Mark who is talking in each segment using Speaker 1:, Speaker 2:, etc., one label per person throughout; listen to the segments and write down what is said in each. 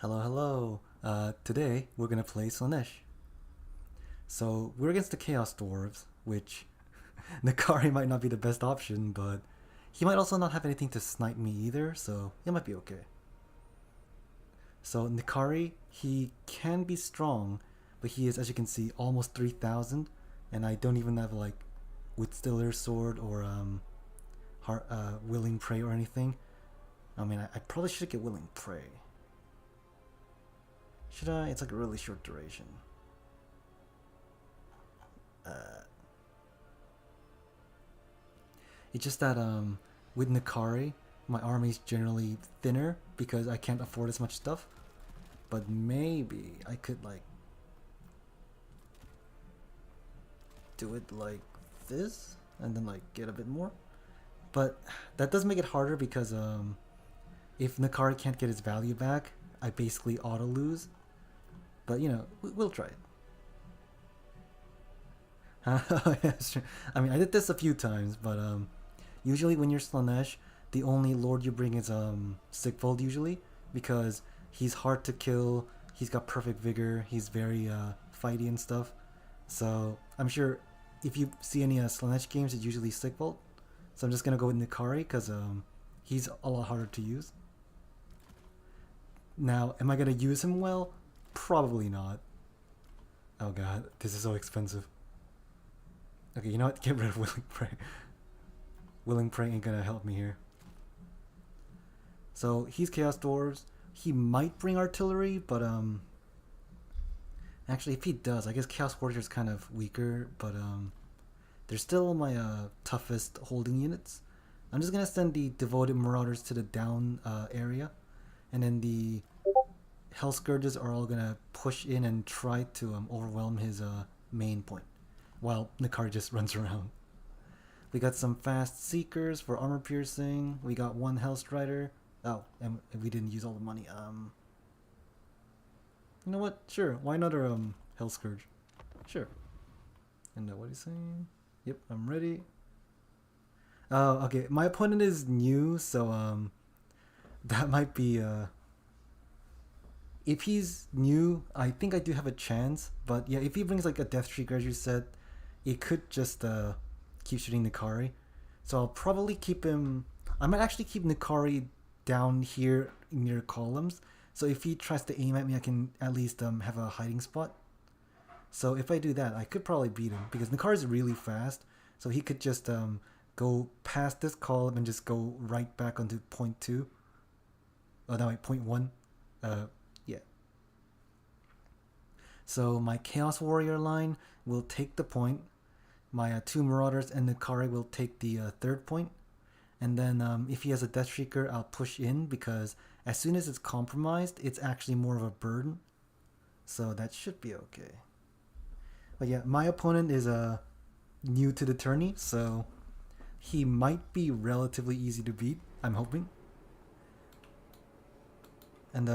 Speaker 1: Hello, hello. Today we're gonna play Slaanesh. So we're against the Chaos Dwarves, which Nakari might not be the best option, but he might also not have anything to snipe me either, so it might be okay. So Nakari, he can be strong, but he is, as you can see, almost 3,000, and I don't even have like Withstiller Sword or Willing Prey or anything. I mean, I probably should get Willing Prey. Should I? It's like a really short duration. It's just that with Nakari, my army's generally thinner because I can't afford as much stuff. But maybe I could like do it like this and then like get a bit more. But that does make it harder because if Nakari can't get his value back, I basically auto lose. But you know, we'll try it. Yeah, sure. I mean, I did this a few times, but usually when you're Slaanesh, the only lord you bring is Sigfold usually, because he's hard to kill. He's got perfect vigor. He's very fighty and stuff. So I'm sure if you see any Slaanesh games, it's usually Sigfold. So I'm just gonna go with Nakari because he's a lot harder to use. Now, am I gonna use him well? Probably not. Oh god, this is so expensive. Okay, you know what? Get rid of Willing Prey. Willing Prey ain't gonna help me here. So he's Chaos Dwarves. He might bring artillery, but actually if he does, I guess Chaos Warrior's kind of weaker, but they're still my toughest holding units. I'm just gonna send the Devoted Marauders to the down area, and then the Hell Scourges are all gonna push in and try to overwhelm his main point, while Nakari just runs around. We got some fast Seekers for armor piercing. We got one Hellstrider. Oh, and we didn't use all the money. You know what? Sure, why not our Hell Scourge? Sure. And what is he saying? Yep, I'm ready. Oh, okay. My opponent is new, so that might be if he's new, I think I do have a chance. But yeah, if he brings like a Death Streaker, as you said, it could just keep shooting Nakari. So I'll probably keep him. I might actually keep Nakari down here near columns. So if he tries to aim at me, I can at least have a hiding spot. So if I do that, I could probably beat him because Nakari is really fast. So he could just go past this column and just go right back onto point 2. Oh no, wait, point 1. Yeah. So my Chaos Warrior line will take the point. My 2 Marauders and Nakari will take the 3rd point. And then if he has a Death Streaker, I'll push in because as soon as it's compromised, it's actually more of a burden. So that should be okay. But yeah, my opponent is new to the tourney, so he might be relatively easy to beat, I'm hoping. And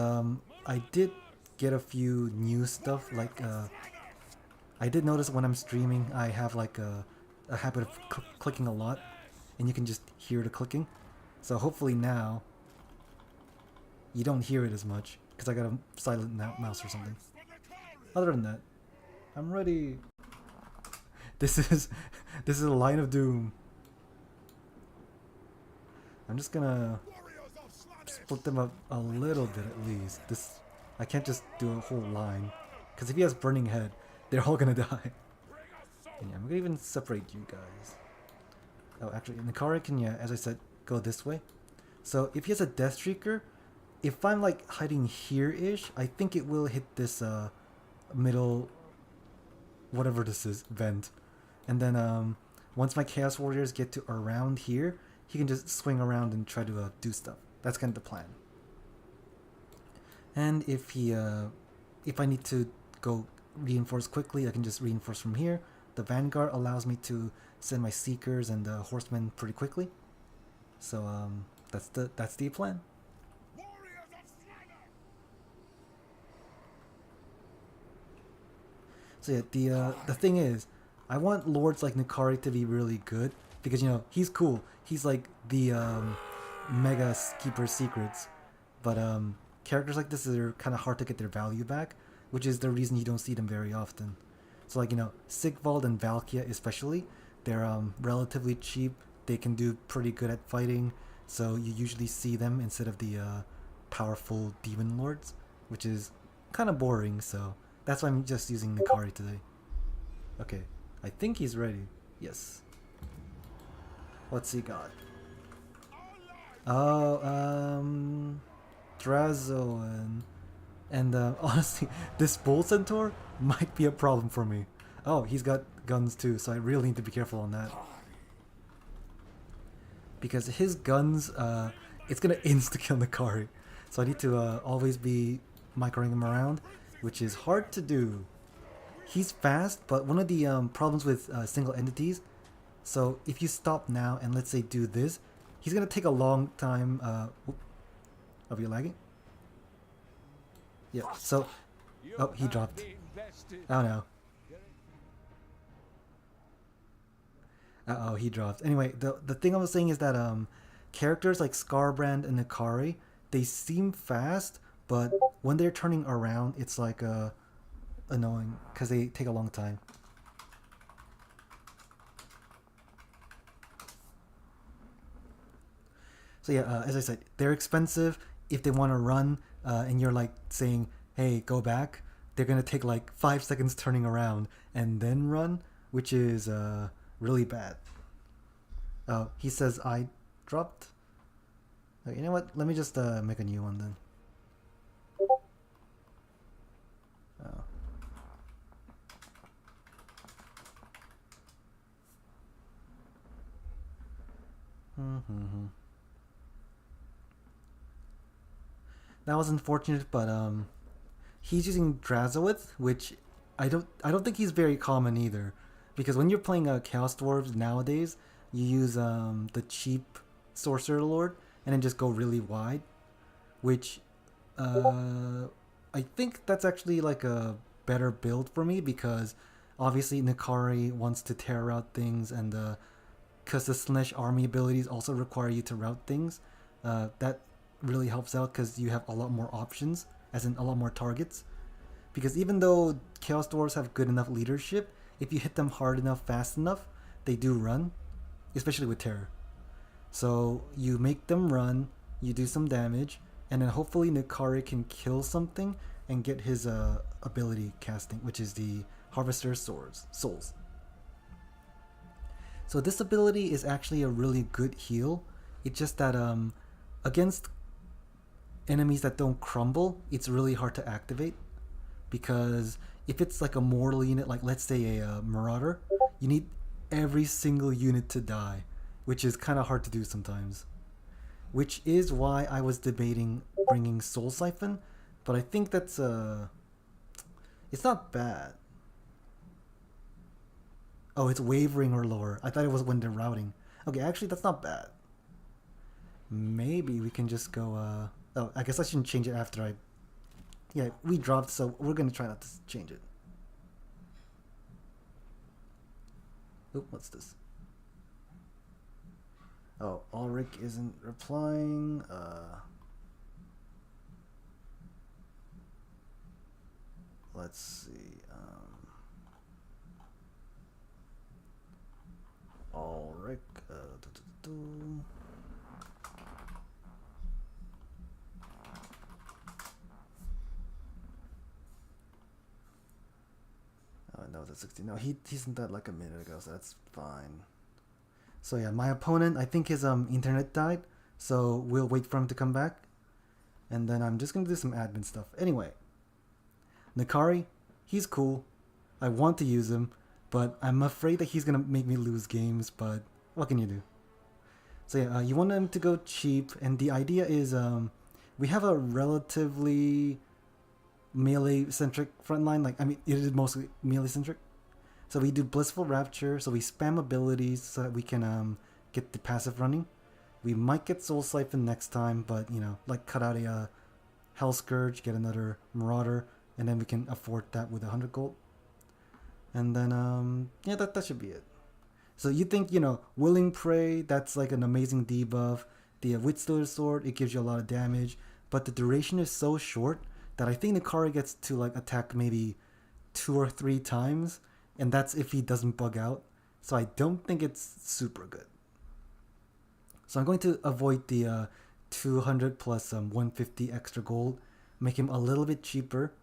Speaker 1: I did get a few new stuff, like I did notice when I'm streaming I have like a habit of clicking a lot, and you can just hear the clicking. So hopefully now you don't hear it as much because I got a silent mouse or something. Other than that, I'm ready. This is a line of doom. I'm just gonna split them up a little bit at least. I can't just do a whole line, because if he has Burning Head, they're all gonna die. And yeah, I'm gonna even separate you guys. Oh, actually, Nakari can, yeah, as I said, go this way. So if he has a Death Streaker, if I'm like hiding here-ish, I think it will hit this middle, whatever this is, vent. And then once my Chaos Warriors get to around here, he can just swing around and try to do stuff. That's kind of the plan. And if I need to go reinforce quickly, I can just reinforce from here. The Vanguard allows me to send my Seekers and the Horsemen pretty quickly. So that's the plan. So yeah, the thing is, I want lords like Nakari to be really good because, you know, he's cool. He's like the Mega Keeper Secrets, but characters like this are kind of hard to get their value back, which is the reason you don't see them very often. So like, Sigvald and Valkia especially, they're relatively cheap. They can do pretty good at fighting, so you usually see them instead of the powerful demon lords, which is kind of boring. So that's why I'm just using Nikari today. Okay, I think he's ready. Yes. What's he got? Oh, Drazoan. And honestly, this Bull Centaur might be a problem for me. Oh, he's got guns too, so I really need to be careful on that. Because his guns, it's gonna insta-kill Nikari. So I need to always be microing him around, which is hard to do. He's fast, but one of the problems with single entities, so if you stop now and let's say do this, he's gonna take a long time. Are we lagging? Yeah, so... Oh, he dropped. Oh no. Uh-oh, he dropped. Anyway, the thing I was saying is that characters like Scarbrand and Nikari, they seem fast, but when they're turning around, it's like annoying because they take a long time. So yeah, as I said, they're expensive. If they want to run and you're like saying, hey, go back, they're going to take like 5 seconds turning around and then run, which is really bad. He says I dropped. You know what? Let me just make a new one then. Oh. That was unfortunate, but he's using Drazoith, which I don't think he's very common either, because when you're playing Chaos Dwarves nowadays, you use the cheap Sorcerer Lord and then just go really wide, which I think that's actually like a better build for me, because obviously Nikari wants to tear out things, and because the Slaanesh army abilities also require you to route things, that really helps out because you have a lot more options, as in a lot more targets. Because even though Chaos Dwarves have good enough leadership, if you hit them hard enough, fast enough, they do run, especially with Terror. So you make them run, you do some damage, and then hopefully Nikari can kill something and get his ability casting, which is the Harvester's Souls. So this ability is actually a really good heal. It's just that against enemies that don't crumble, it's really hard to activate, because if it's like a mortal unit, like let's say a Marauder, you need every single unit to die, which is kind of hard to do sometimes. Which is why I was debating bringing Soul Siphon, but I think that's it's not bad. Oh, it's wavering or lower. I thought it was when they're routing. Okay, actually that's not bad. Maybe we can just go oh, I guess I shouldn't change it after I... Yeah, we dropped, so we're gonna try not to change it. Oop, what's this? Oh, Ulrich isn't replying. Let's see. Ulrich. Oh, that was at 60. No, he sent that like a minute ago, so that's fine. So yeah, my opponent, I think his internet died, so we'll wait for him to come back, and then I'm just gonna do some admin stuff. Anyway, Nikari, he's cool. I want to use him, but I'm afraid that he's gonna make me lose games. But what can you do? So yeah, you want him to go cheap, and the idea is we have a relatively melee-centric frontline. Like, I mean, it is mostly melee-centric. So we do Blissful Rapture, so we spam abilities so that we can get the passive running. We might get Soul Siphon next time, but, you know, like cut out a Hell Scourge, get another Marauder, and then we can afford that with 100 gold. And then, yeah, that should be it. So you think, you know, Willing Prey, that's like an amazing debuff. The Witstealer's Sword, it gives you a lot of damage. but the duration is so short that I think Nikari gets to like attack maybe 2 or 3 times, and that's if he doesn't bug out. So I don't think it's super good. So I'm going to avoid the 200 plus 150 extra gold, make him a little bit cheaper.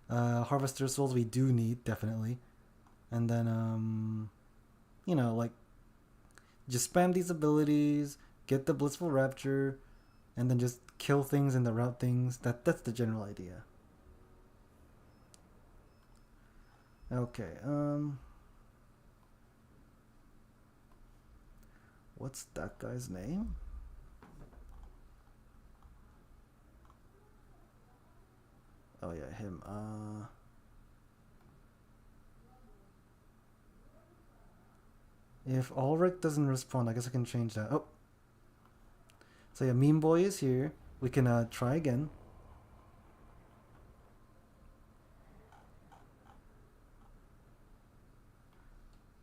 Speaker 1: Harvester souls we do need, definitely. And then, you know, like, just spam these abilities, get the Blissful Rapture, and then just kill things and the route things. That's the general idea. Okay, what's that guy's name? Oh yeah, him. If Ulrich doesn't respond, I guess I can change that. Oh. So yeah, Meme Boy is here. We can try again.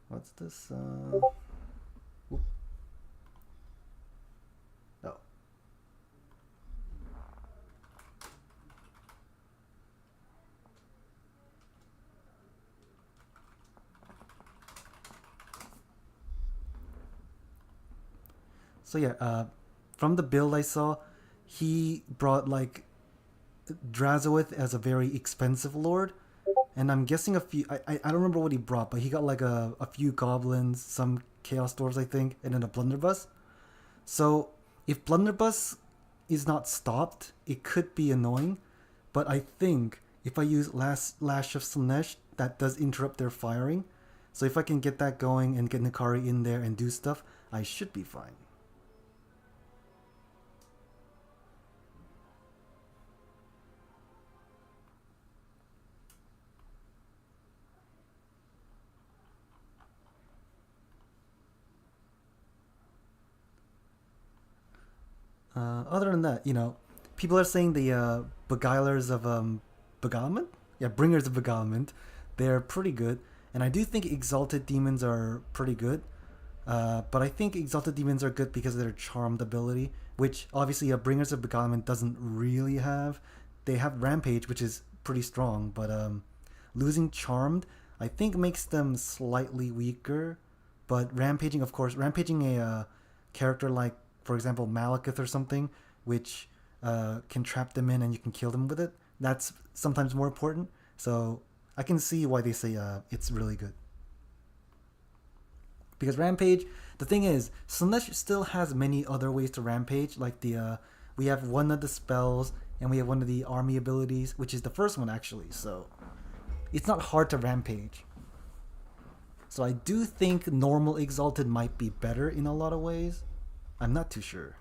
Speaker 1: What's this? Oh. So yeah, from the build I saw, he brought like Drazowith as a very expensive lord, and I'm guessing a few. I don't remember what he brought, but he got like a few goblins, some chaos dwarves I think, and then a blunderbuss. So if blunderbuss is not stopped, it could be annoying, but I think if I use last Lash of Slaanesh, that does interrupt their firing. So if I can get that going and get Nikari in there and do stuff, I should be fine. Other than that, you know, people are saying the beguilers of beguilement, yeah, bringers of beguilement, they're pretty good, and I do think exalted demons are pretty good. But I think exalted demons are good because of their charmed ability, which obviously bringers of beguilement doesn't really have. They have rampage, which is pretty strong, but losing charmed, I think makes them slightly weaker. But rampaging, of course, rampaging a character like, for example, Malekith or something, which can trap them in and you can kill them with it, that's sometimes more important. So I can see why they say it's really good. Because rampage, the thing is, Slaanesh still has many other ways to rampage. Like we have one of the spells and we have one of the army abilities, which is the first one actually. So it's not hard to rampage. So I do think normal exalted might be better in a lot of ways. I'm not too sure.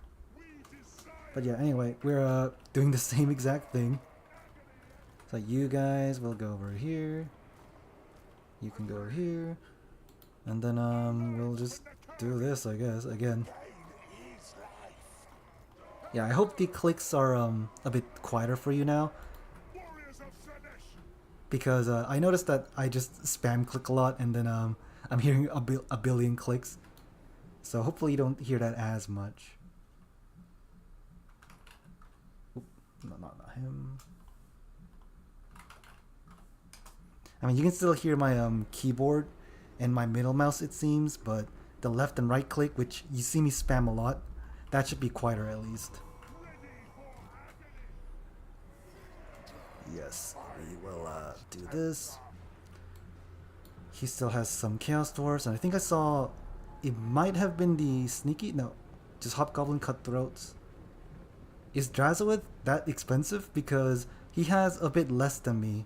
Speaker 1: But yeah, anyway, we're doing the same exact thing. So you guys will go over here. You can go over here. And then we'll just do this, I guess, again. Yeah, I hope the clicks are a bit quieter for you now. Because I noticed that I just spam click a lot and then I'm hearing a billion clicks. So hopefully you don't hear that as much. Oop, no, not him. I mean, you can still hear my keyboard and my middle mouse, it seems, but the left and right click, which you see me spam a lot, that should be quieter at least. Yes, we will do this. He still has some Chaos Dwarves, and I think I saw it might have been the Sneaky, no, just Hobgoblin Cutthroats. Is Drazowith that expensive? Because he has a bit less than me.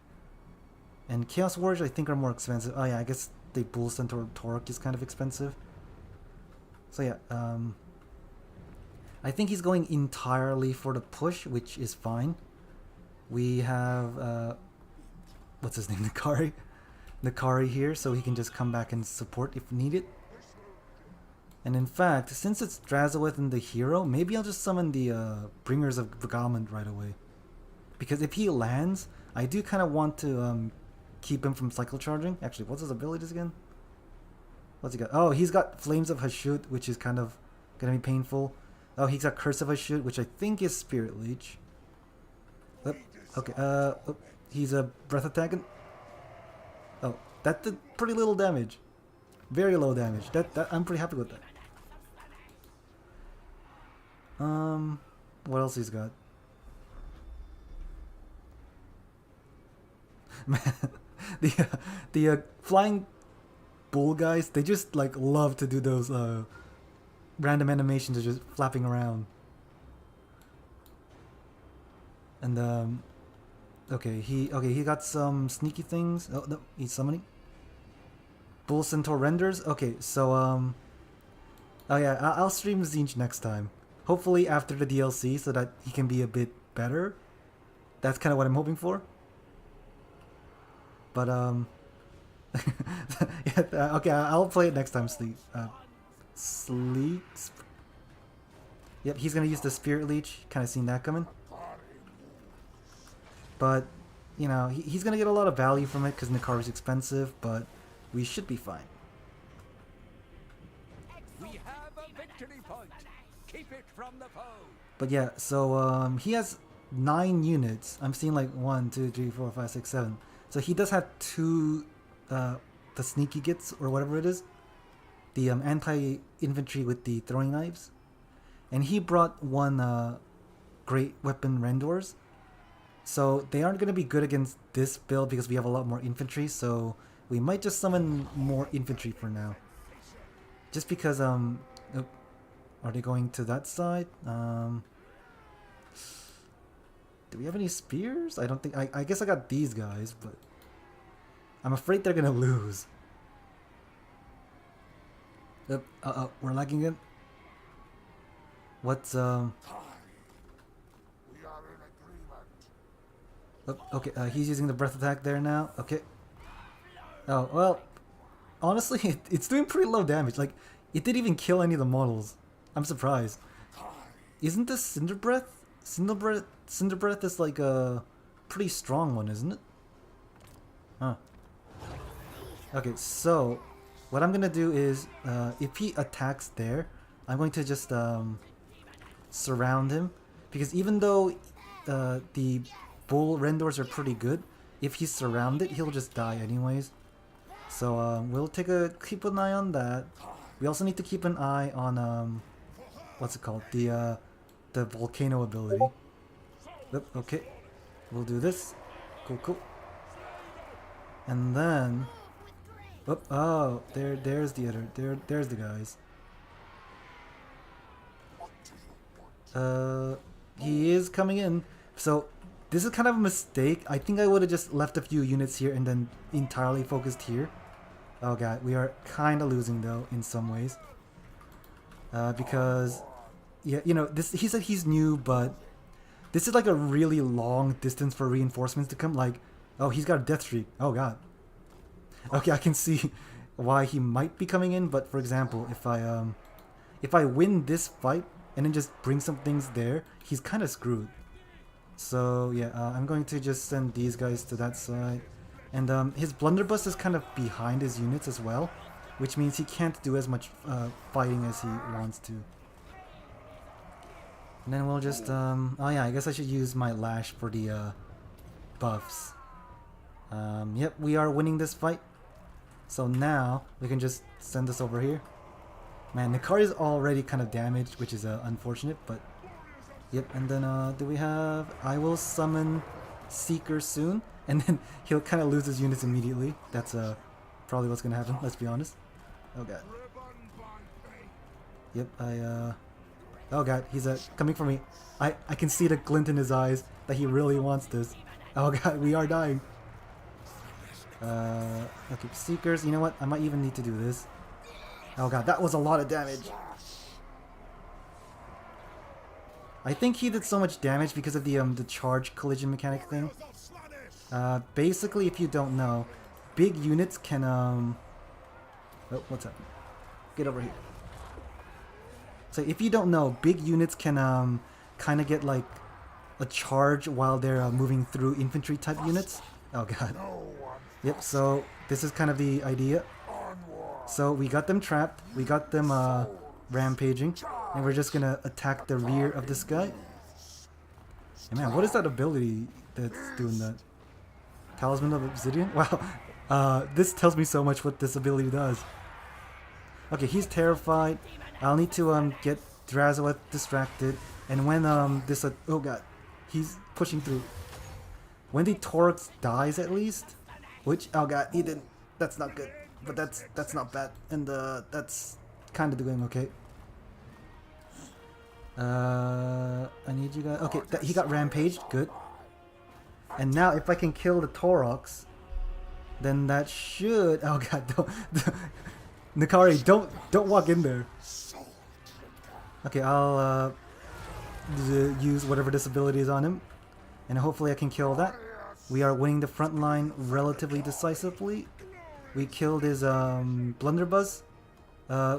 Speaker 1: And Chaos Warriors I think are more expensive. Oh yeah, I guess the Bull Centaur Torque is kind of expensive. So yeah, I think he's going entirely for the push, which is fine. We have, what's his name, Nikari here, so he can just come back and support if needed. And in fact, since it's Drazowith and the hero, maybe I'll just summon the Bringers of Beguilement right away. Because if he lands, I do kind of want to keep him from cycle charging. Actually, what's his abilities again? What's he got? Oh, he's got Flames of Hashut, which is kind of gonna be painful. Oh, he's got Curse of Hashut, which I think is Spirit Leech. Okay, oh, he's a breath attacking. Oh, that did pretty little damage. Very low damage. That I'm pretty happy with that. What else he's got? Man, the flying bull guys, they just like love to do those random animations of just flapping around. And okay, he got some sneaky things. Oh no, he's summoning. Bull Centaur renders. Okay, so oh yeah, I'll stream Zinch next time. Hopefully after the DLC, so that he can be a bit better. That's kind of what I'm hoping for. But yeah, okay, I'll play it next time. Sleep. Yep, he's gonna use the Spirit Leech. Kind of seen that coming. But you know, he's gonna get a lot of value from it because Nikari's expensive. But we should be fine.
Speaker 2: We have a victory point. Keep it from the foe.
Speaker 1: But yeah, so he has 9 units. I'm seeing like 1, 2, 3, 4, 5, 6, 7. So he does have 2 the sneaky gits or whatever it is. The anti-infantry with the throwing knives. And he brought 1 great weapon Rendors. So they aren't going to be good against this build because we have a lot more infantry. So we might just summon more infantry for now. Just because oh, are they going to that side? Do we have any spears? I don't think... I guess I got these guys, but... I'm afraid they're gonna lose. We're lagging in. What's, okay, he's using the breath attack there now. Okay. Oh, well... Honestly, it's doing pretty low damage. Like, it didn't even kill any of the models. I'm surprised. Isn't this Cinder Breath? Cinder Breath is like a pretty strong one, isn't it? Huh. Okay, so what I'm gonna do is, if he attacks there, I'm going to just surround him, because even though the bull Rendors are pretty good, if he's surrounded, he'll just die anyways. So we'll keep an eye on that. We also need to keep an eye on what's it called? The volcano ability. Yep, okay. We'll do this. Cool. And then oh, there's the other there's the guys. He is coming in. So this is kind of a mistake. I think I would have just left a few units here and then entirely focused here. Oh god, we are kind of losing though in some ways. Because, yeah, you know, he said he's new, but this is like a really long distance for reinforcements to come. Like, oh, he's got a death streak. Oh god. Okay, I can see why he might be coming in, but for example, if I win this fight and then just bring some things there, he's kind of screwed. So yeah, I'm going to just send these guys to that side. And his blunderbuss is kind of behind his units as well, which means he can't do as much fighting as he wants to. And then we'll just, oh yeah, I guess I should use my lash for the buffs. Yep, we are winning this fight. So now we can just send this over here. Man, Nikari is already kind of damaged, which is unfortunate, but yep. And then do we have... I will summon Seeker soon, and then he'll kind of lose his units immediately. That's probably what's gonna happen, let's be honest. Oh god. Yep, oh god, he's coming for me. I can see the glint in his eyes that he really wants this. Oh god, we are dying. Okay, Seekers, you know what? I might even need to do this. Oh god, that was a lot of damage. I think he did so much damage because of the charge collision mechanic thing. Basically, if you don't know, big units can oh, what's happening? Get over here. So if you don't know, big units can kind of get like a charge while they're moving through infantry type units. Oh god. Yep, so this is kind of the idea. So we got them trapped, we got them rampaging, and we're just gonna attack the rear of this guy. Hey man, what is that ability that's doing that? Talisman of Obsidian? Wow. This tells me so much what this ability does. Okay, he's terrified. I'll need to get Drazoeth distracted. And when this oh god, he's pushing through. When the Torx dies at least, which oh god, he didn't. That's not good. But that's not bad. And that's kind of doing okay. I need you guys. Okay, he got rampaged. Good. And now if I can kill the Torox, then that should. Oh god, don't. Nakari, don't walk in there. Okay, I'll use whatever disability is on him, and hopefully I can kill that. We are winning the front line relatively decisively. We killed his blunderbuss.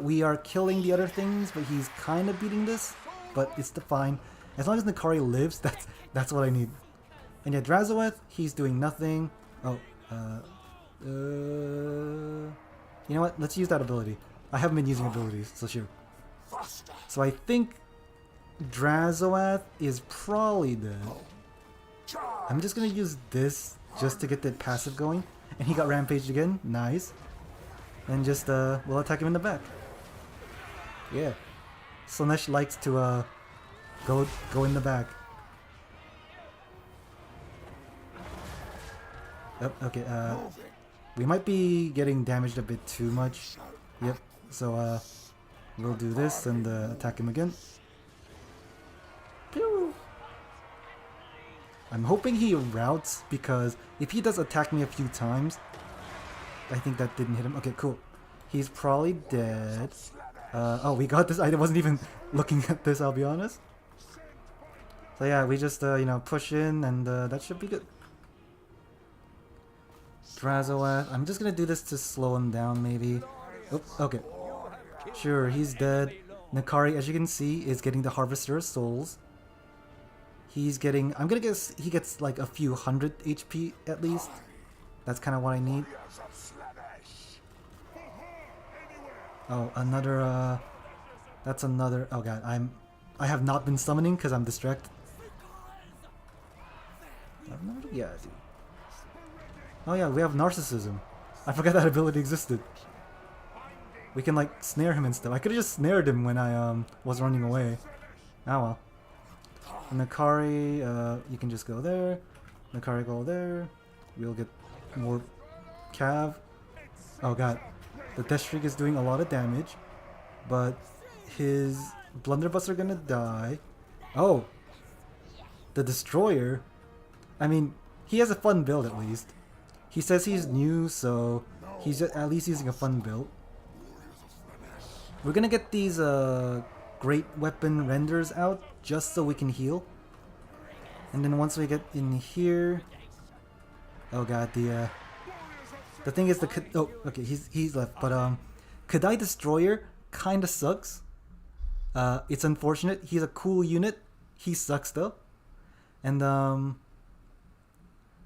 Speaker 1: We are killing the other things, but he's kind of beating this. But it's fine. As long as Nakari lives, that's what I need. And yeah, Drazoeth, he's doing nothing. Oh, you know what? Let's use that ability. I haven't been using abilities, so sure. So I think Drazoeth is probably dead. I'm just gonna use this just to get the passive going. And he got rampaged again. Nice. And just we'll attack him in the back. Yeah. Slaanesh likes to go in the back. Oh, okay, we might be getting damaged a bit too much. Yep. So we'll do this and attack him again. Pew! I'm hoping he routes, because if he does attack me a few times, I think that didn't hit him. Okay, cool. He's probably dead. Oh, we got this. I wasn't even looking at this, I'll be honest. So yeah, we just, you know, push in, and that should be good. Drazoeth. I'm just gonna do this to slow him down, maybe. Oh, okay. Sure, he's dead. Nakari, as you can see, is getting the Harvester of Souls. He's getting... I'm gonna guess he gets like a few hundred HP at least. That's kind of what I need. Oh, another... That's another... Oh god, I have not been summoning because I'm distracted. Yeah, dude. Oh yeah, we have Narcissism. I forgot that ability existed. We can like snare him and stuff. I could have just snared him when I was running away. Oh well. Nakari, you can just go there. Nakari, go there. We'll get more Cav. Oh god. The Death Streak is doing a lot of damage. But his Blunderbuss are gonna die. Oh! The Destroyer? I mean, he has a fun build at least. He says he's new, so he's at least using a fun build. We're gonna get these great weapon renders out just so we can heal. And then once we get in here, oh god, the thing is oh okay, he's left, but Kadai Destroyer kind of sucks. It's unfortunate. He's a cool unit. He sucks though, and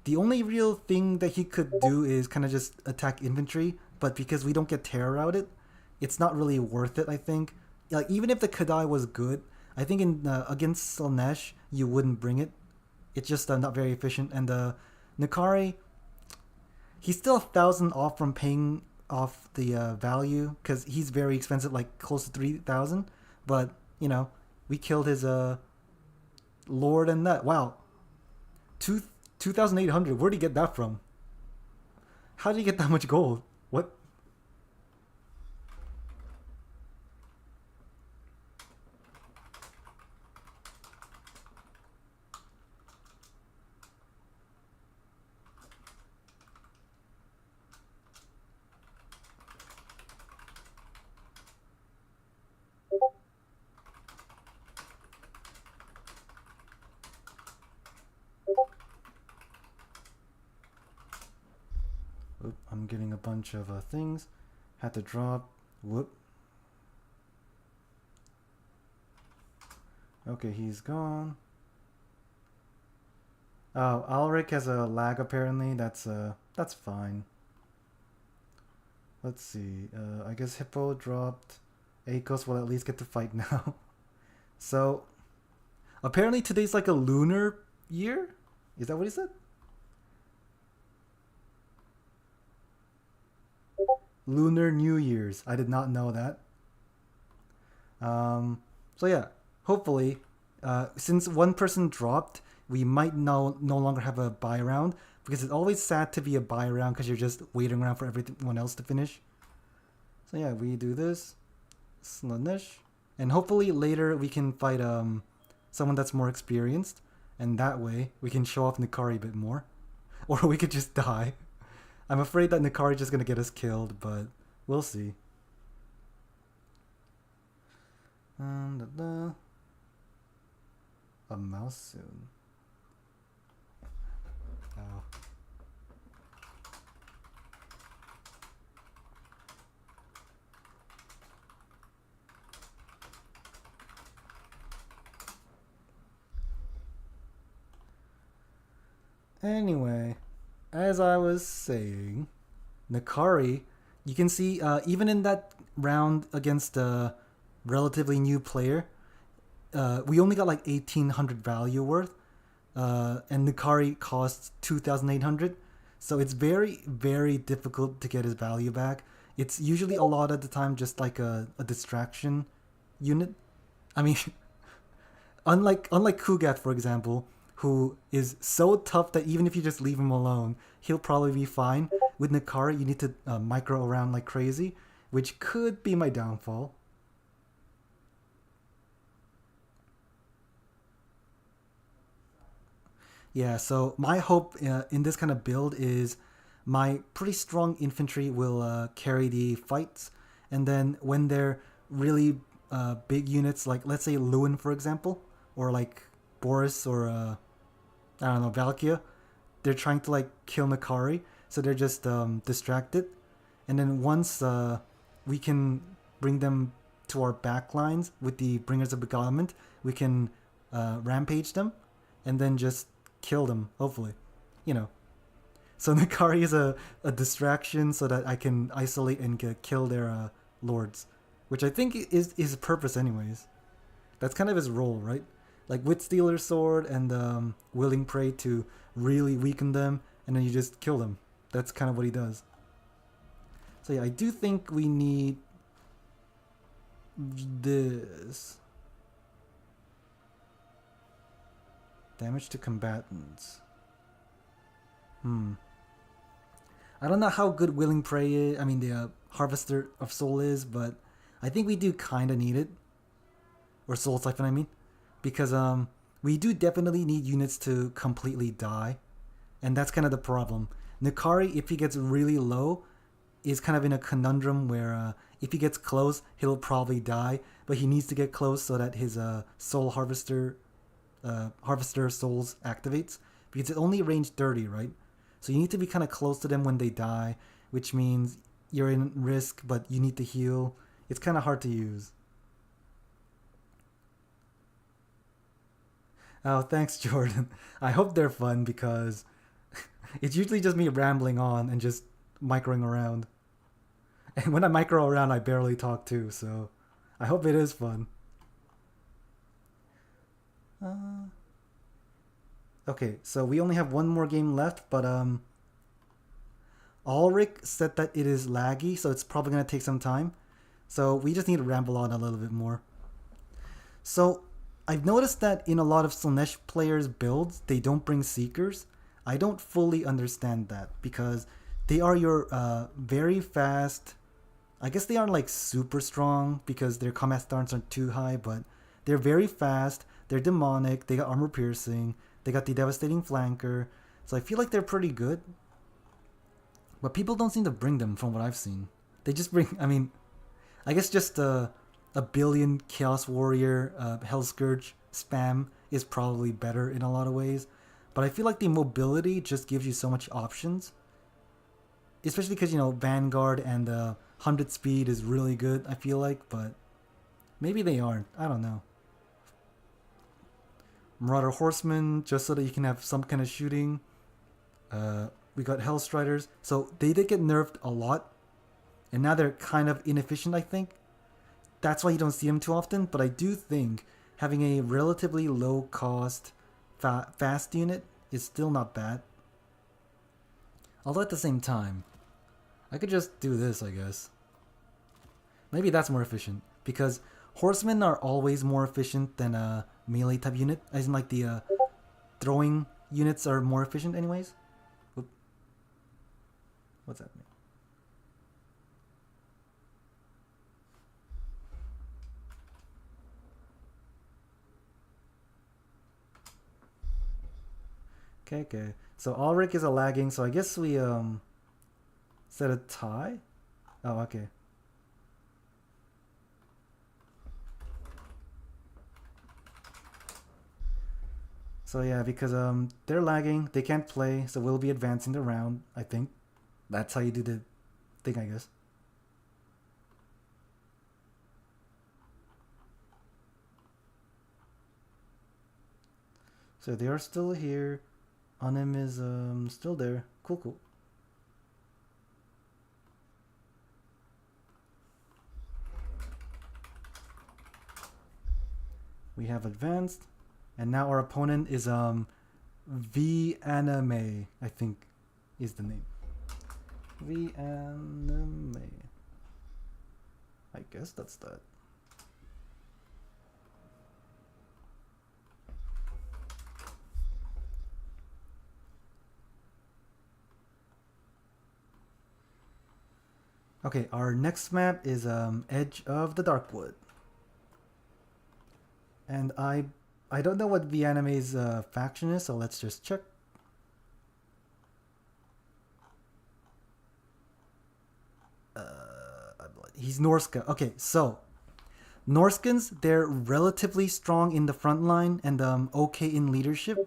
Speaker 1: the only real thing that he could do is kind of just attack infantry, but because we don't get terror out it, it's not really worth it, I think. Like, even if the Kadai was good, I think in against Slaanesh, you wouldn't bring it. It's just not very efficient. And Nakari, he's still 1,000 off from paying off the value, because he's very expensive, like close to 3,000. But, you know, we killed his Lord and that. Wow. 2,800. Where'd he get that from? How did he get that much gold? What? Oop, I'm getting a bunch of things. Had to drop. Whoop. Okay, he's gone. Oh, Alric has a lag apparently. That's fine. Let's see. I guess Hippo dropped. Akos will at least get to fight now. So, apparently today's like a lunar year? Is that what he said? Lunar New Year's. I did not know that. So yeah, hopefully, since one person dropped, we might no longer have a buy round because it's always sad to be a buy round because you're just waiting around for everyone else to finish. So yeah, we do this, Slaanesh, and hopefully later we can fight someone that's more experienced, and that way we can show off Nikari a bit more, or we could just die. I'm afraid that Nikari's just gonna get us killed, but we'll see. A mouse soon. Oh. Anyway, as I was saying, Nikari, you can see even in that round against a relatively new player, we only got like 1,800 value worth, and Nikari costs 2,800. So it's very, very difficult to get his value back. It's usually a lot of the time just like a distraction unit. I mean, unlike Kugat, for example, who is so tough that even if you just leave him alone, he'll probably be fine. With Nikari, you need to micro around like crazy, which could be my downfall. Yeah, so my hope in this kind of build is my pretty strong infantry will carry the fights, and then when they're really big units, like let's say Lewin, for example, or like Boris or I don't know, Valkia, they're trying to like kill Nikari, so they're just distracted, and then once we can bring them to our back lines with the Bringers of Beguilement, we can rampage them, and then just kill them, hopefully. You know. So Nikari is a distraction so that I can isolate and kill their lords. Which I think is his purpose anyways. That's kind of his role, right? Like with Stealer's Sword and Willing Prey to really weaken them, and then you just kill them. That's kind of what he does. So yeah, I do think we need this. Damage to combatants. I don't know how good Willing Prey is. I mean, the Harvester of Soul is, but I think we do kind of need it. Or Soul Siphon, I mean. Because we do definitely need units to completely die. And that's kind of the problem. Nikari, if he gets really low, is kind of in a conundrum where if he gets close, he'll probably die. But he needs to get close so that his Soul Harvester Souls activates, because it's only range 30, right? So you need to be kind of close to them when they die, which means you're in risk, but you need to heal. It's kind of hard to use. Oh, thanks, Jordan. I hope they're fun because it's usually just me rambling on and just microing around. And when I micro around, I barely talk too, so I hope it is fun. Okay, so we only have one more game left, but Ulrich said that it is laggy, so it's probably going to take some time. So we just need to ramble on a little bit more. So I've noticed that in a lot of Slaanesh players' builds, they don't bring Seekers. I don't fully understand that because they are your very fast. I guess they aren't like super strong because their combat stats aren't too high, but they're very fast. They're demonic. They got armor piercing. They got the devastating flanker. So I feel like they're pretty good. But people don't seem to bring them from what I've seen. They just bring, I mean, I guess just a billion Chaos Warrior, Hellscourge spam is probably better in a lot of ways. But I feel like the mobility just gives you so much options. Especially because, you know, Vanguard and 100 speed is really good, I feel like. But maybe they aren't. I don't know. Marauder Horsemen, just so that you can have some kind of shooting. We got Hellstriders. So they did get nerfed a lot. And now they're kind of inefficient, I think. That's why you don't see them too often. But I do think having a relatively low cost fast unit is still not bad. Although at the same time, I could just do this, I guess. Maybe that's more efficient, because horsemen are always more efficient than a melee type unit. As in, like, the throwing units are more efficient anyways. Whoop. What's that mean? Okay. So Ulrich is a lagging, so I guess we set a tie? Oh, okay. So yeah, because they're lagging, they can't play, so we'll be advancing the round, I think. That's how you do the thing, I guess. So they are still here. Anim is still there. Cool. We have advanced, and now our opponent is V Anime, I think is the name. V Anime. I guess that's that. Okay, our next map is Edge of the Darkwood. And I don't know what V Anime's faction is, so let's just check. He's Norska. Okay, so Norskans, they're relatively strong in the front line and okay in leadership.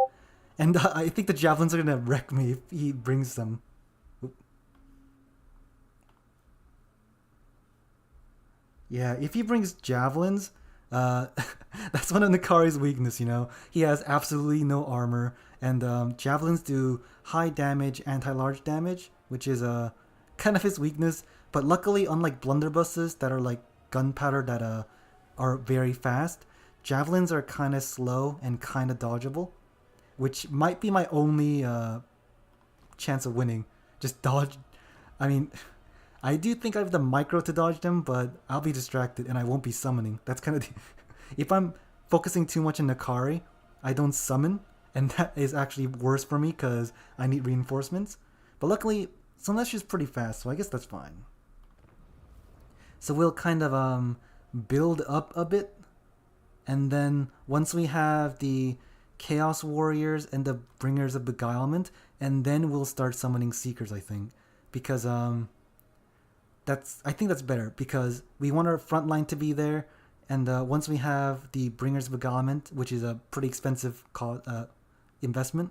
Speaker 1: And I think the javelins are gonna wreck me if he brings them. Yeah, if he brings javelins, that's one of Nakari's weakness, you know? He has absolutely no armor, and javelins do high damage, anti-large damage, which is kind of his weakness. But luckily, unlike blunderbusses that are like gunpowder that are very fast, javelins are kind of slow and kind of dodgeable, which might be my only chance of winning. Just dodge. I mean... I do think I have the micro to dodge them, but I'll be distracted and I won't be summoning. That's kind of... If I'm focusing too much on Nakari, I don't summon, and that is actually worse for me because I need reinforcements. But luckily, Slaanesh is pretty fast, so I guess that's fine. So we'll kind of build up a bit, and then once we have the Chaos Warriors and the Bringers of Beguilement, and then we'll start summoning Seekers, I think. Because... I think that's better because we want our front line to be there, and once we have the Bringers of Beguilement, which is a pretty expensive investment,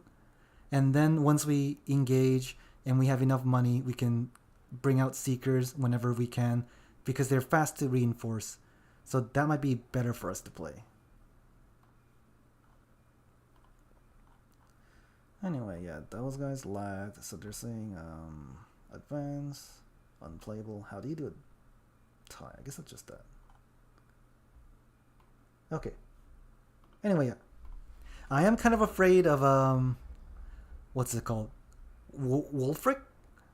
Speaker 1: and then once we engage and we have enough money, we can bring out Seekers whenever we can because they're fast to reinforce. So that might be better for us to play. Anyway, yeah, those guys lagged, so they're saying advance. Unplayable. How do you do a tie? I guess it's just that. Okay. Anyway, yeah. I am kind of afraid of what's it called? Wulfric?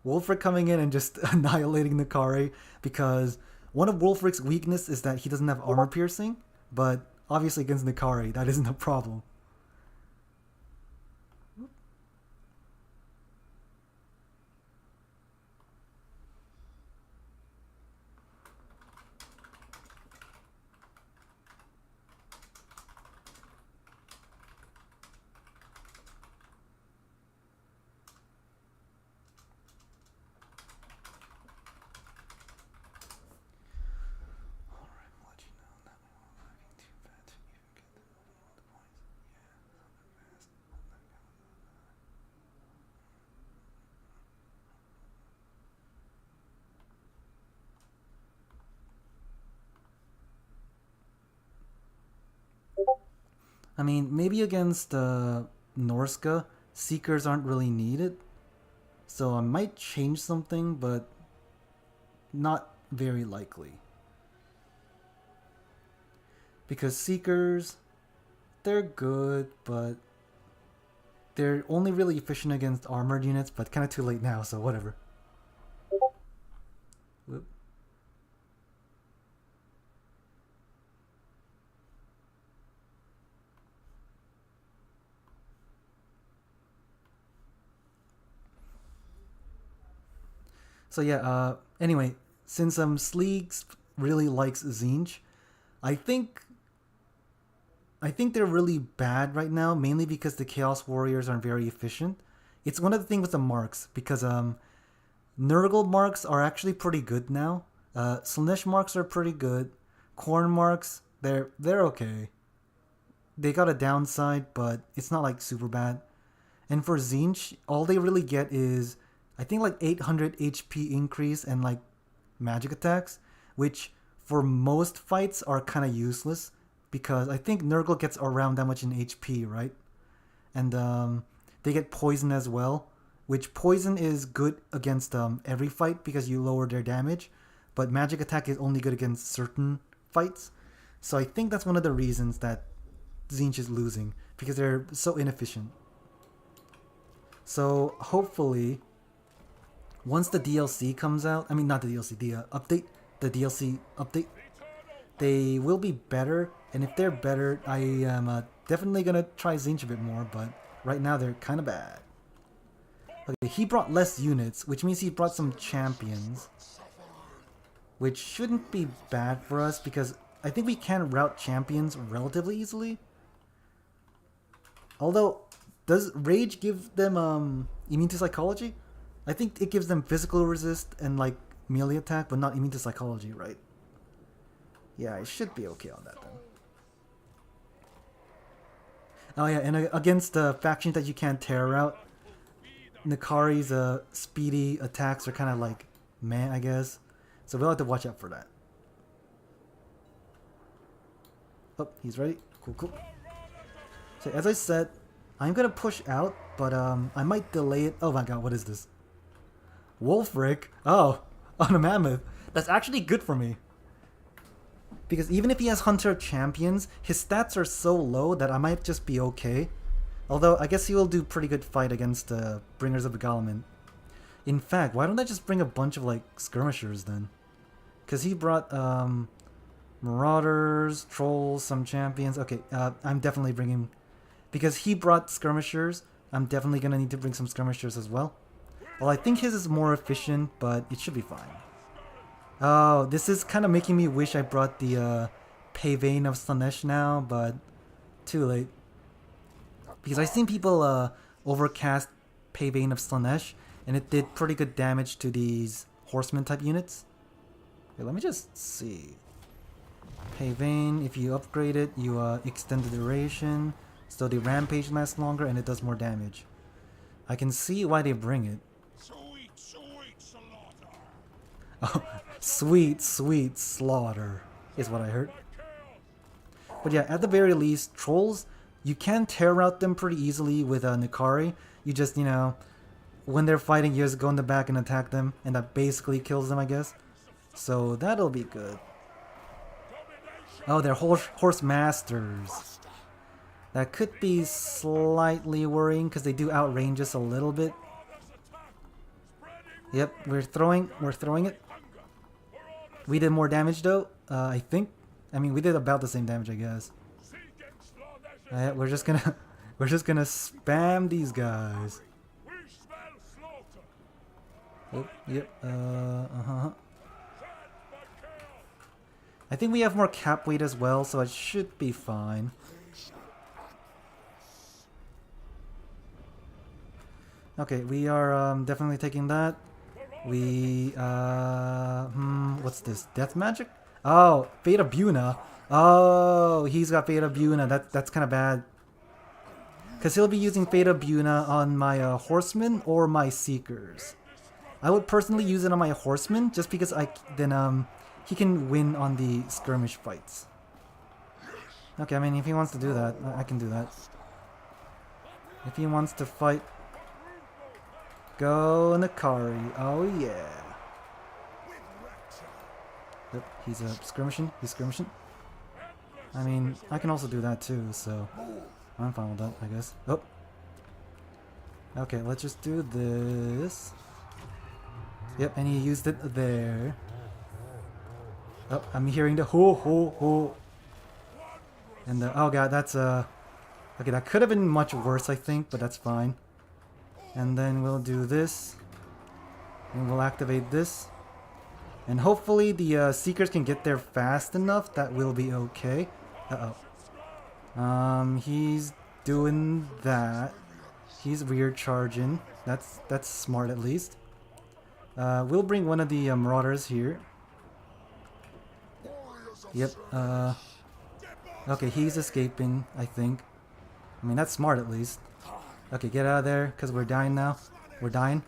Speaker 1: Wulfric coming in and just annihilating Nakari, because one of Wulfric's weakness is that he doesn't have armor piercing, but obviously against Nakari that isn't a problem. I mean, maybe against Norska, Seekers aren't really needed. So I might change something, but not very likely. Because Seekers, they're good, but they're only really efficient against armored units, but kind of too late now, so whatever. Whoop. So yeah, anyway, since Sleegs really likes Zinj, I think they're really bad right now, mainly because the Chaos Warriors aren't very efficient. It's one of the things with the marks, because Nurgle marks are actually pretty good now. Slaanesh marks are pretty good. Khorne marks, they're okay. They got a downside, but it's not like super bad. And for Zinj, all they really get is I think like 800 HP increase and like magic attacks, which for most fights are kind of useless because I think Nurgle gets around that much in HP, right? And they get poison as well, which poison is good against every fight because you lower their damage, but magic attack is only good against certain fights. So I think that's one of the reasons that Zinj is losing, because they're so inefficient. So hopefully, once the DLC comes out, I mean not the DLC, the DLC update, they will be better. And if they're better, I am definitely gonna try Zinj a bit more. But right now they're kind of bad. Okay, he brought less units, which means he brought some champions, which shouldn't be bad for us because I think we can route champions relatively easily. Although, does Rage give them immune to psychology? I think it gives them physical resist and like melee attack, but not immune to psychology, right? Yeah, I should be okay on that then. Oh yeah, and against factions that you can't tear out, Nakari's speedy attacks are kind of like meh, I guess. So we'll have to watch out for that. Oh, he's ready. Cool, cool. So as I said, I'm gonna push out, but I might delay it. Oh my god, what is this? Wolfric? Oh, on a mammoth. That's actually good for me. Because even if he has Hunter champions, his stats are so low that I might just be okay. Although, I guess he will do pretty good fight against Bringers of Beguilement. In fact, why don't I just bring a bunch of, like, skirmishers then? Because he brought, Marauders, Trolls, some champions. Okay, I'm definitely bringing... Because he brought skirmishers, I'm definitely going to need to bring some skirmishers as well. Well, I think his is more efficient, but it should be fine. Oh, this is kind of making me wish I brought the Pavane of Slaanesh now, but too late. Because I've seen people overcast Pavane of Slaanesh, and it did pretty good damage to these horseman type units. Okay, let me just see. Pavane, if you upgrade it, you extend the duration, so the rampage lasts longer and it does more damage. I can see why they bring it.
Speaker 2: Sweet, sweet slaughter.
Speaker 1: Oh, sweet, sweet slaughter is what I heard. But yeah, at the very least, trolls, you can tear out them pretty easily with Nakari. You just, you know, when they're fighting, you just go in the back and attack them, and that basically kills them, I guess. So that'll be good. Oh, they're horse masters. That could be slightly worrying because they do outrange us a little bit. Yep, we're throwing it. We did more damage though, I think. I mean, we did about the same damage, I guess. We're just gonna spam these guys. Oh, yep. I think we have more cap weight as well, so it should be fine. Okay, we are definitely taking that. We what's this? Death magic? Oh, Fate of Buna. Oh, he's got Fate of Buna. That's kind of bad. Cause he'll be using Fate of Buna on my horsemen or my seekers. I would personally use it on my horsemen just because he can win on the skirmish fights. Okay, I mean if he wants to do that, I can do that. If he wants to fight, go Nakari. Oh yeah. Yep, he's skirmishing. He's skirmishing. I mean, I can also do that too, so I'm fine with that, I guess. Oh. Okay, let's just do this. Yep, and he used it there. Oh, I'm hearing the ho ho ho. And the, oh god, that's okay, that could have been much worse, I think, but that's fine. And then we'll do this. And we'll activate this. And hopefully the Seekers can get there fast enough that we'll be okay. Uh-oh. He's doing that. He's weird charging. That's smart at least. We'll bring one of the Marauders here. Yep, okay, he's escaping, I think. I mean, that's smart at least. Okay, get out of there, because we're dying now. We're dying.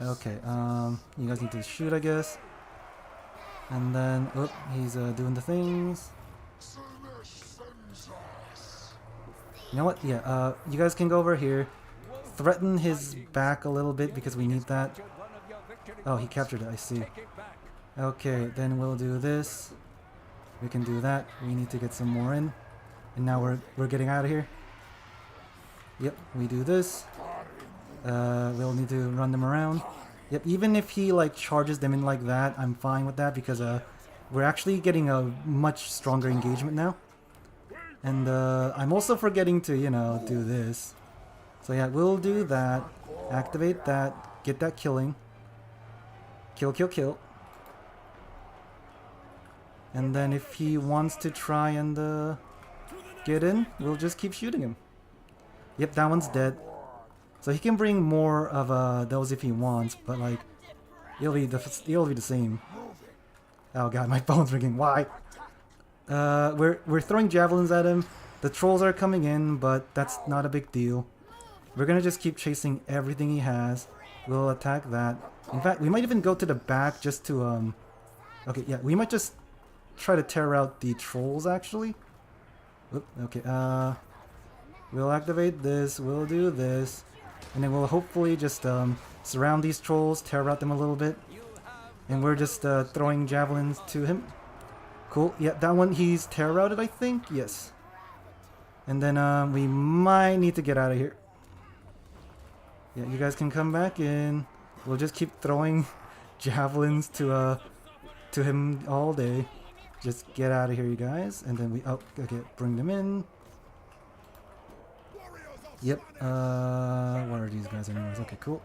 Speaker 1: Okay, you guys need to shoot, I guess. And then, oh, he's doing the things. You know what? Yeah, you guys can go over here. Threaten his back a little bit, because we need that. Oh, he captured it, I see. Okay, then we'll do this. We can do that. We need to get some more in. And now we're getting out of here. Yep, we do this. We'll need to run them around. Yep, even if he like charges them in like that, I'm fine with that because we're actually getting a much stronger engagement now. And I'm also forgetting to, you know, do this. So yeah, we'll do that. Activate that. Get that killing. Kill, kill, kill. And then if he wants to try and get in, we'll just keep shooting him. Yep, that one's dead. So he can bring more of those if he wants, but like it'll be the same. Oh god, my phone's ringing. Why? We're throwing javelins at him. The trolls are coming in, but that's not a big deal. We're gonna just keep chasing everything he has. We'll attack that. In fact, we might even go to the back just to okay, yeah, we might just try to tear out the trolls actually. Oop, okay, we'll activate this, we'll do this, and then we'll hopefully just surround these trolls, tear out them a little bit, and we're just throwing javelins to him. Cool, yeah, that one he's tear routed, I think, yes. And then we might need to get out of here. Yeah, you guys can come back in. We'll just keep throwing javelins to him all day. Just get out of here, you guys. And then we, oh, okay, bring them in. Yep. What are these guys anyways? Okay, cool.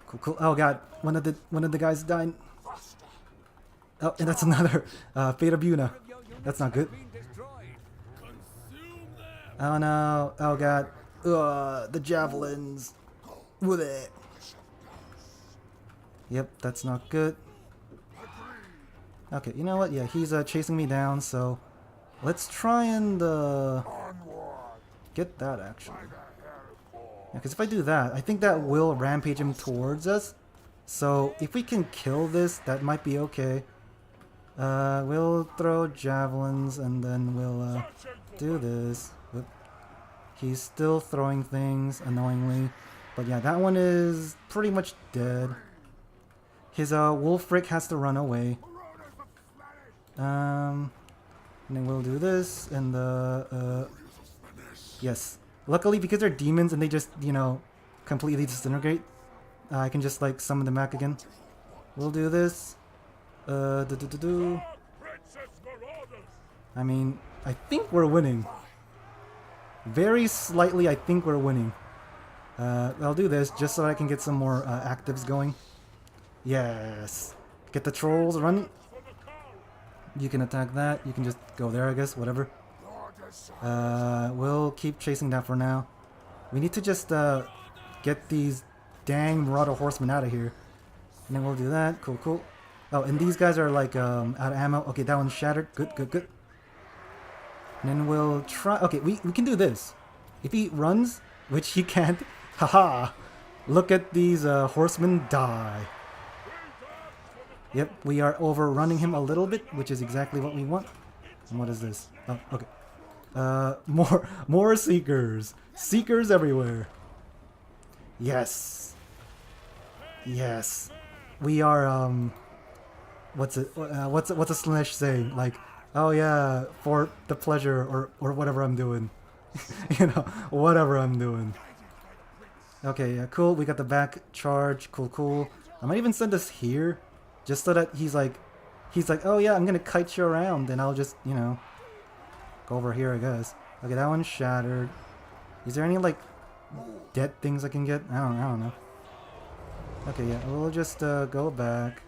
Speaker 1: Cool, cool. Oh god, one of the guys died. Oh, and that's another Fate of Buna. That's not good. Oh no. Oh god. The javelins. With it. Yep, that's not good. Okay, you know what? Yeah, he's chasing me down, so let's try and get that actually. Yeah, because if I do that, I think that will rampage him towards us. So if we can kill this, that might be okay. We'll throw javelins and then we'll do this. Whoop. He's still throwing things annoyingly, but yeah, that one is pretty much dead. His Wolfric has to run away. And then we'll do this, and yes. Luckily, because they're demons and they just, you know, completely disintegrate, I can just, like, summon them back again. We'll do this. I mean, I think we're winning. Very slightly, I think we're winning. I'll do this just so I can get some more actives going. Yes. Get the trolls running. You can attack that. You can just go there, I guess. Whatever. We'll keep chasing that for now. We need to just get these dang Marauder horsemen out of here. And then we'll do that. Cool, cool. Oh, and these guys are like out of ammo. Okay, that one's shattered. Good, good, good. And then we'll try... Okay, we can do this. If he runs, which he can't. Haha! Look at these horsemen die. Yep, we are overrunning him a little bit, which is exactly what we want. And what is this? Oh, okay. More seekers. Seekers everywhere. Yes. Yes. We are what's a Slaanesh saying? Like, oh yeah, for the pleasure or whatever I'm doing. You know, whatever I'm doing. Okay, yeah, cool. We got the back charge. Cool, cool. I might even send this here, just so that he's like, oh yeah, I'm gonna kite you around, and I'll just, you know, go over here, I guess. Okay, that one's shattered. Is there any like dead things I can get? I don't know. Okay, yeah, we'll just go back.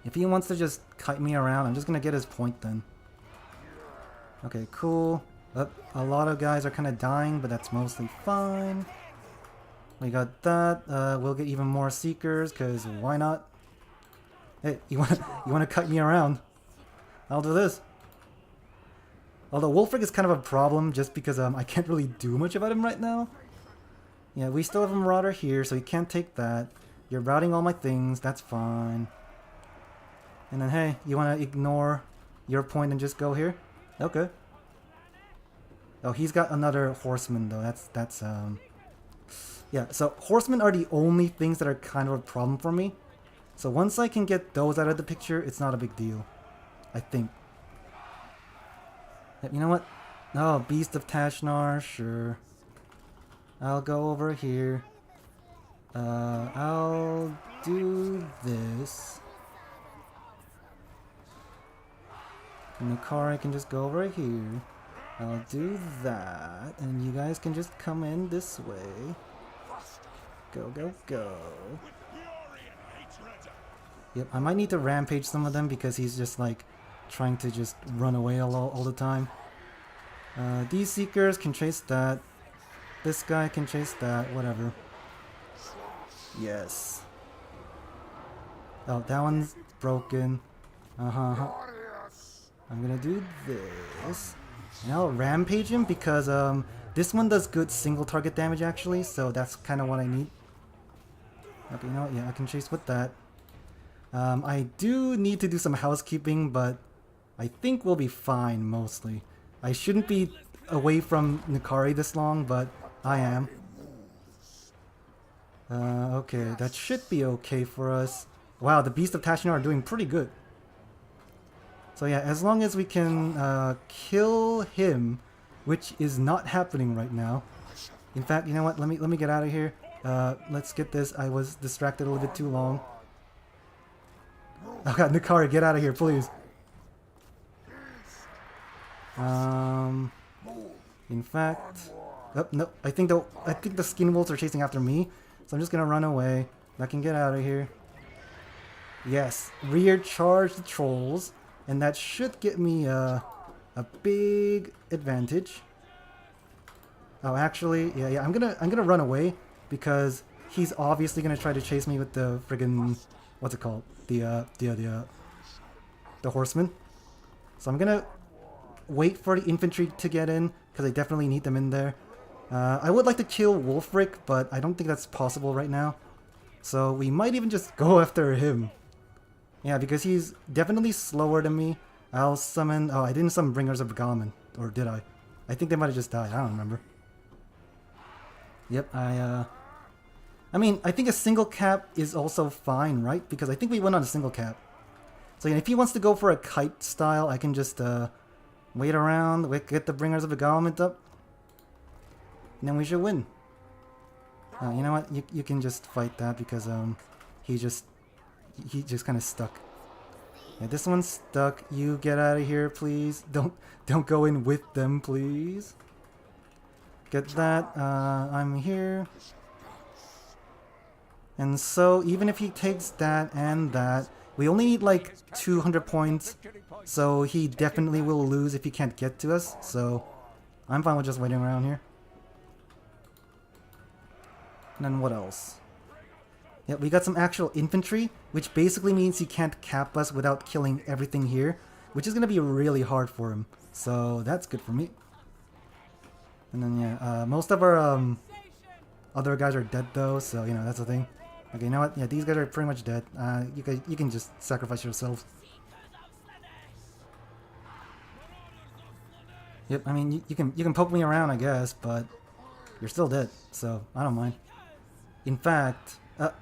Speaker 1: If he wants to just kite me around, I'm just gonna get his point then. Okay, cool. A lot of guys are kind of dying, but that's mostly fine. We got that. We'll get even more seekers, cause why not? Hey, you wanna kite me around? I'll do this. Although Wolfric is kind of a problem, just because I can't really do much about him right now. Yeah, we still have a Marauder here, so you can't take that. You're routing all my things, that's fine. And then hey, you wanna ignore your point and just go here? Okay. Oh, he's got another horseman though. That's yeah, so horsemen are the only things that are kind of a problem for me. So once I can get those out of the picture, it's not a big deal. I think. You know what? Oh, Beast of Tashnar, sure. I'll go over here. I'll do this. Nukari can just go over here. I'll do that, and you guys can just come in this way. Go, go, go. Yep, I might need to rampage some of them because he's just like trying to just run away all the time. These Seekers can chase that. This guy can chase that, whatever. Yes. Oh, that one's broken. Uh-huh. I'm gonna do this. And I'll rampage him because this one does good single target damage actually, so that's kind of what I need. Okay, you know what? Yeah, I can chase with that. I do need to do some housekeeping, but I think we'll be fine mostly. I shouldn't be away from Nukari this long, but I am. Okay, that should be okay for us. Wow, the Beast of Tashnar are doing pretty good. So yeah, as long as we can kill him, which is not happening right now. In fact, you know what? Let me get out of here. Let's get this. I was distracted a little bit too long. Oh god, Nukari, get out of here, please. In fact, oh, no, I think the skin wolves are chasing after me, so I'm just gonna run away. I can get out of here. Yes, rear charge the trolls, and that should get me a big advantage. Oh, actually, yeah, I'm gonna run away because he's obviously gonna try to chase me with the friggin' what's it called? The horseman. So I'm gonna wait for the infantry to get in because I definitely need them in there. I would like to kill Wolfric, but I don't think that's possible right now. So we might even just go after him. Yeah, because he's definitely slower than me. I'll summon... Oh, I didn't summon Bringers of Beguilement. Or did I? I think they might have just died. I don't remember. Yep, I mean, I think a single cap is also fine, right? Because I think we went on a single cap. So yeah, if he wants to go for a kite style, I can just wait around, get the Bringers of Beguilement up. And then we should win. You know what? You can just fight that because he just kind of stuck. Yeah, this one's stuck. You get out of here, please. Don't go in with them, please. Get that. I'm here. And so even if he takes that and that, we only need like 200 points. So he definitely will lose if he can't get to us. So I'm fine with just waiting around here. And then what else? Yeah, we got some actual infantry, which basically means he can't cap us without killing everything here, which is going to be really hard for him. So that's good for me. And then yeah, most of our other guys are dead though, so you know, that's the thing. Okay, you know what? Yeah, these guys are pretty much dead. You can just sacrifice yourselves. Yep, I mean, you can poke me around, I guess, but you're still dead, so I don't mind. In fact,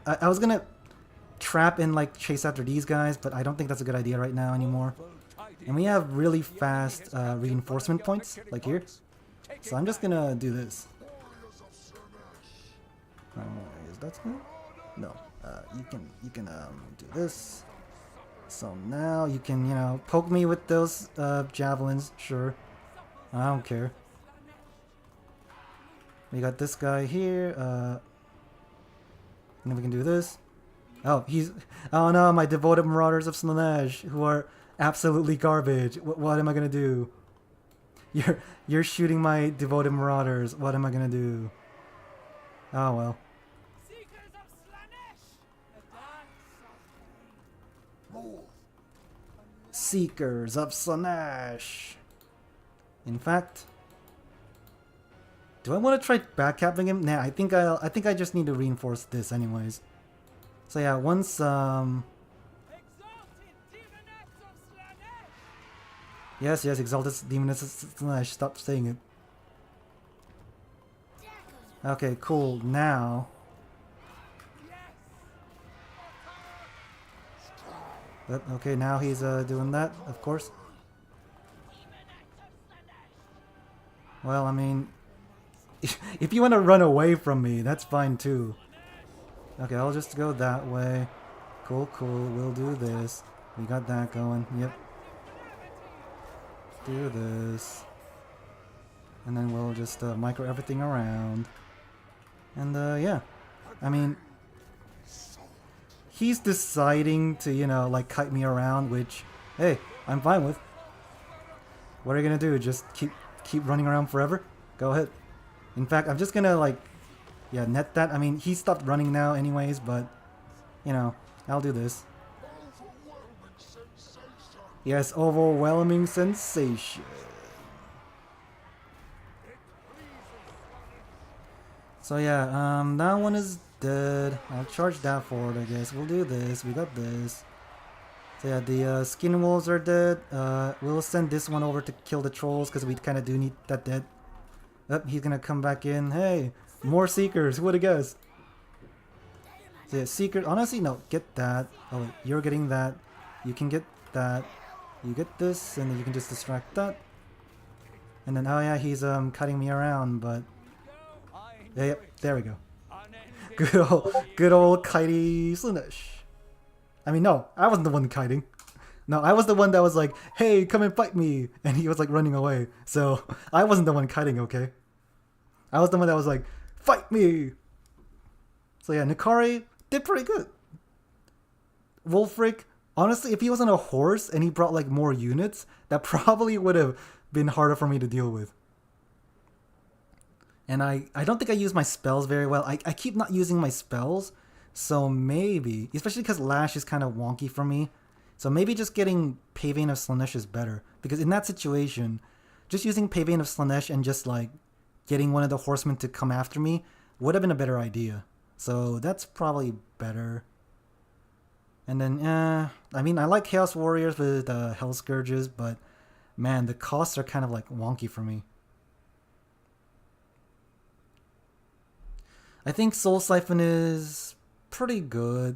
Speaker 1: I was gonna trap and like chase after these guys, but I don't think that's a good idea right now anymore. And we have really fast reinforcement points, like here.
Speaker 2: Take
Speaker 1: So
Speaker 2: it
Speaker 1: I'm just
Speaker 2: back.
Speaker 1: gonna do this. Is that good? No. You can do this. So now you can, you know, poke me with those javelins, sure. I don't care. We got this guy here, and then we can do this. Oh, oh no, my devoted marauders of Slaanesh, who are absolutely garbage. What am I gonna do? You're shooting my devoted marauders. What am I gonna do? Oh well.
Speaker 3: Seekers of Slaanesh! The dance of
Speaker 1: Seekers of Slaanesh. In fact, do I want to try backcapping him? Nah, I think I just need to reinforce this anyways. So yeah, once
Speaker 3: exalted demoness of Slaanesh!
Speaker 1: yes, exalted demoness of Slaanesh. Stop saying it. Okay, cool. Now, okay, now he's doing that, of course. Well, I mean, if you want to run away from me, that's fine too. Okay, I'll just go that way. Cool. We'll do this. We got that going. Yep. Do this. And then we'll just micro everything around. And yeah. I mean, he's deciding to, you know, like kite me around, which, hey, I'm fine with. What are you gonna do? Just keep running around forever? Go ahead. In fact, I'm just gonna like, yeah, net that. I mean, he stopped running now anyways, but, you know, I'll do this. Yes, overwhelming sensation. So yeah, that one is dead. I'll charge that forward, I guess. We'll do this. We got this. So yeah, the skin wolves are dead. We'll send this one over to kill the trolls because we kind of do need that dead. Oh, he's gonna come back in. Hey, more seekers. Who would have guessed? So yeah, seekers. Honestly, no. Get that. Oh wait, you're getting that. You can get that. You get this, and then you can just distract that. And then oh yeah, he's cutting me around, but yeah, yep, there we go. Good old kitey Slaanesh. I mean, no, I wasn't the one kiting. No, I was the one that was like, hey, come and fight me. And he was like running away. So I wasn't the one kiting, okay? I was the one that was like, fight me. So yeah, Nikari did pretty good. Wolfric, honestly, if he was on a horse and he brought like more units, that probably would have been harder for me to deal with. And I don't think I use my spells very well. I keep not using my spells. So maybe, especially because Lash is kind of wonky for me. So maybe just getting Pavane of Slaanesh is better. Because in that situation, just using Pavane of Slaanesh and just like getting one of the horsemen to come after me would have been a better idea. So that's probably better. And then, I mean, I like Chaos Warriors with Hell Scourges, but man, the costs are kind of like wonky for me. I think Soul Siphon is pretty good.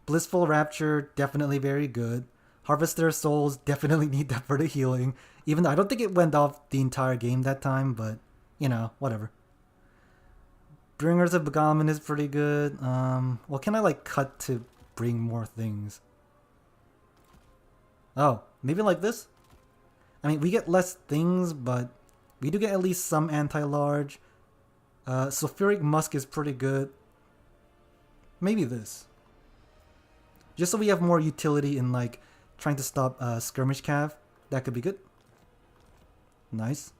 Speaker 1: Blissful Rapture, definitely very good. Harvester of Souls, definitely need that for the healing. Even though I don't think it went off the entire game that time, but, you know, whatever. Bringers of Beguilement is pretty good. Well, can I, like, cut to bring more things? Oh, maybe like this? I mean, we get less things, but we do get at least some anti-large. Sulfuric Musk is pretty good. Maybe this. Just so we have more utility in like trying to stop skirmish cav. That could be good. Nice.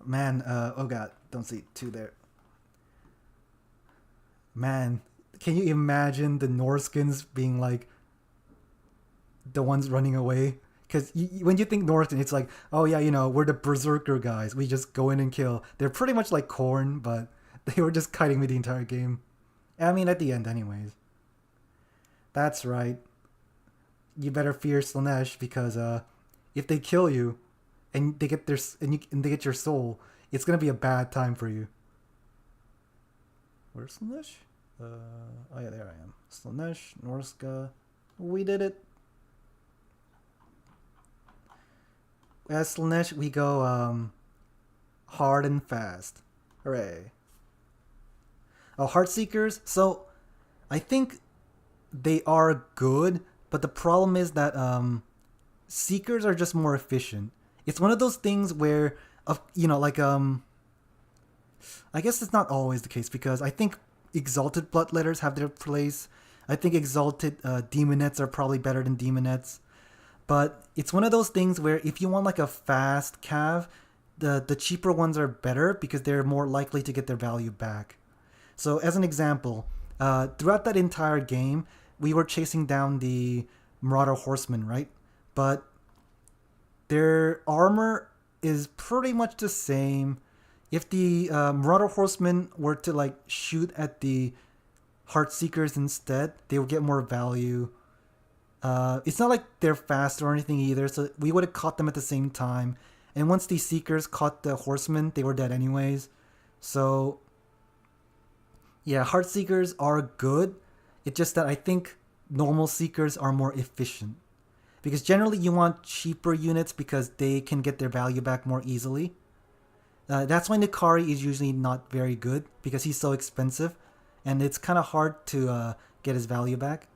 Speaker 1: Man, oh god, don't see two there. Man, can you imagine the Norskins being like the ones running away? Because when you think Northern, it's like, oh yeah, you know, we're the berserker guys. We just go in and kill. They're pretty much like Korn, but they were just kiting me the entire game. I mean, at the end anyways. That's right. You better fear Slaanesh because if they kill you and they get they get your soul, it's gonna be a bad time for you. Where's Slaanesh? Oh yeah, there I am. Slaanesh, Norska. We did it. As Slaanesh, we go hard and fast. Hooray. Oh, Heartseekers. So, I think they are good, but the problem is that Seekers are just more efficient. It's one of those things where, like I guess it's not always the case because I think Exalted Bloodletters have their place. I think Exalted Demonettes are probably better than Demonettes. But it's one of those things where if you want like a fast cav, the cheaper ones are better because they're more likely to get their value back. So as an example, throughout that entire game, we were chasing down the Marauder Horsemen, right? But their armor is pretty much the same. If the Marauder Horsemen were to like shoot at the Heartseekers instead, they would get more value. It's not like they're fast or anything either, so we would have caught them at the same time. And once the Seekers caught the Horsemen, they were dead anyways. So, yeah, Heartseekers are good. It's just that I think normal Seekers are more efficient. Because generally you want cheaper units because they can get their value back more easily. That's why Nikari is usually not very good because he's so expensive. And it's kind of hard to get his value back.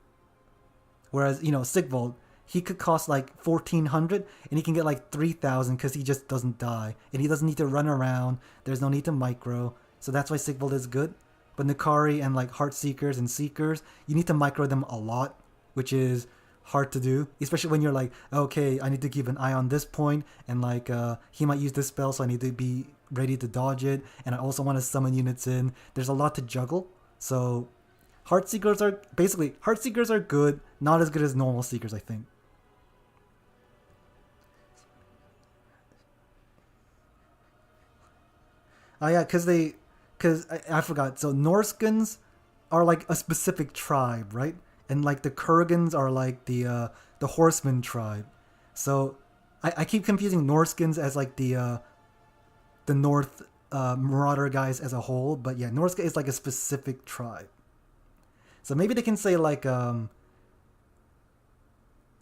Speaker 1: Whereas, Sigvald, he could cost like 1,400 and he can get like 3,000 because he just doesn't die. And he doesn't need to run around. There's no need to micro. So that's why Sigvald is good. But Nikari and like Heartseekers and Seekers, you need to micro them a lot, which is hard to do. Especially when you're like, okay, I need to keep an eye on this point. And like, he might use this spell, so I need to be ready to dodge it. And I also want to summon units in. There's a lot to juggle. So Heartseekers are good, not as good as normal Seekers, I think. Oh yeah, because I forgot. So Norskins are like a specific tribe, right? And like the Kurgans are like the Horseman tribe. So I keep confusing Norskins as like the North Marauder guys as a whole, but yeah, Norska is like a specific tribe. So maybe they can say like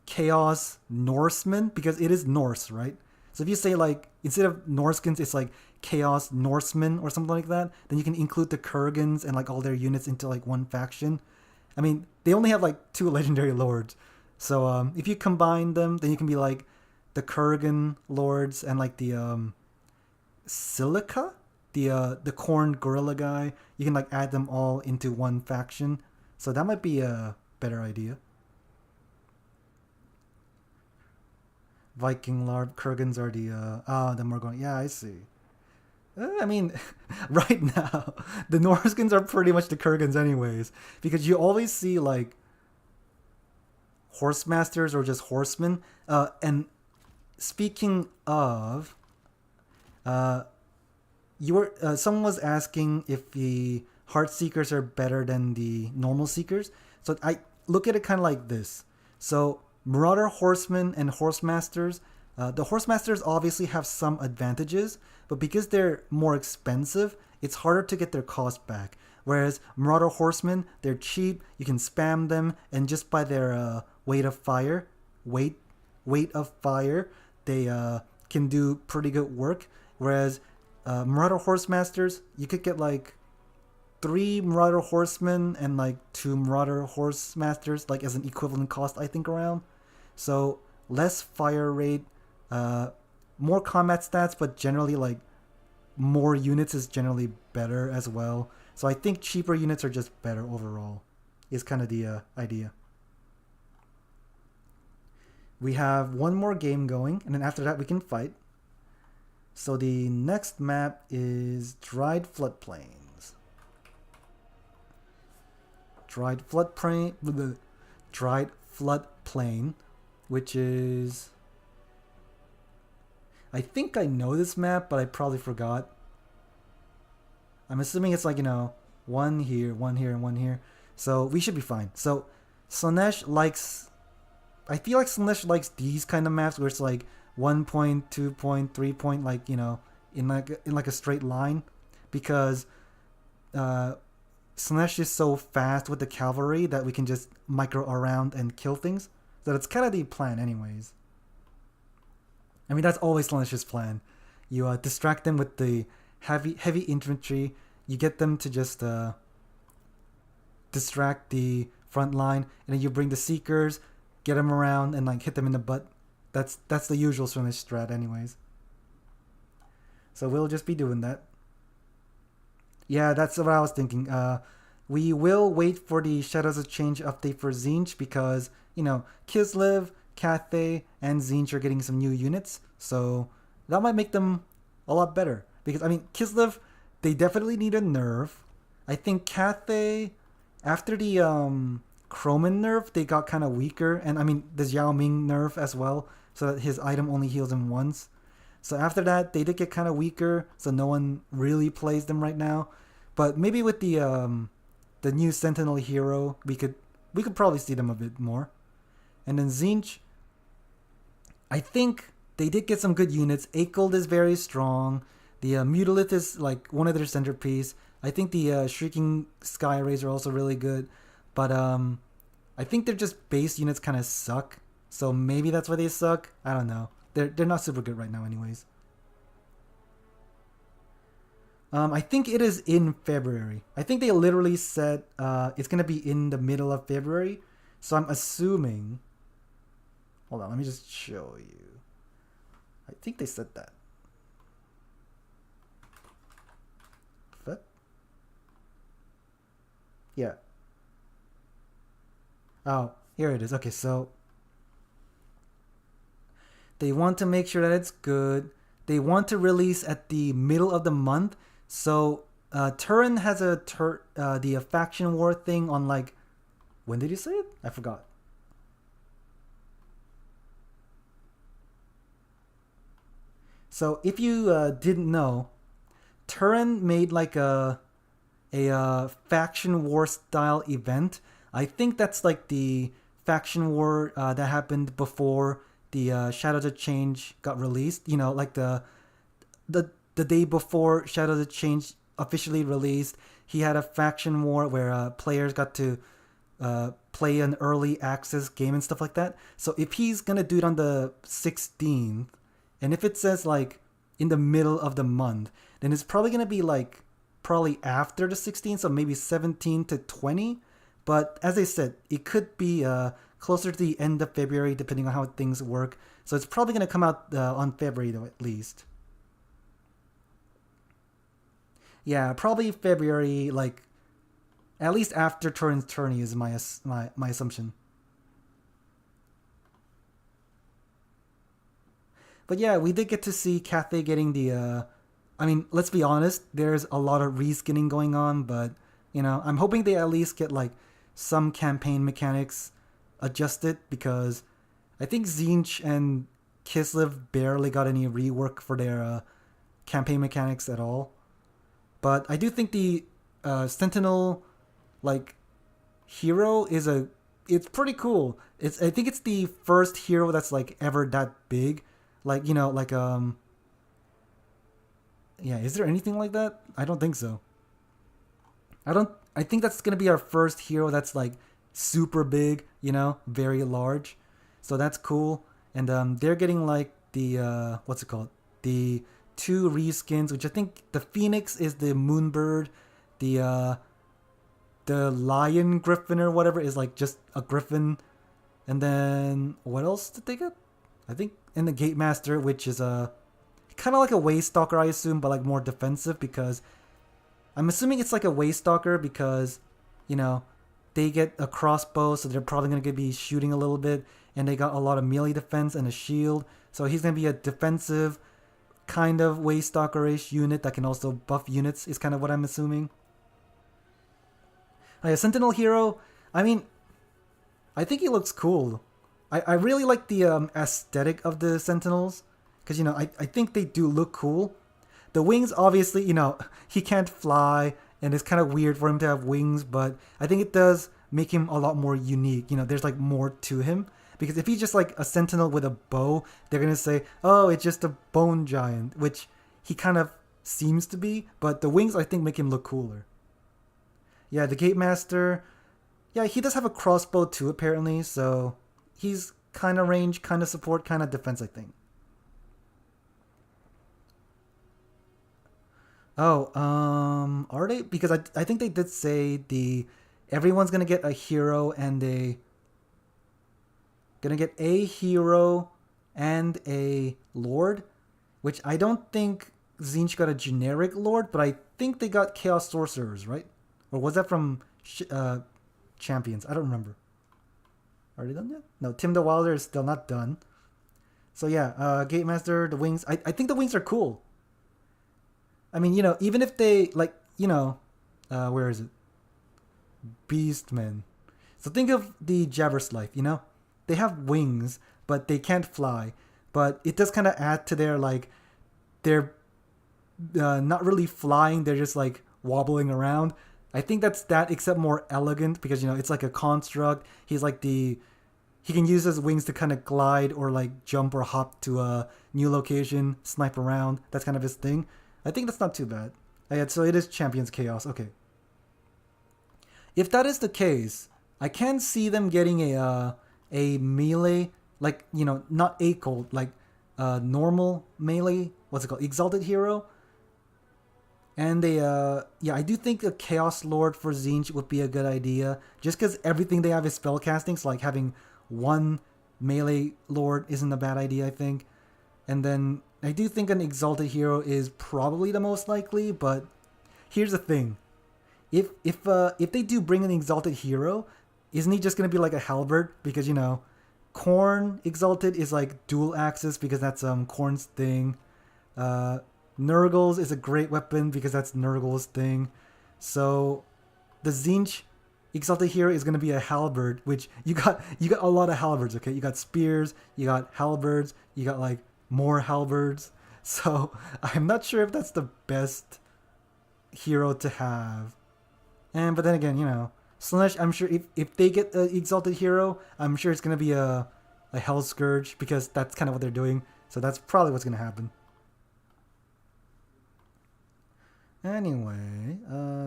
Speaker 1: Chaos Norsemen because it is Norse, right? So if you say like instead of Norskins, it's like Chaos Norsemen or something like that, then you can include the Kurgans and like all their units into like one faction. I mean, they only have like 2 legendary lords, so if you combine them, then you can be like the Kurgan lords and like the Silica, the corn gorilla guy. You can like add them all into one faction. So that might be a better idea. Viking Lord Kurgans are the Morgon. Yeah, I see. I mean, right now, the Norskins are pretty much the Kurgans anyways. Because you always see like Horsemasters or just horsemen. And speaking of, someone was asking if the Heartseekers are better than the normal Seekers. So I look at it kind of like this. So Marauder Horsemen and Horsemasters, the Horsemasters obviously have some advantages, but because they're more expensive, it's harder to get their cost back. Whereas Marauder Horsemen, they're cheap, you can spam them, and just by their weight of fire, they can do pretty good work. Whereas Marauder Horsemasters, you could get like 3 Marauder Horsemen and like 2 Marauder Horsemasters, like as an equivalent cost, I think, around. So less fire rate, more combat stats, but generally like more units is generally better as well. So I think cheaper units are just better overall, is kind of the idea. We have one more game going, and then after that we can fight. So the next map is Dried Floodplains. Dried Floodplain, which is... I think I know this map, but I probably forgot. I'm assuming it's like, one here, and one here. So we should be fine. So Slaanesh likes... I feel like Slaanesh likes these kind of maps where it's like 1 point, 2 point, 3 point, like, in like a straight line. Because Slaanesh is so fast with the cavalry that we can just micro around and kill things. So that's kind of the plan anyways. I mean, that's always Slaanesh's plan. You distract them with the heavy infantry. You get them to just distract the front line, and then you bring the Seekers, get them around, and like hit them in the butt. That's the usual Slaanesh strat, anyways. So we'll just be doing that. Yeah, that's what I was thinking. We will wait for the Shadows of Change update for Tzeentch because, you know, Kislev, Cathay, and Tzeentch are getting some new units. So that might make them a lot better. Because, I mean, Kislev, they definitely need a nerf. I think Cathay, after the Chroman nerf, they got kind of weaker. And, I mean, the Xiao Ming nerf as well. So that his item only heals him once. So after that, they did get kind of weaker. So no one really plays them right now. But maybe with the new Sentinel hero, we could probably see them a bit more. And then Tzeentch, I think they did get some good units. Akold is very strong. The Mutalith is like one of their centerpiece. I think the Shrieking Sky Rays are also really good. But I think they're just base units kind of suck. So maybe that's why they suck. I don't know. They're not super good right now anyways. I think it is in February. I think they literally said it's going to be in the middle of February. So I'm assuming... Hold on, let me just show you. I think they said that. What? Yeah. Oh, here it is. Okay, so... They want to make sure that it's good. They want to release at the middle of the month. So Turin has the faction war thing on like, when did you say it? I forgot. So if you didn't know, Turin made like a faction war style event. I think that's like the faction war that happened before the Shadows of Change got released. You know, like the day before Shadows of Change officially released, he had a faction war where players got to play an early access game and stuff like that. So if he's gonna do it on the 16th, and if it says like in the middle of the month, then it's probably gonna be like probably after the 16th, so maybe 17 to 20. But as I said, it could be closer to the end of February depending on how things work. So it's probably gonna come out on February though, at least. Yeah, probably February, like at least after Turin's tourney is my assumption. But yeah, we did get to see Cathay getting the I mean, let's be honest, there's a lot of reskinning going on, but you know, I'm hoping they at least get like some campaign mechanics adjusted because I think Tzeentch and Kislev barely got any rework for their campaign mechanics at all. But I do think the Sentinel like hero it's pretty cool. I think it's the first hero that's like ever that big. Like, you know, like yeah, is there anything like that? I don't think so. I think that's gonna be our first hero that's like super big, you know, very large. So that's cool. And they're getting like the what's it called? The 2 reskins, which I think the Phoenix is the Moonbird, the Lion Griffin or whatever is like just a Griffin, and then what else did they get? I think in the Gate Master, which is kind of like a Waystalker, I assume, but like more defensive because I'm assuming it's like a Waystalker because, you know, they get a crossbow, so they're probably gonna be shooting a little bit, and they got a lot of melee defense and a shield, so he's gonna be a defensive kind of Waystalker-ish unit that can also buff units, is kind of what I'm assuming. A Sentinel hero, I mean, I think he looks cool. I really like the aesthetic of the Sentinels, because, you know, I think they do look cool. The wings, obviously, you know, he can't fly, and it's kind of weird for him to have wings, but I think it does make him a lot more unique. You know, there's like more to him. Because if he's just like a sentinel with a bow, they're going to say, oh, it's just a bone giant, which he kind of seems to be. But the wings, I think, make him look cooler. Yeah, the Gate Master, yeah, he does have a crossbow too, apparently. So he's kind of range, kind of support, kind of defense, I think. Oh, are they? Because I think they did say everyone's gonna get a hero and a hero and a lord, which I don't think Zinch got a generic lord, but I think they got chaos sorcerers, right? Or was that from champions? I don't remember. Are they done yet? No, Tim the Wilder is still not done. So yeah, Gate Master, the wings. I think the wings are cool. I mean, even if they like, where is it? Beastmen. So think of the Jabber's life. They have wings, but they can't fly. But it does kind of add to their like, they're not really flying. They're just like wobbling around. I think that's that, except more elegant because it's like a construct. He can use his wings to kind of glide or like jump or hop to a new location, snipe around. That's kind of his thing. I think that's not too bad. Yeah, so it is Champions Chaos. Okay. If that is the case, I can see them getting a melee, like not a cold, like normal melee. What's it called? Exalted hero. And I do think a Chaos Lord for Zinch would be a good idea. Just because everything they have is spellcasting, so like having one melee Lord isn't a bad idea, I think. And then I do think an Exalted Hero is probably the most likely, but here's the thing. If they do bring an Exalted Hero, isn't he just going to be like a halberd? Because, Korn Exalted is like dual axis because that's Korn's thing. Nurgle's is a great weapon because that's Nurgle's thing. So the Zinch Exalted Hero is going to be a halberd, which you got a lot of halberds, okay? You got spears, you got halberds, you got like more halberds. So I'm not sure if that's the best hero to have. But then again, Slaanesh, I'm sure if they get the Exalted Hero, I'm sure it's going to be a Hell Scourge because that's kind of what they're doing. So that's probably what's going to happen. Anyway,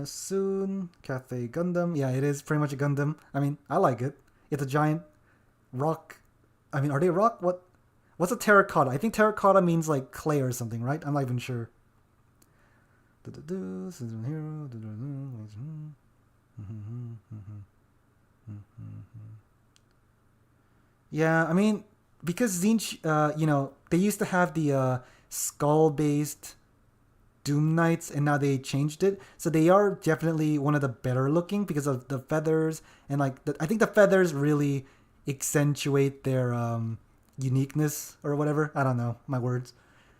Speaker 1: soon, Cathay Gundam. Yeah, it is pretty much a Gundam. I mean, I like it. It's a giant rock. I mean, are they rock? What's a terracotta? I think terracotta means like clay or something, right? I'm not even sure. Yeah, I mean, because Zinch, they used to have the skull-based Doom Knights, and now they changed it. So they are definitely one of the better looking because of the feathers, and like I think the feathers really accentuate their uniqueness or whatever. I don't know my words.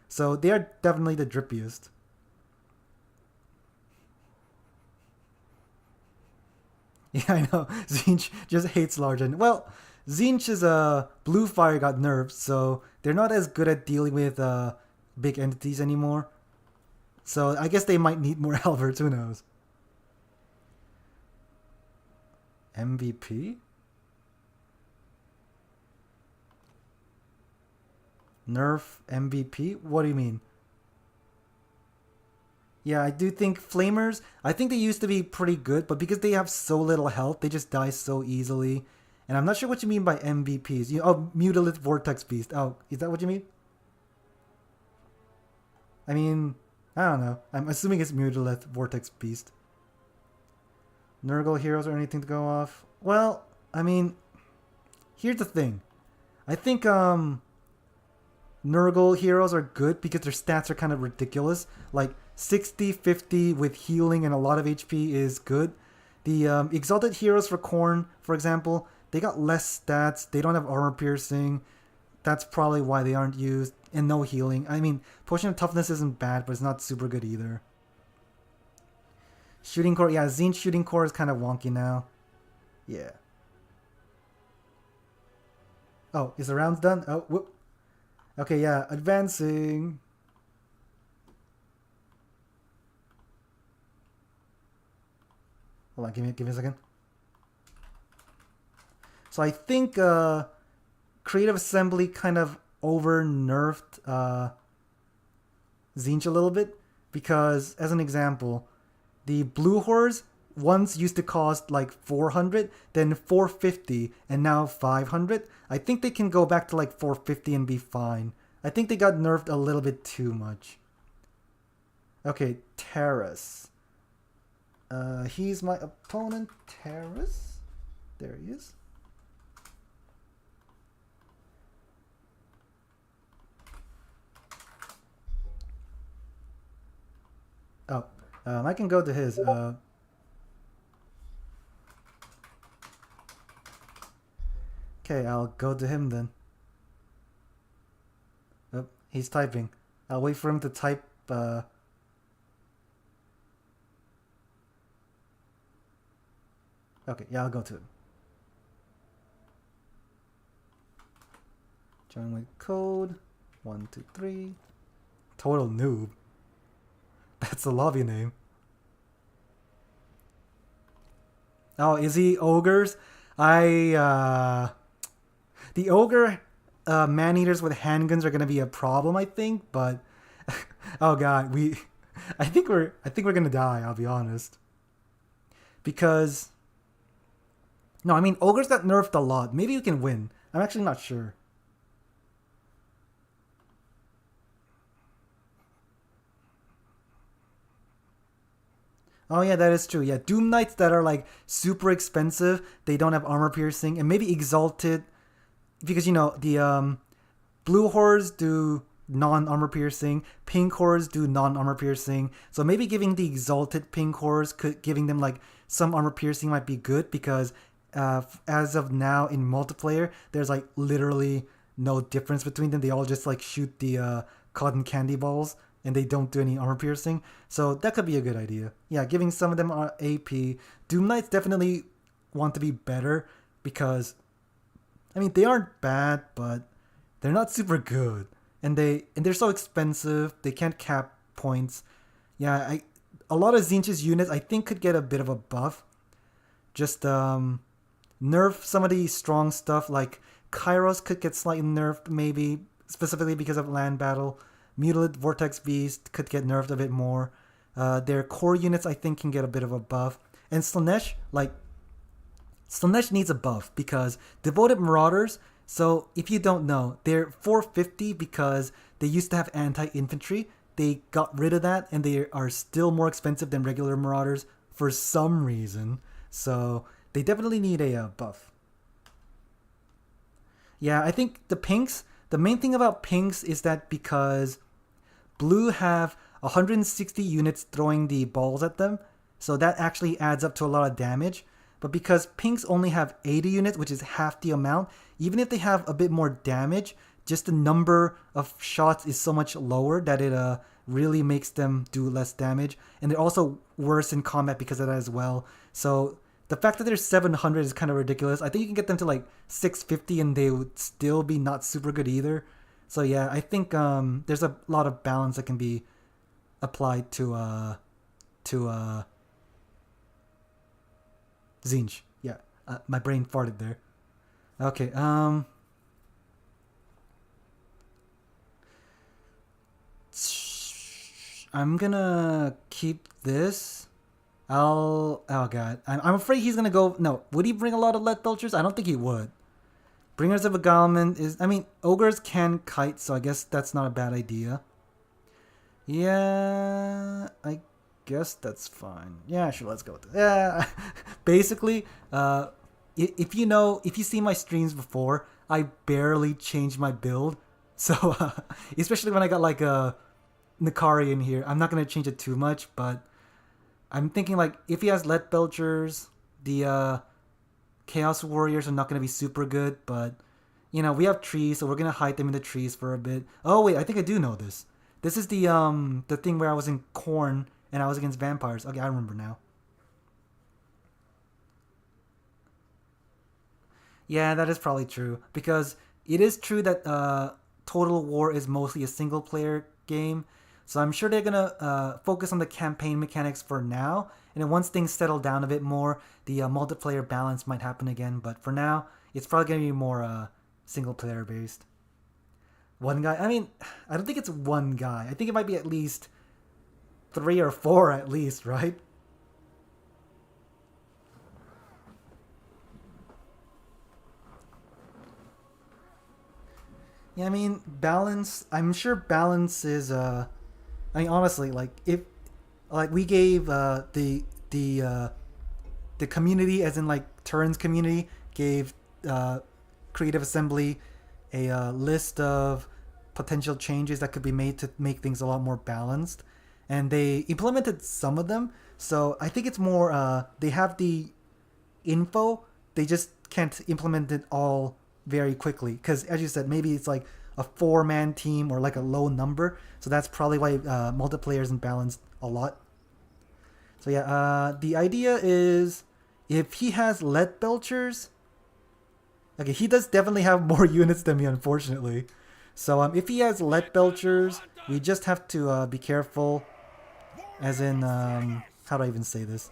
Speaker 1: So they are definitely the drippiest. Yeah, I know. Zinch just hates large and well, Zinch's blue fire got nerfed, so they're not as good at dealing with big entities anymore. So I guess they might need more halberds, who knows? MVP? Nerf MVP? What do you mean? Yeah, I do think Flamers, I think they used to be pretty good, but because they have so little health, they just die so easily. And I'm not sure what you mean by MVPs. Mutilith Vortex Beast. Oh, is that what you mean? I mean, I don't know. I'm assuming it's Mutilith Vortex Beast. Nurgle heroes or anything to go off? Well, I mean, here's the thing. I think Nurgle heroes are good because their stats are kind of ridiculous. Like 60, 50 with healing and a lot of HP is good. The Exalted heroes for Korn, for example, they got less stats. They don't have armor piercing. That's probably why they aren't used. And no healing. I mean, Potion of Toughness isn't bad, but it's not super good either. Shooting Core, yeah, Zinch Shooting Core is kind of wonky now. Yeah. Oh, is the rounds done? Oh, whoop. Okay, yeah, advancing. Hold on, give me a second. So I think Creative Assembly kind of over nerfed Zinch a little bit because, as an example, the blue horrors once used to cost like 400, then 450, and now 500. I think they can go back to like 450 and be fine. I think they got nerfed a little bit too much. Okay, Terrace. He's my opponent, Terrace. There he is. Oh, I can go to his. Okay, I'll go to him then. Oh, he's typing. I'll wait for him to type. Okay, yeah, I'll go to him. Join with code 123. Total noob. That's the lobby name. Oh, is he ogres? The ogre man-eaters with handguns are gonna be a problem, I think. But oh god, I think we're gonna die. I'll be honest. Because no, I mean ogres got nerfed a lot. Maybe we can win. I'm actually not sure. Oh yeah, that is true. Yeah, Doom Knights that are like super expensive, they don't have armor piercing, and maybe Exalted, because you know the blue horrors do non-armor piercing, pink horrors do non-armor piercing. So maybe giving the Exalted pink horrors, giving them like some armor piercing might be good because as of now in multiplayer, there's like literally no difference between them. They all just like shoot the cotton candy balls and they don't do any armor piercing. So that could be a good idea. Yeah, giving some of them AP. Doom Knights definitely want to be better because, I mean, they aren't bad, but they're not super good. And they're so expensive. They can't cap points. Yeah, a lot of Zinch's units I think could get a bit of a buff. Just nerf some of the strong stuff like Kairos could get slightly nerfed maybe, specifically because of land battle. Mutilate Vortex Beast could get nerfed a bit more. Their core units, I think, can get a bit of a buff. And Slaanesh needs a buff because Devoted Marauders, so if you don't know, they're 450 because they used to have anti-infantry. They got rid of that and they are still more expensive than regular Marauders for some reason. So they definitely need a buff. Yeah, I think the main thing about pinks is that because blue have 160 units throwing the balls at them, so that actually adds up to a lot of damage. But because pinks only have 80 units, which is half the amount, even if they have a bit more damage, just the number of shots is so much lower that it really makes them do less damage. And they're also worse in combat because of that as well. So the fact that there's 700 is kind of ridiculous. I think you can get them to like 650 and they would still be not super good either. So yeah, I think there's a lot of balance that can be applied to Zinj. Yeah, my brain farted there. Okay, I'm gonna keep this. Oh god, I'm afraid he's gonna go. No, would he bring a lot of lead belchers? I don't think he would. Bringers of Beguilement is, I mean, ogres can kite, so I guess that's not a bad idea. Yeah, I guess that's fine. Yeah, sure, let's go with it. Yeah, basically, if you see my streams before, I barely changed my build. So, especially when I got like a Nikari in here, I'm not gonna change it too much, but I'm thinking like if he has lead belchers, the Chaos Warriors are not going to be super good, but you know, we have trees, so we're going to hide them in the trees for a bit. Oh wait, I think I do know this. This is the thing where I was in Corn and I was against vampires. Okay, I remember now. Yeah, that is probably true because it is true that Total War is mostly a single player game. So I'm sure they're going to focus on the campaign mechanics for now. And then once things settle down a bit more, the multiplayer balance might happen again. But for now, it's probably going to be more single player based. One guy, I mean, I don't think it's one guy. I think it might be at least 3 or 4 at least, right? Yeah, I mean, balance, I'm sure balance is I mean, honestly, like, like we gave the community, as in like Turin's community, gave Creative Assembly a list of potential changes that could be made to make things a lot more balanced, and they implemented some of them. So I think it's more they have the info, they just can't implement it all very quickly, because as you said, maybe it's like a 4-man team or like a low number, so that's probably why multiplayer isn't balanced a lot. So yeah, the idea is if he has lead belchers, okay, he does definitely have more units than me, unfortunately. So if he has lead belchers, we just have to be careful, as in how do I even say this?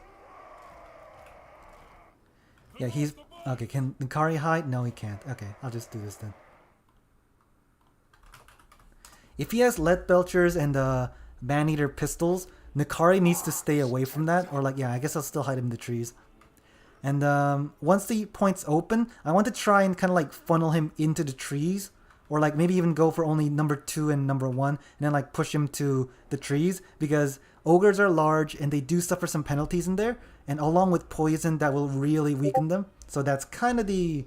Speaker 1: Yeah, he's okay. Can Nikari hide? No, he can't. Okay, I'll just do this then. If he has lead belchers and man-eater pistols, Nikari needs to stay away from that, or like, yeah, I guess I'll still hide him in the trees. And once the point's open, I want to try and kind of like funnel him into the trees, or like maybe even go for only number 2 and number 1, and then like push him to the trees, because ogres are large and they do suffer some penalties in there, and along with poison that will really weaken them. So that's kind of the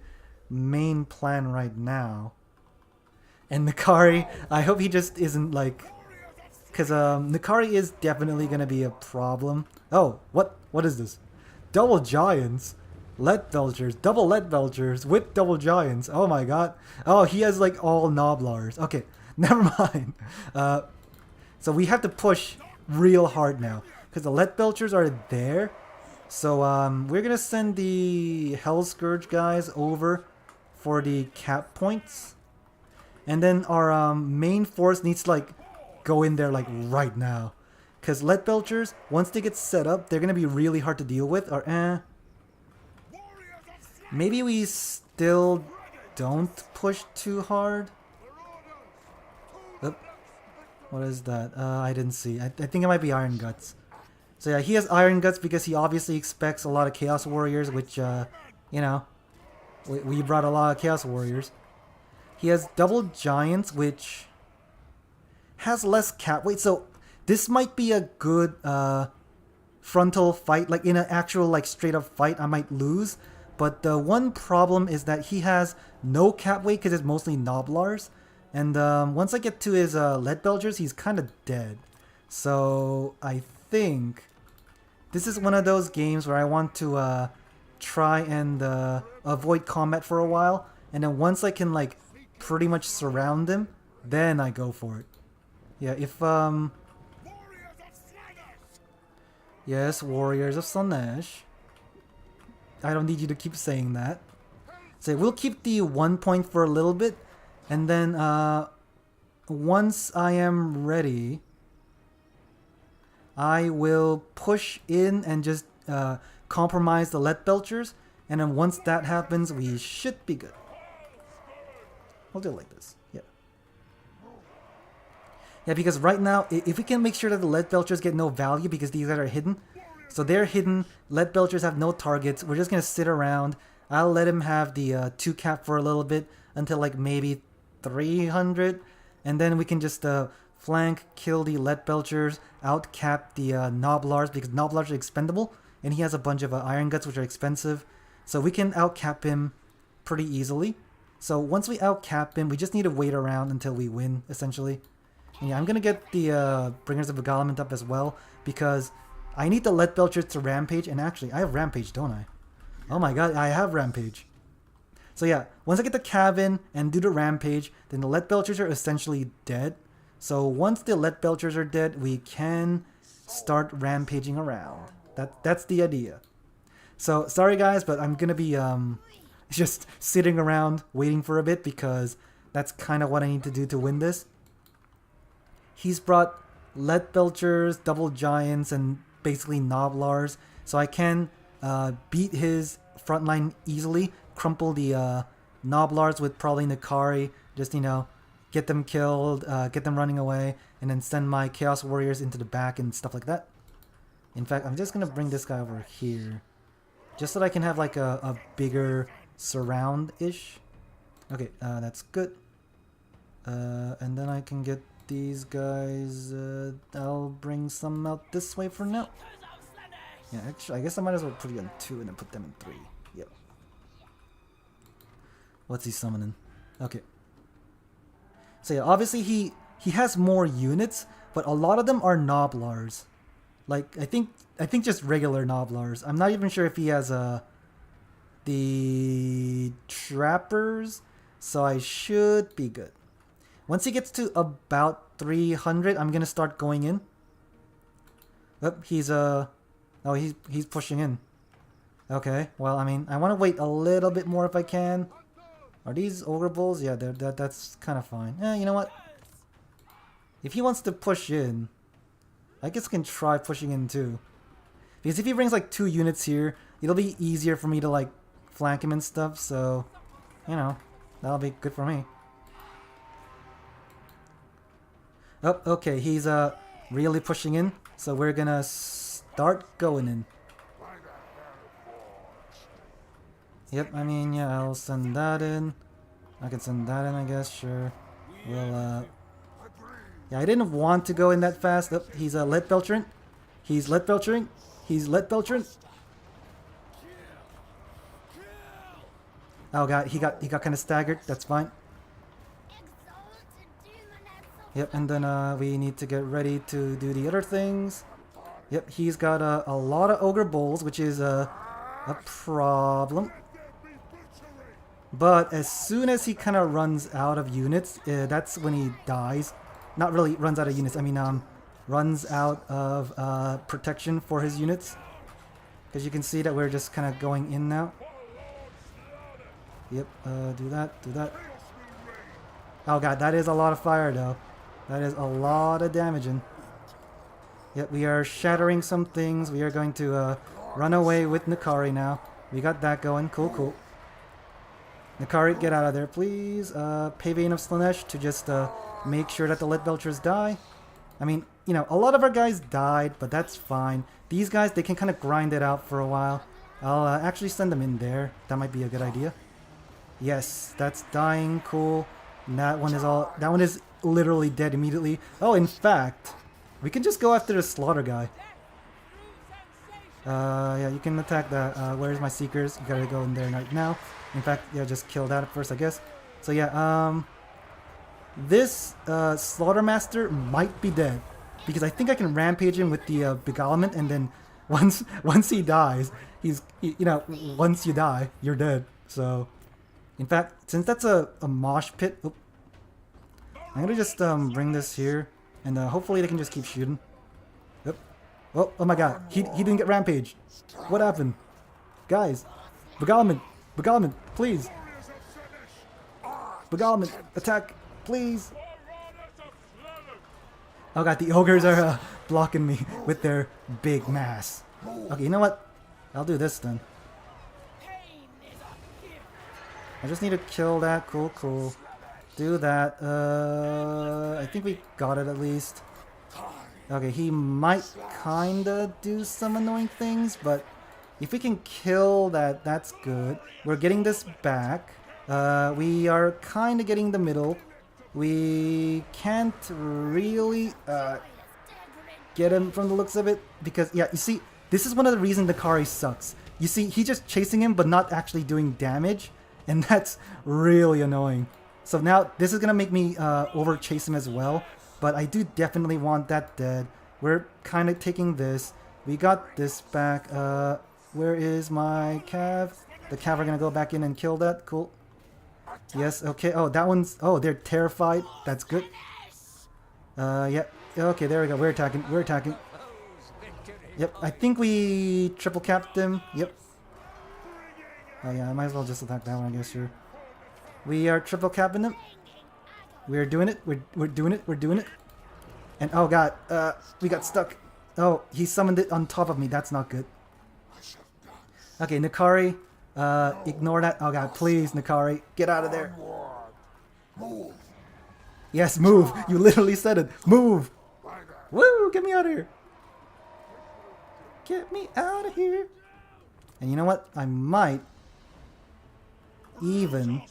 Speaker 1: main plan right now. And Nikari, I hope he just isn't like, because Nikari is definitely gonna be a problem. Oh, what is this? Double giants, lead belchers, double lead belchers with double giants. Oh my god. Oh, he has like all Noblars. Okay, never mind. So we have to push real hard now, because the lead belchers are there. So we're gonna send the Hell Scourge guys over for the cap points, and then our main force needs to like go in there like right now, because lead belchers, once they get set up, they're gonna be really hard to deal with. Or maybe we still don't push too hard. Oop. What is that? I didn't see. I think it might be Iron Guts. So yeah, he has Iron Guts because he obviously expects a lot of Chaos Warriors, which, you know, we brought a lot of Chaos Warriors. He has Double Giants, which has less cap weight, so this might be a good frontal fight. Like in an actual like straight up fight, I might lose. But the one problem is that he has no cap weight because it's mostly Noblars. And once I get to his lead belchers, he's kind of dead. So I think this is one of those games where I want to try and avoid combat for a while, and then once I can like pretty much surround him, then I go for it. Yeah, if yes, Warriors of Slaanesh. I don't need you to keep saying that. So we'll keep the 1 point for a little bit, and then once I am ready, I will push in and just compromise the lead belchers, and then once that happens, we should be good. We'll do it like this. Yeah. Yeah, because right now, if we can make sure that the lead belchers get no value, because these guys are hidden. So they're hidden, lead belchers have no targets, we're just going to sit around. I'll let him have the 2 cap for a little bit, until like maybe 300. And then we can just flank, kill the lead belchers, out cap the Noblars, because Noblars are expendable. And he has a bunch of Iron Guts, which are expensive. So we can out cap him pretty easily. So once we out cap him, we just need to wait around until we win, essentially. And yeah, I'm going to get the Bringers of Beguilement up as well, because I need the lead belchers to rampage. And actually, I have rampage, don't I? Oh my god, I have rampage. So yeah, once I get the cabin and do the rampage, then the lead belchers are essentially dead. So once the lead belchers are dead, we can start rampaging around. That's the idea. So sorry guys, but I'm gonna be just sitting around waiting for a bit, because that's kind of what I need to do to win this. He's brought lead belchers, double giants, and basically Noblars, so I can beat his front line easily, crumple the Noblars with probably Nikari, just, you know, get them killed, get them running away, and then send my Chaos Warriors into the back and stuff like that. In fact, I'm just going to bring this guy over here, just so that I can have like a bigger surround-ish. Okay, that's good. And then I can get these guys. I'll bring some out this way for now. Yeah, actually, I guess I might as well put you on 2 and then put them in 3. Yep. What's he summoning? Okay. So yeah, obviously he has more units, but a lot of them are Noblars. Like I think just regular Noblars. I'm not even sure if he has the trappers, so I should be good. Once he gets to about 300, I'm gonna start going in. Oh, he's he's pushing in. Okay, well, I mean, I want to wait a little bit more if I can. Are these ogre bulls? Yeah, that's kind of fine. You know what? If he wants to push in, I guess I can try pushing in too. Because if he brings like 2 units here, it'll be easier for me to like flank him and stuff. So, you know, that'll be good for me. Oh, okay, he's really pushing in. So we're gonna start going in. Yep, I mean, yeah, I'll send that in. I can send that in, I guess, sure. We'll, yeah, I didn't want to go in that fast. Oh, he's lead belchering. He's lead belchering. He's lead belchering. Oh god, he got kind of staggered. That's fine. Yep, and then we need to get ready to do the other things. Yep, he's got a lot of ogre bulls, which is a problem. But as soon as he kind of runs out of units, that's when he dies. Not really runs out of units, I mean runs out of protection for his units. Because you can see that we're just kind of going in now. Yep, do that, do that. Oh god, that is a lot of fire though. That is a lot of damaging. Yep, we are shattering some things. We are going to run away with Nakari now. We got that going. Cool, cool. Nakari, get out of there, please. Pavane of Slaanesh to just make sure that the lead belchers die. I mean, you know, a lot of our guys died, but that's fine. These guys, they can kind of grind it out for a while. I'll actually send them in there. That might be a good idea. Yes, that's dying. Cool. And that one is literally dead immediately. Oh, in fact, we can just go after the slaughter guy. Yeah, you can attack that. Where's my seekers? You gotta go in there right now. In fact, yeah, just kill that first, I guess. So yeah, this Slaughtermaster might be dead because I think I can rampage him with the beguilement, and then once he dies, you know, once you die, you're dead. So, in fact, since that's a mosh pit, I'm gonna just bring this here, and hopefully they can just keep shooting. Yep. Oh my god, he didn't get rampaged. What happened, guys? Beguilement. Beguilement, please. Beguilement, attack, please. Oh god, the ogres are blocking me with their big mass. Okay, you know what? I'll do this then. I just need to kill that. Cool, cool. Do that. I think we got it at least. Okay, he might kinda do some annoying things, but if we can kill that, that's good. We're getting this back. We are kind of getting the middle. We can't really get him from the looks of it. Because, yeah, you see, this is one of the reasons Nakari sucks. You see, he's just chasing him but not actually doing damage. And that's really annoying. So now, this is going to make me over-chase him as well. But I do definitely want that dead. We're kind of taking this. We got this back. Where is my cav? The cav are gonna go back in and kill that. Cool. Yes, okay. Oh, that one's... Oh, they're terrified. That's good. Yeah. Okay, there we go. We're attacking. We're attacking. Yep, I think we triple capped them. Yep. Oh yeah, I might as well just attack that one, I guess, sure. We are triple capping them. We're doing it. We're doing it. We're doing it. And oh god, we got stuck. Oh, he summoned it on top of me. That's not good. Okay, Nakari, ignore that. Oh god, please, Nakari, get out of there. Yes, move. You literally said it. Move. Woo, get me out of here. Get me out of here. And you know what? I might even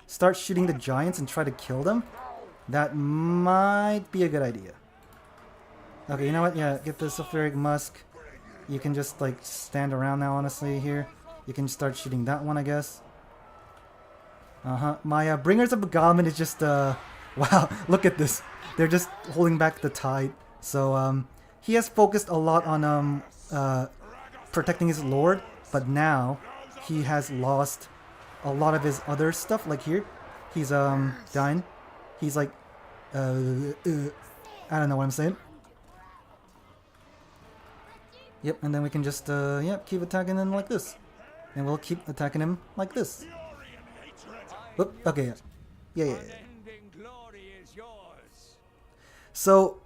Speaker 1: start shooting the giants and try to kill them. That might be a good idea. Okay, you know what? Yeah, get the sulfuric musk. You can just like stand around now, honestly, here. You can start shooting that one, I guess. My Bringers of Beguilement is just, wow, look at this. They're just holding back the tide. So, he has focused a lot on, protecting his lord, but now he has lost a lot of his other stuff. Like here, he's, dying. He's like, I don't know what I'm saying. Yep, and then we can just, yep, keep attacking him like this. And we'll keep attacking him like this. Oop, okay, yeah. Yeah.
Speaker 2: Unending glory is yours.
Speaker 1: So,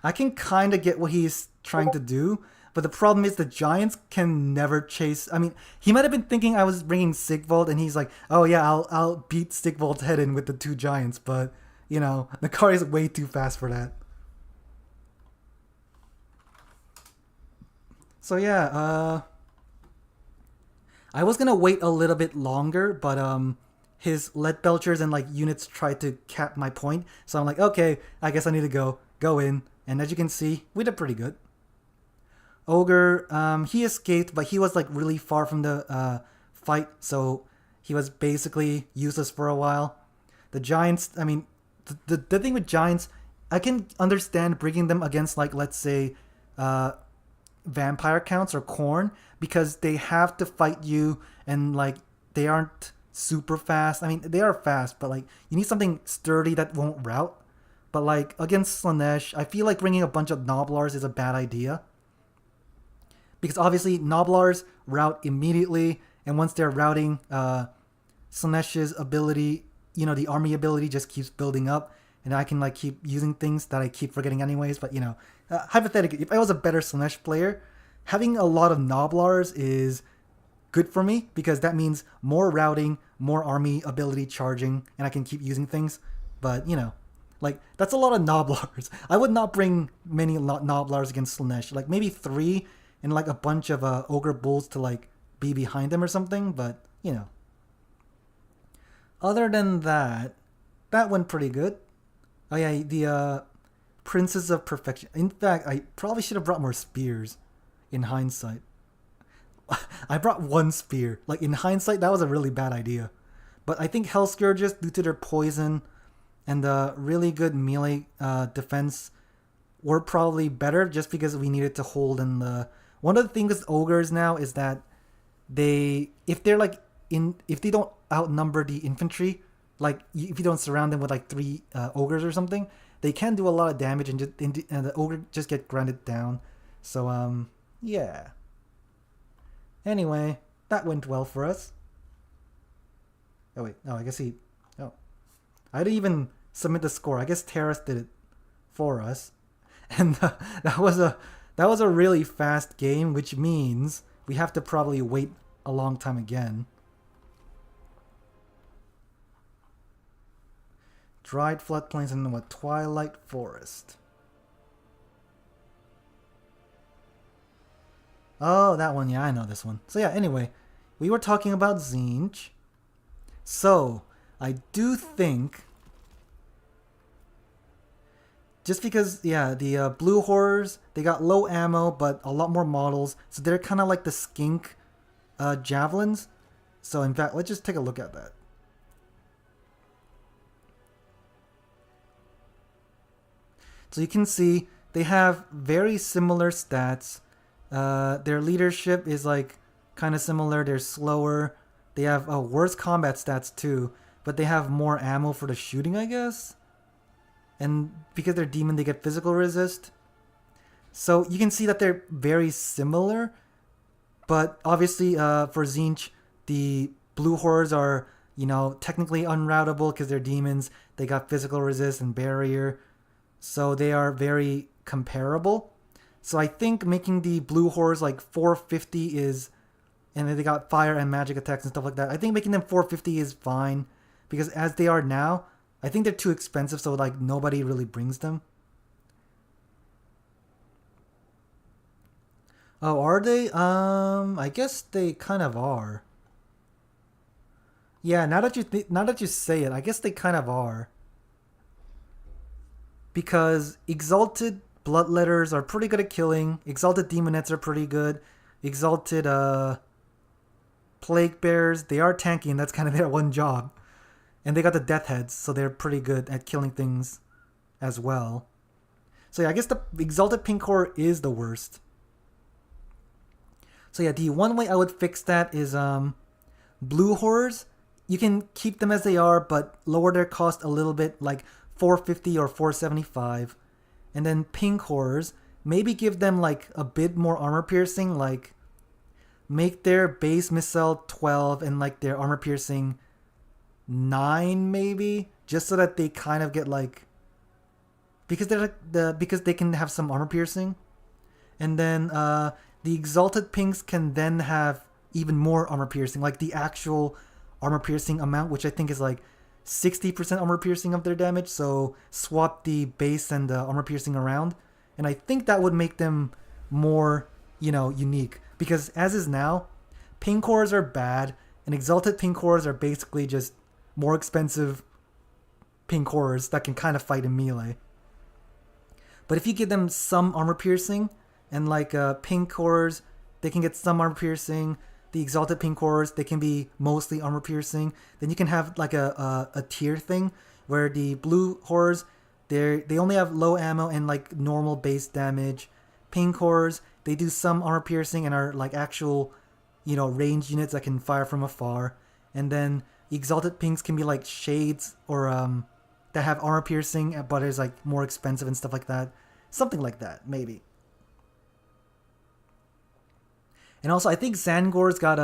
Speaker 1: I can kind of get what he's trying to do, but the problem is the giants can never chase. I mean, he might have been thinking I was bringing Sigvald, and he's like, oh yeah, I'll beat Sigvald's head in with the 2 giants, but, you know, the car is way too fast for that. So yeah, I was gonna wait a little bit longer, but his lead belchers and like units tried to cap my point, so I'm like, okay, I guess I need to go in, and as you can see, we did pretty good. Ogre, he escaped, but he was like really far from the fight, so he was basically useless for a while. The giants, I mean, the thing with giants, I can understand bringing them against like, let's say, vampire counts or corn, because they have to fight you and like they aren't super fast. I mean, they are fast, but like you need something sturdy that won't rout. But like against Slaanesh, I feel like bringing a bunch of Noblars is a bad idea, because obviously Noblars rout immediately, and once they're routing, Slaanesh's ability, you know, the army ability just keeps building up, and I can like keep using things that I keep forgetting anyways. But you know, hypothetically, if I was a better Slaanesh player, having a lot of Noblars is good for me, because that means more routing, more army ability charging, and I can keep using things. But you know, like that's a lot of Noblars. I would not bring many Noblars against Slaanesh. Like maybe 3 and like a bunch of ogre bulls to like be behind them or something. But you know, other than that, that went pretty good. Oh yeah, the Princes of Perfection. In fact, I probably should have brought more spears in hindsight. I brought 1 spear. Like in hindsight, that was a really bad idea. But I think Hell Scourges, due to their poison and the really good melee defense, were probably better, just because we needed to hold in the... One of the things with ogres now is that if they don't outnumber the infantry, like if you don't surround them with like 3 ogres or something, they can do a lot of damage, and the ogre just get grinded down. So yeah. Anyway, that went well for us. Oh wait, no, I guess oh, I didn't even submit the score. I guess Terrace did it for us, and that was a really fast game, which means we have to probably wait a long time again. Dried floodplains and what? Twilight Forest. Oh, that one. Yeah, I know this one. So yeah, anyway, we were talking about Tzeentch. So, I do think, just because, yeah, the blue horrors, they got low ammo, but a lot more models. So they're kind of like the skink javelins. So in fact, let's just take a look at that. So you can see they have very similar stats. Their leadership is like kind of similar. They're slower. They have worse combat stats too, but they have more ammo for the shooting, I guess. And because they're demon, they get physical resist. So you can see that they're very similar. But obviously, for Tzeentch, the blue horrors are, you know, technically unroutable because they're demons. They got physical resist and barrier. So they are very comparable. So I think making the blue horrors like 450 is... And they got fire and magic attacks and stuff like that. I think making them 450 is fine. Because as they are now, I think they're too expensive, so like nobody really brings them. Oh, are they? I guess they kind of are. Yeah, now that you say it, I guess they kind of are. Because Exalted Bloodletters are pretty good at killing. Exalted Demonettes are pretty good. Exalted Plague Bears, they are tanky, and that's kind of their one job. And they got the Death Heads, so they're pretty good at killing things as well. So yeah, I guess the Exalted Pink Horror is the worst. So yeah, the one way I would fix that is Blue Horrors. You can keep them as they are, but lower their cost a little bit, like 450 or 475. And then Pink Horrors, maybe give them like a bit more armor piercing, like make their base missile 12 and like their armor piercing 9 maybe, just so that they kind of get like, because they're like because they can have some armor piercing. And then the Exalted Pinks can then have even more armor piercing, like the actual armor piercing amount, which I think is like 60% armor piercing of their damage. So swap the base and the armor piercing around, and I think that would make them more, unique. Because as is now, Pink Horrors are bad, and Exalted Pink Horrors are basically just more expensive Pink Horrors that can kind of fight in melee. But if you give them some armor piercing, and like Pink Horrors, they can get some armor piercing. The Exalted Pink Horrors, they can be mostly armor piercing. Then you can have like a tier thing where the Blue Horrors, they only have low ammo and like normal base damage. Pink Horrors, they do some armor piercing and are like actual, ranged units that can fire from afar. And then Exalted Pinks can be like shades or that have armor piercing but is like more expensive and stuff like that. Something like that, maybe. And also, I think Zangors got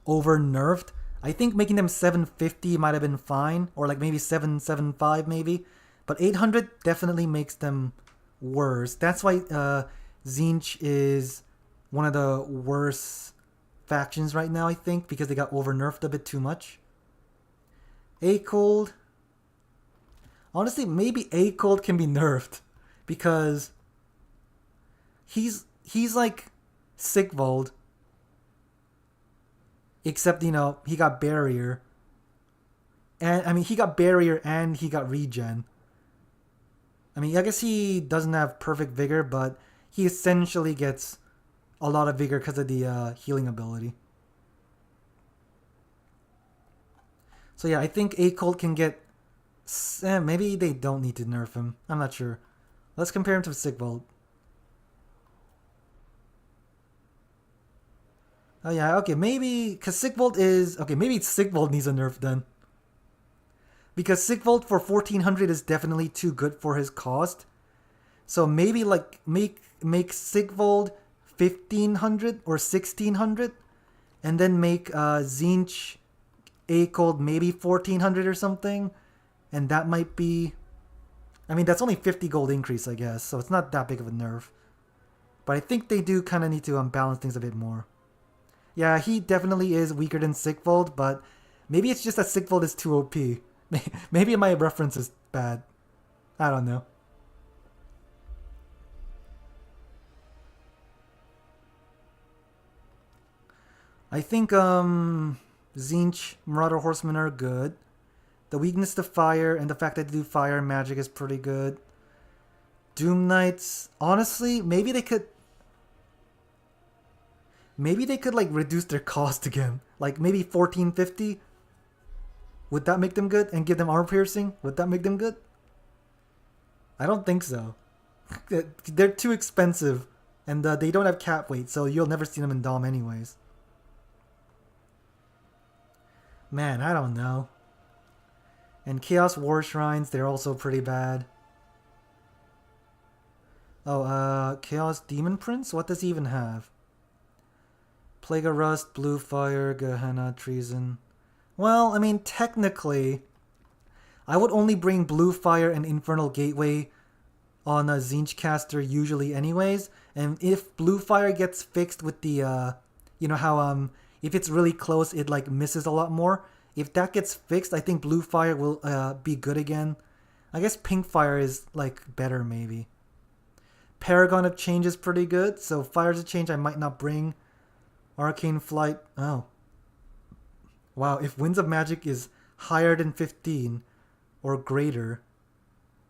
Speaker 1: over nerfed. I think making them 750 might have been fine, or like maybe 775 maybe. But 800 definitely makes them worse. That's why Tzeentch is one of the worst factions right now, I think, because they got over nerfed a bit too much. A-Cold. Honestly, maybe A-Cold can be nerfed, because he's like Sigvald, except he got barrier, and I mean he got barrier and he got regen. I mean, I guess he doesn't have perfect vigor, but he essentially gets a lot of vigor because of the healing ability. So yeah, I think A-Colt can get. Maybe they don't need to nerf him. I'm not sure. Let's compare him to Sigvald. Oh yeah, okay, maybe, because Sigvald is, okay, maybe Sigvald needs a nerf then. Because Sigvald for 1400 is definitely too good for his cost. So maybe like, make Sigvald 1500 or 1600, and then make Tzeentch A-Cold maybe 1400 or something, and that might be, I mean, that's only 50 gold increase, I guess, so it's not that big of a nerf. But I think they do kind of need to balance things a bit more. Yeah, he definitely is weaker than Sigvald, but maybe it's just that Sigvald is too OP. Maybe my reference is bad. I don't know. I think Tzeentch, Marauder Horsemen are good. The weakness to fire and the fact that they do fire magic is pretty good. Doom Knights, honestly, maybe they could like reduce their cost again. Like maybe 1450. Would that make them good? And give them armor piercing? Would that make them good? I don't think so. They're too expensive. And they don't have cap weight, so you'll never see them in Dom anyways. Man, I don't know. And Chaos War Shrines, they're also pretty bad. Oh, Chaos Demon Prince? What does he even have? Plague of Rust, Blue Fire, Gehenna, Treason. Well, I mean, technically, I would only bring Blue Fire and Infernal Gateway on a Tzeentch caster usually anyways. And if Blue Fire gets fixed with the, you know how, if it's really close, it like misses a lot more. If that gets fixed, I think Blue Fire will be good again. I guess Pink Fire is like better maybe. Paragon of Change is pretty good, so Fires of Change I might not bring. Arcane Flight, oh. Wow, if Winds of Magic is higher than 15 or greater...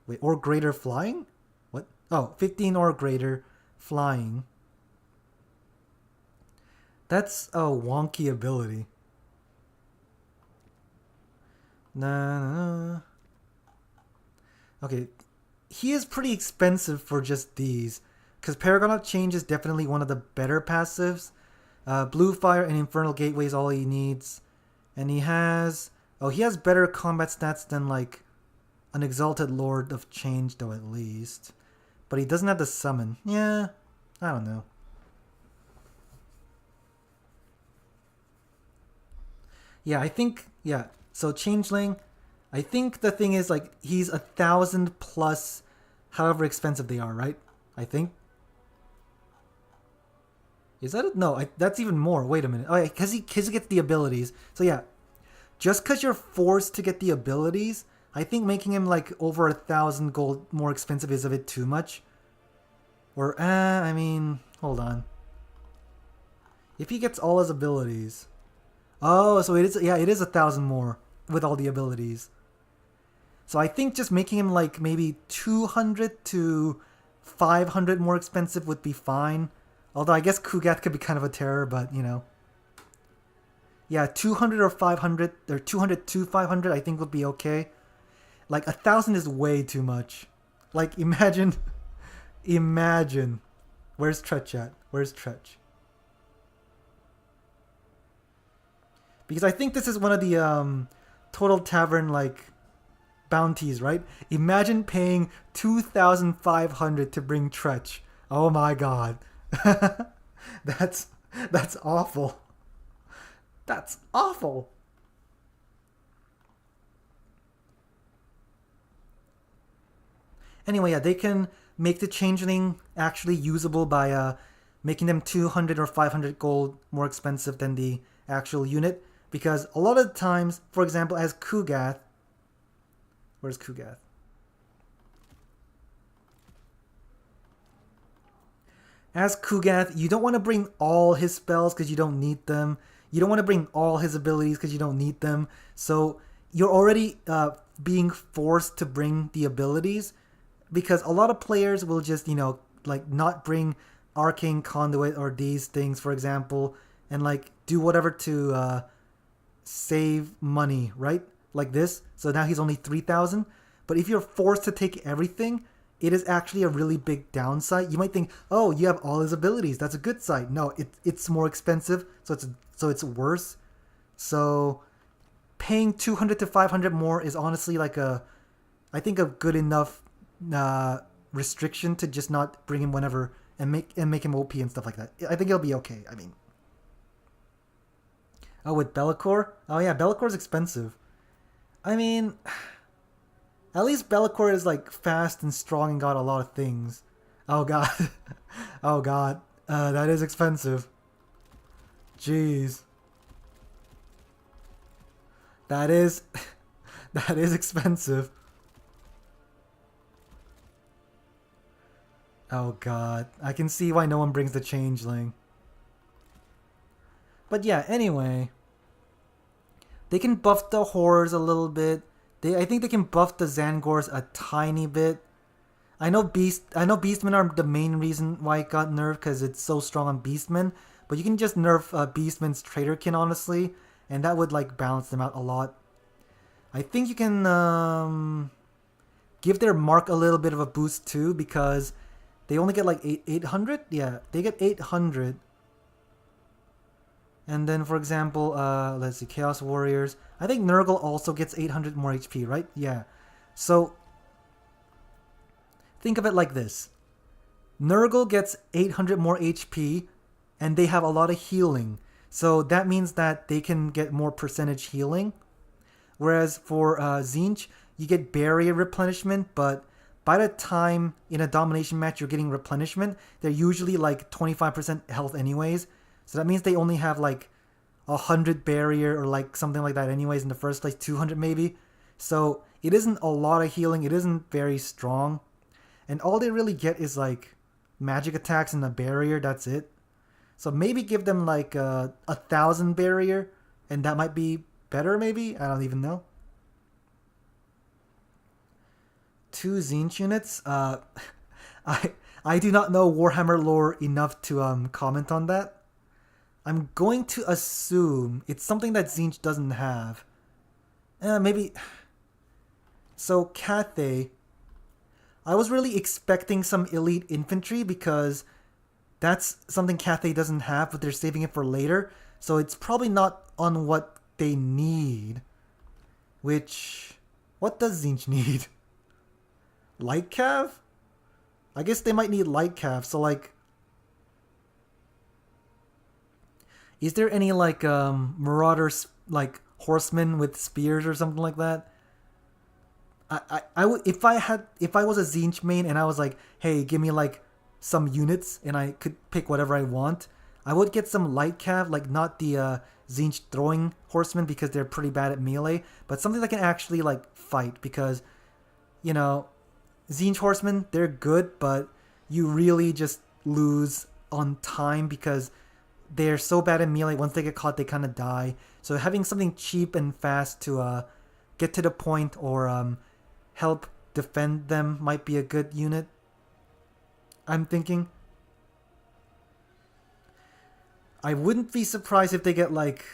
Speaker 1: Wait, or greater flying? What? Oh, 15 or greater flying. That's a wonky ability. Nah. Okay, he is pretty expensive for just these, because Paragon Change is definitely one of the better passives. Blue Fire and Infernal Gateway is all he needs. And he has... Oh, he has better combat stats than, like, an Exalted Lord of Change, though, at least. But he doesn't have the summon. Yeah, I don't know. Yeah, I think... Yeah, so Changeling... I think the thing is, like, he's 1,000 plus however expensive they are, right? I think. Is that it? No, that's even more. Wait a minute. Oh, yeah, because he gets the abilities. So, yeah. Just because you're forced to get the abilities, I think making him, like, over 1,000 gold more expensive is a bit too much. Or, I mean, hold on. If he gets all his abilities. Oh, so it is, yeah, it is 1,000 more with all the abilities. So I think just making him like maybe 200 to 500 more expensive would be fine. Although I guess Kugath could be kind of a terror, but you know. Yeah, 200 or 500, or 200 to 500 I think would be okay. Like 1,000 is way too much. Like imagine. Where's Tretch at? Where's Tretch? Because I think this is one of the Total Tavern like bounties, right? Imagine paying 2,500 to bring Tretch. Oh my god. That's awful. That's awful. Anyway, yeah, they can make the Changeling actually usable by making them 200 or 500 gold more expensive than the actual unit. Because a lot of the times, for example, as Kugath, where's Kugath? As Kugath, you don't want to bring all his spells because you don't need them. You don't want to bring all his abilities because you don't need them. So you're already being forced to bring the abilities because a lot of players will just, you know, like not bring Arcane Conduit or these things, for example, and like do whatever to save money, right? Like this. So now he's only 3,000. But if you're forced to take everything, it is actually a really big downside. You might think, oh, you have all his abilities. That's a good side. No, it's more expensive, so it's worse. So paying 200 to 500 more is honestly like I think a good enough restriction to just not bring him whenever and make him OP and stuff like that. I think it'll be okay. I mean, oh, with Be'lakor? Oh yeah, Be'lakor's expensive. I mean, at least Be'lakor is like fast and strong and got a lot of things. Oh god. Oh god. That is expensive. Jeez. That is expensive. Oh god. I can see why no one brings the Changeling. But yeah, anyway. They can buff the Horrors a little bit. I think they can buff the Zangors a tiny bit. I know Beastmen are the main reason why it got nerfed because it's so strong on Beastmen. But you can just nerf Beastmen's Traderkin, honestly. And that would like balance them out a lot. I think you can give their Mark a little bit of a boost too because they only get like 800? Yeah, they get 800. And then, for example, let's see, Chaos Warriors. I think Nurgle also gets 800 more HP, right? Yeah. So, think of it like this. Nurgle gets 800 more HP, and they have a lot of healing. So, that means that they can get more percentage healing. Whereas for Tzeentch, you get barrier replenishment, but by the time in a domination match you're getting replenishment, they're usually like 25% health anyways. So that means they only have like 100 barrier or like something like that anyways in the first place, 200 maybe. So it isn't a lot of healing, it isn't very strong. And all they really get is like magic attacks and a barrier, that's it. So maybe give them like 1,000 barrier and that might be better, maybe? I don't even know. 2 Zinch units? I I do not know Warhammer lore enough to comment on that. I'm going to assume it's something that Zinch doesn't have. Maybe... So, Cathay... I was really expecting some elite infantry because that's something Cathay doesn't have, but they're saving it for later. So it's probably not on what they need. Which... What does Zinch need? Light Cav? I guess they might need Light Cav, so like... Is there any like Marauders, like horsemen with spears or something like that? I would, if I was a Zinch main and I was like, hey, give me like some units and I could pick whatever I want, I would get some light cav, like not the Zinch throwing horsemen because they're pretty bad at melee, but something that can actually like fight, because you know, Zinch horsemen, they're good, but you really just lose on time because they're so bad at melee. Once they get caught, they kind of die. So having something cheap and fast to get to the point or help defend them might be a good unit, I'm thinking. I wouldn't be surprised if they get like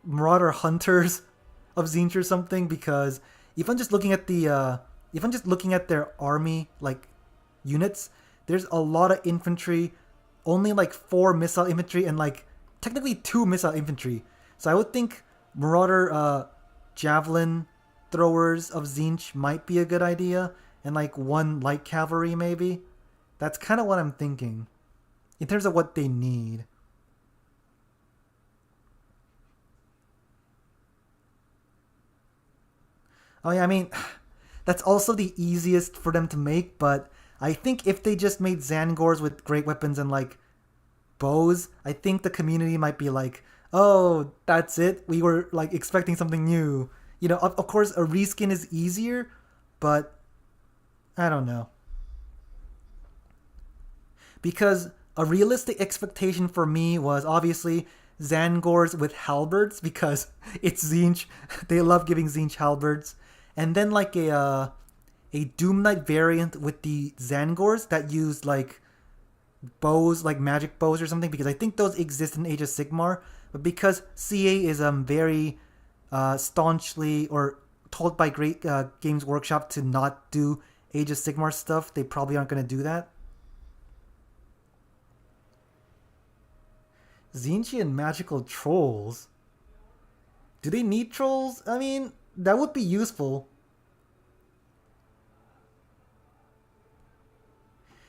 Speaker 1: Marauder Hunters of Zinch or something, because if I'm just looking at their army like units, there's a lot of infantry, only like 4 missile infantry and like technically 2 missile infantry. So I would think Marauder Javelin throwers of Zinch might be a good idea, and like 1 light cavalry maybe. That's kind of what I'm thinking in terms of what they need. Oh yeah, I mean, that's also the easiest for them to make, but I think if they just made Zangors with great weapons and like bows, I think the community might be like, oh, that's it? We were like expecting something new. You know, of course a reskin is easier, but I don't know. Because a realistic expectation for me was obviously Zangors with halberds, because it's Zinch. They love giving Zinch halberds. And then like a Doom Knight variant with the Zangors that use like bows, like magic bows or something, because I think those exist in Age of Sigmar. But because CA is very staunchly or told by Great Games Workshop to not do Age of Sigmar stuff, they probably aren't going to do that. Zinchian magical trolls? Do they need trolls? I mean, that would be useful.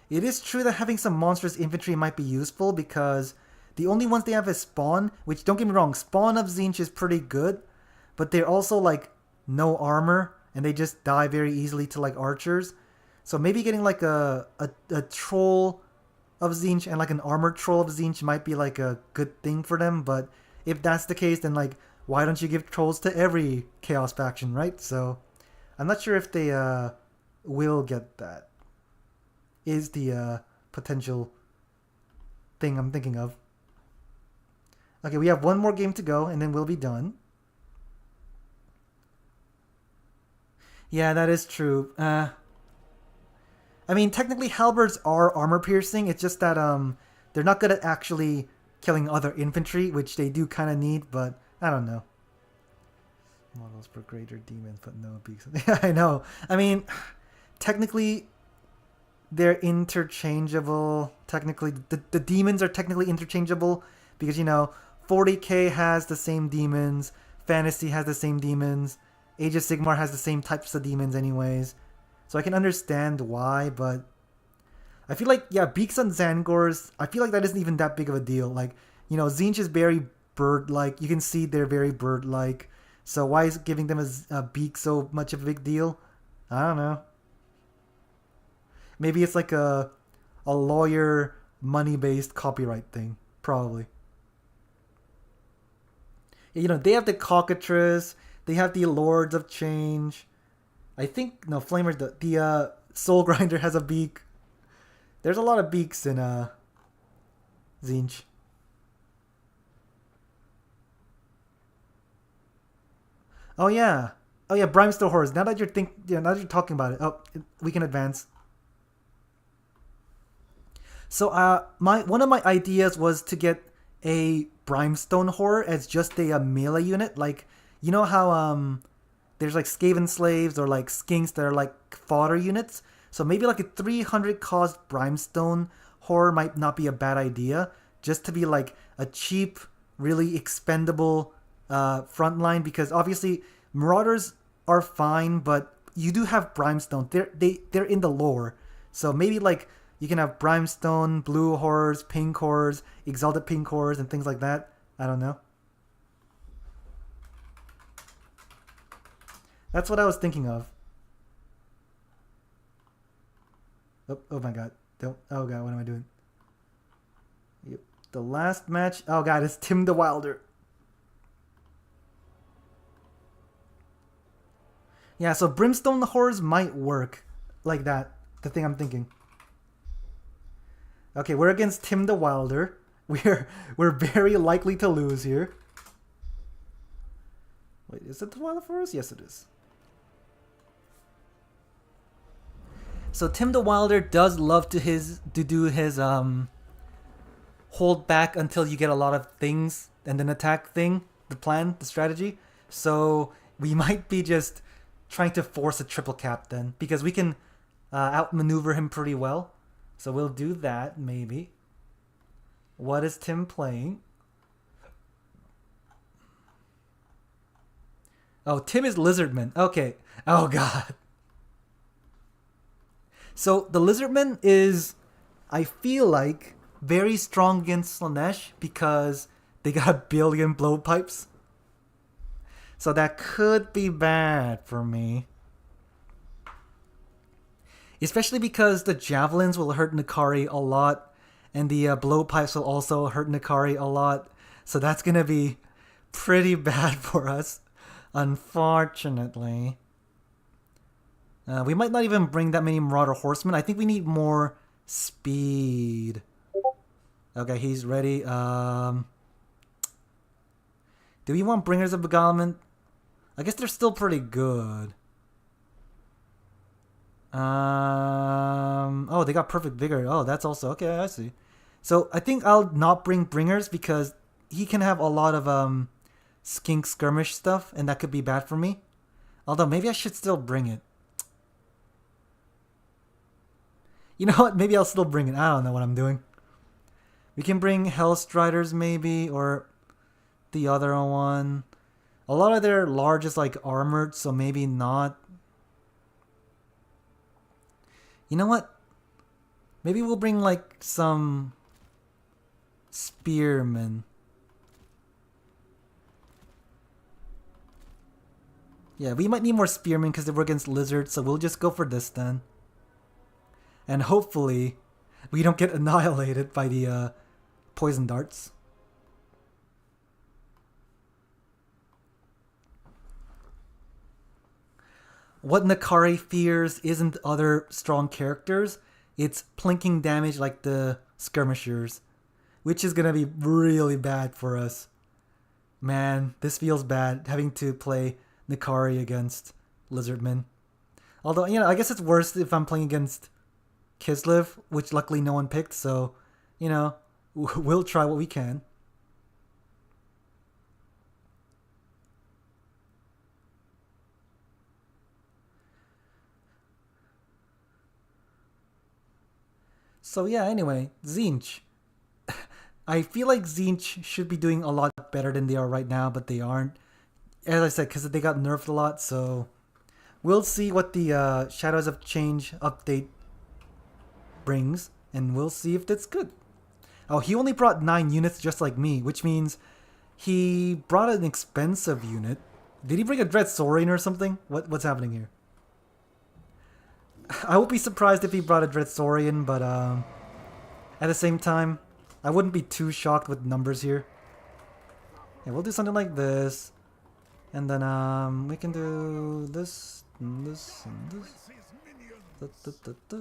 Speaker 1: It is true that having some monstrous infantry might be useful, because the only ones they have is Spawn, which, don't get me wrong, Spawn of Zinch is pretty good, but they're also like no armor and they just die very easily to like archers. So maybe getting like a troll of Zinch and like an armored troll of Zinch might be like a good thing for them, but if that's the case, then like why don't you give trolls to every Chaos faction, right? So I'm not sure if they will get that. Is the potential thing I'm thinking of. Okay, we have one more game to go and then we'll be done. Yeah, that is true. I mean, technically halberds are armor piercing. It's just that they're not good at actually killing other infantry, which they do kind of need, but I don't know. Models for greater demons, but no beaks. Yeah, I know. I mean, technically they're interchangeable. Technically, the demons are technically interchangeable because, you know, 40k has the same demons, Fantasy has the same demons, Age of Sigmar has the same types of demons anyways. So I can understand why, but I feel like, yeah, Beaks on Zangors, I feel like that isn't even that big of a deal. Like, you know, Zinch is very bird-like. You can see they're very bird-like. So why is giving them a beak so much of a big deal? I don't know. Maybe it's like a lawyer money-based copyright thing. Probably. You know, they have the Cockatrice. They have the Lords of Change. I think, no, Flamer, the Soul Grinder has a beak. There's a lot of beaks in Zinch. Oh yeah. Oh yeah, Brimstone Horrors. Now that now that you're talking about it, we can advance. So my one of my ideas was to get a Brimstone Horror as just a melee unit. Like, you know how there's like Skaven Slaves or like Skinks that are like fodder units. So maybe like a 300 cost Brimstone Horror might not be a bad idea. Just to be like a cheap, really expendable frontline, because obviously Marauders are fine, but you do have Brimstone. They're in the lore. So maybe like you can have Brimstone, Blue Horrors, Pink Horrors, Exalted Pink Horrors, and things like that. I don't know. That's what I was thinking of. Oh my god. Oh god, what am I doing? Yep. The last match. Oh god, it's Tim the Wilder. Yeah, so Brimstone Horrors might work like that. The thing I'm thinking. Okay, we're against Tim the Wilder. We're very likely to lose here. Wait, is it the Wilder for us? Yes, it is. So Tim the Wilder does love to do his hold back until you get a lot of things and then attack thing, the strategy. So we might be just trying to force a triple cap then, because we can outmaneuver him pretty well. So we'll do that, maybe. What is Tim playing? Oh, Tim is Lizardman. Okay. Oh, God. So the Lizardman is, I feel like, very strong against Slaanesh because they got 1 billion blowpipes. So that could be bad for me. Especially because the javelins will hurt Nikari a lot, and the blowpipes will also hurt Nikari a lot. So that's going to be pretty bad for us, unfortunately. We might not even bring that many Marauder Horsemen. I think we need more speed. Okay, he's ready. Do we want Bringers of Beguilement? I guess they're still pretty good. Oh, they got Perfect Vigor. Oh, that's also okay. I see. So I think I'll not bring Bringers because he can have a lot of skink skirmish stuff, and that could be bad for me. Although maybe I should still bring it. You know what? Maybe I'll still bring it. I don't know what I'm doing. We can bring Hellstriders maybe, or the other one. A lot of their large is like armored, so maybe not. You know what? Maybe we'll bring like some spearmen. Yeah, we might need more spearmen because we're against lizards, so we'll just go for this then. And hopefully, we don't get annihilated by the poison darts. What Nikari fears isn't other strong characters, it's plinking damage like the skirmishers, which is gonna be really bad for us. Man, this feels bad, having to play Nikari against Lizardmen. Although, you know, I guess it's worse if I'm playing against Kislev, which luckily no one picked, so, you know, we'll try what we can. So yeah, anyway, Tzeentch. I feel like Tzeentch should be doing a lot better than they are right now, but they aren't. As I said, because they got nerfed a lot, so we'll see what the Shadows of Change update brings, and we'll see if that's good. Oh, he only brought 9 units just like me, which means he brought an expensive unit. Did he bring a Dread Saurian or something? What's happening here? I would be surprised if he brought a Dread Saurian, but at the same time, I wouldn't be too shocked with numbers here. Yeah, we'll do something like this. And then we can do this, and this, and this. Da, da, da, da.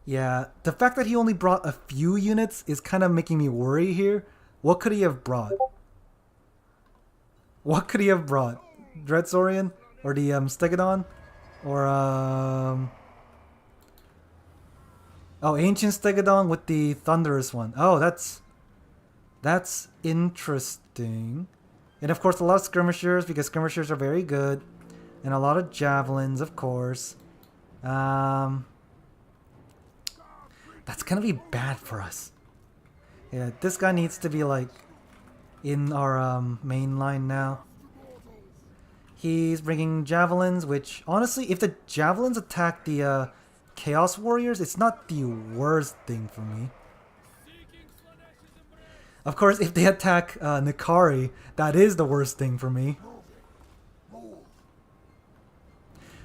Speaker 1: Yeah, the fact that he only brought a few units is kind of making me worry here. What could he have brought? What could he have brought? Dreadsaurian? Or the Stegodon? Or oh, Ancient Stegodon with the Thunderous one. Oh, that's interesting. And of course a lot of skirmishers, because skirmishers are very good. And a lot of javelins, of course. That's gonna be bad for us. Yeah, this guy needs to be like in our main line now. He's bringing javelins, which honestly, if the javelins attack the Chaos Warriors, it's not the worst thing for me. Of course, if they attack Nikari, that is the worst thing for me.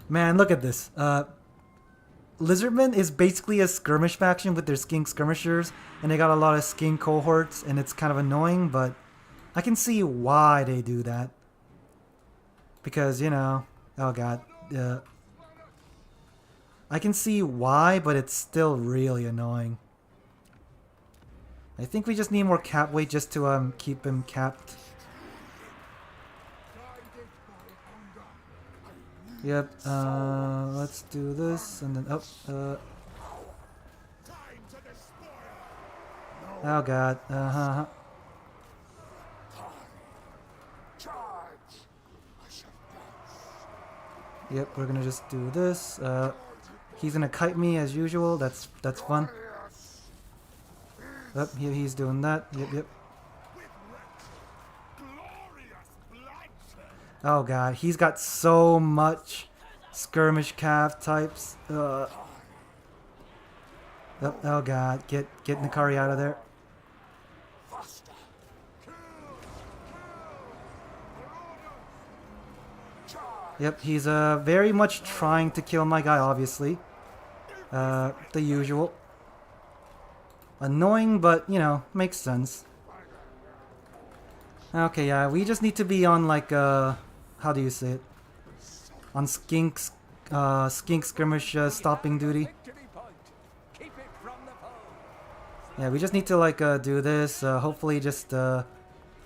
Speaker 1: Man, look at this. Lizardmen is basically a skirmish faction with their skink skirmishers, and they got a lot of skink cohorts, and it's kind of annoying, but I can see why they do that. Because, you know, oh god, I can see why, but it's still really annoying. I think we just need more cap weight just to keep him capped. Yep, let's do this, and then, oh god, Yep, we're gonna just do this, he's gonna kite me as usual, that's fun. Yep, he's doing that, yep. Oh god, he's got so much skirmish cav types. Oh god, get Nikari out of there. Yep, he's very much trying to kill my guy, obviously. The usual. Annoying, but, you know, makes sense. Okay, yeah, we just need to be on, like, how do you say it? On skink skirmish stopping duty. Yeah, we just need to, like, do this. Hopefully just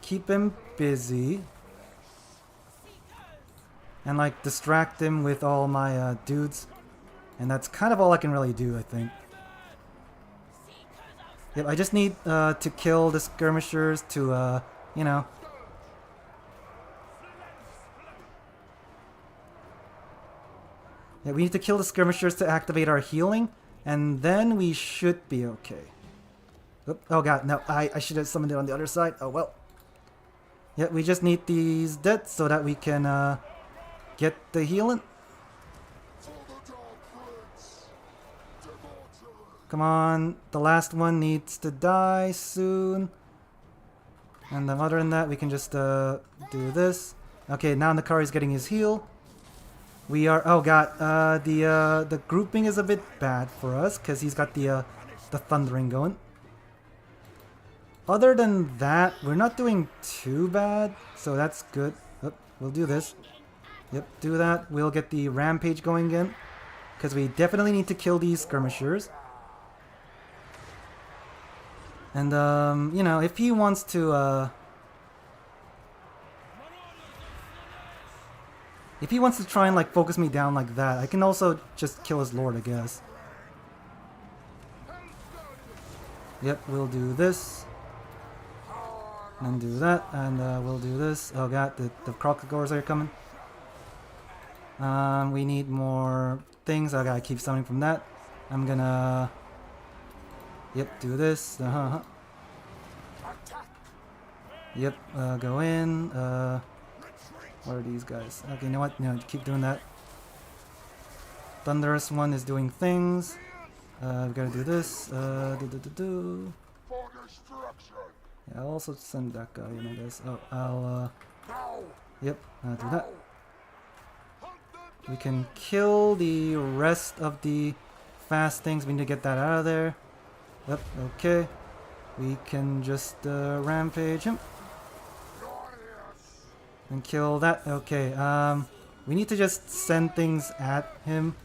Speaker 1: keep him busy. And, like, distract him with all my dudes. And that's kind of all I can really do, I think. Yep, I just need to kill the skirmishers to, you know. Yeah, we need to kill the skirmishers to activate our healing, and then we should be okay. Oh god, no, I should have summoned it on the other side. Oh well. Yeah, we just need these dead so that we can get the healing. Come on, the last one needs to die soon. And then other than that, we can just do this. Okay, now Nikari's getting his heal. We are, oh god, the grouping is a bit bad for us because he's got the thundering going. Other than that, we're not doing too bad, so that's good. Oh, we'll do this. Yep, do that. We'll get the rampage going again because we definitely need to kill these skirmishers. And you know, if he wants to try and like focus me down like that, I can also just kill his lord, I guess. Yep, we'll do this. And do that, and we'll do this. Oh god, the crocodores are coming. We need more things. I gotta keep summoning from that. I'm gonna... Yep, do this. Yep, go in. What are these guys? Okay, you know what? No, keep doing that. Thunderous one is doing things. We gotta do this. Yeah, I'll also send that guy in, I guess. Oh, I'll, yep, do that. We can kill the rest of the fast things. We need to get that out of there. Yep, okay. We can just, rampage him. And kill that. Okay, we need to just send things at him.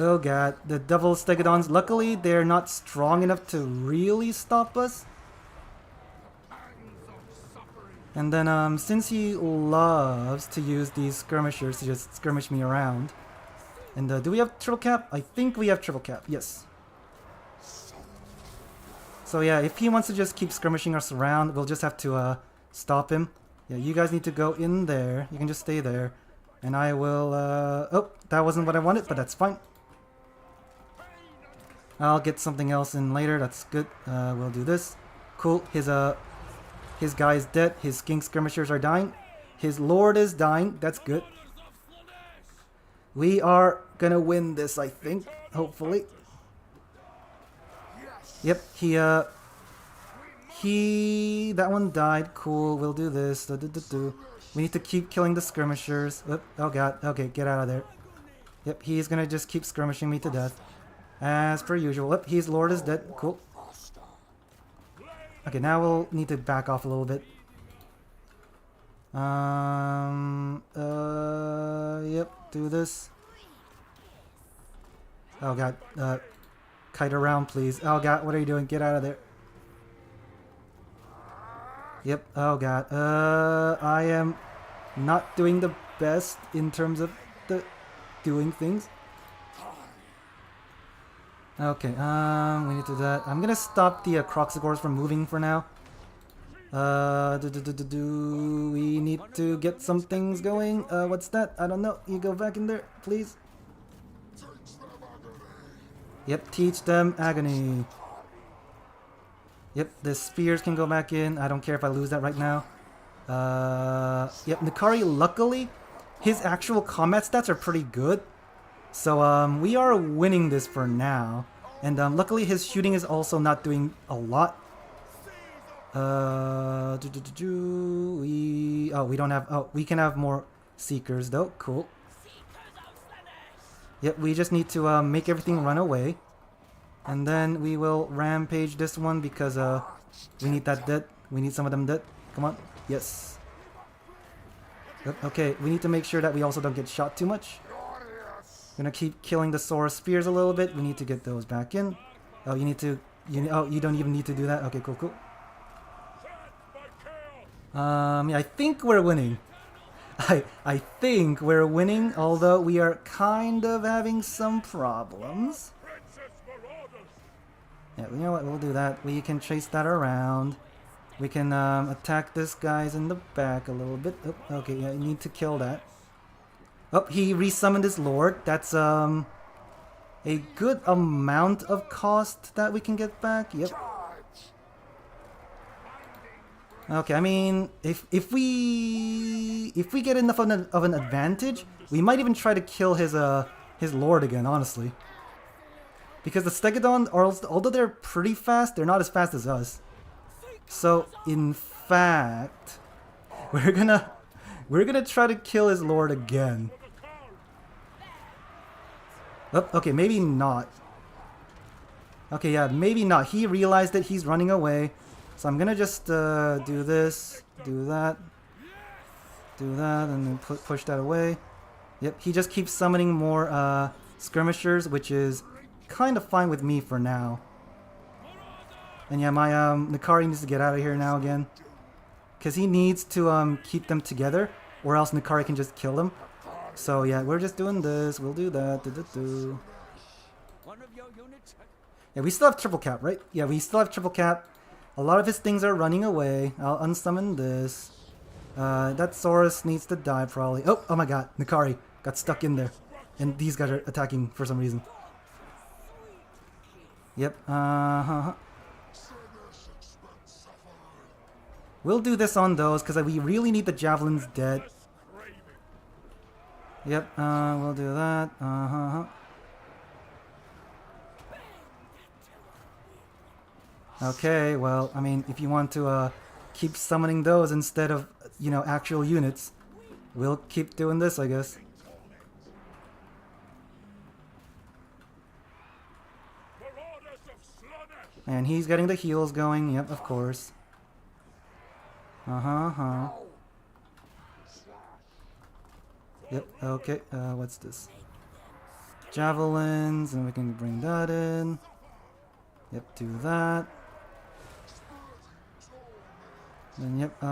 Speaker 1: Oh god, the double stegodons. Luckily, they're not strong enough to really stop us. And then, since he loves to use these skirmishers to just skirmish me around. And do we have triple cap? I think we have triple cap, yes. So yeah, if he wants to just keep skirmishing us around, we'll just have to stop him. Yeah, you guys need to go in there. You can just stay there. And I will, oh, that wasn't what I wanted, but that's fine. I'll get something else in later, that's good. We'll do this. Cool, his guy is dead. His skink skirmishers are dying. His lord is dying. That's good. We are gonna win this, I think. Hopefully. Yep, that one died. Cool, we'll do this. We need to keep killing the skirmishers. Oh god, okay, get out of there. Yep, he's gonna just keep skirmishing me to death. As per usual. Yep, his lord is dead. Cool. Okay, now we'll need to back off a little bit. Yep, do this. Oh god, kite around please. Oh god, what are you doing? Get out of there. Yep, oh god, I am not doing the best in terms of the doing things. Okay, we need to do that. I'm gonna stop the Croxagores from moving for now. We need to get some things going. What's that? I don't know. You go back in there, please. Yep, teach them agony. Yep, the spears can go back in. I don't care if I lose that right now. Yep, Nikari, luckily, his actual combat stats are pretty good. So, we are winning this for now. And, luckily his shooting is also not doing a lot. We don't have... Oh, we can have more Seekers, though. Cool. Yep, we just need to, make everything run away. And then we will rampage this one because, we need that dead. We need some of them dead. Come on. Yes. Yep, okay, we need to make sure that we also don't get shot too much. Gonna keep killing the Saurus spears a little bit. We need to get those back in. Oh, you need to... oh, you don't even need to do that? Okay, cool, cool. Yeah, I think we're winning. I think we're winning, although we are kind of having some problems. Yeah, you know what? We'll do that. We can chase that around. We can attack this guy's in the back a little bit. Oh, okay, yeah, you need to kill that. Oh, he resummoned his lord. That's a good amount of cost that we can get back. Yep. Okay, I mean, if we get enough of an advantage, we might even try to kill his lord again, honestly. Because the Stegodon, although they're pretty fast, they're not as fast as us. So, in fact, we're gonna try to kill his lord again. Oh, okay, maybe not. Okay, yeah, maybe not. He realized that he's running away. So I'm gonna just do this, do that, and then push that away. Yep, he just keeps summoning more skirmishers, which is kind of fine with me for now. And yeah, my Nikari needs to get out of here now again. Because he needs to keep them together, or else Nikari can just kill them. So yeah, we're just doing this, we'll do that,
Speaker 2: One of your units.
Speaker 1: Yeah, we still have triple cap, right? Yeah, we still have triple cap. A lot of his things are running away. I'll unsummon this. That Saurus needs to die probably. Oh my god, Nikari got stuck in there. And these guys are attacking for some reason. Yep, We'll do this on those, because we really need the javelins dead. Yep, we'll do that. Okay, well, I mean, if you want to keep summoning those instead of, you know, actual units, we'll keep doing this, I guess. And he's getting the heals going, yep, of course. Yep, okay, what's this? javelins, and we can bring that in. Yep, do that. Then yep,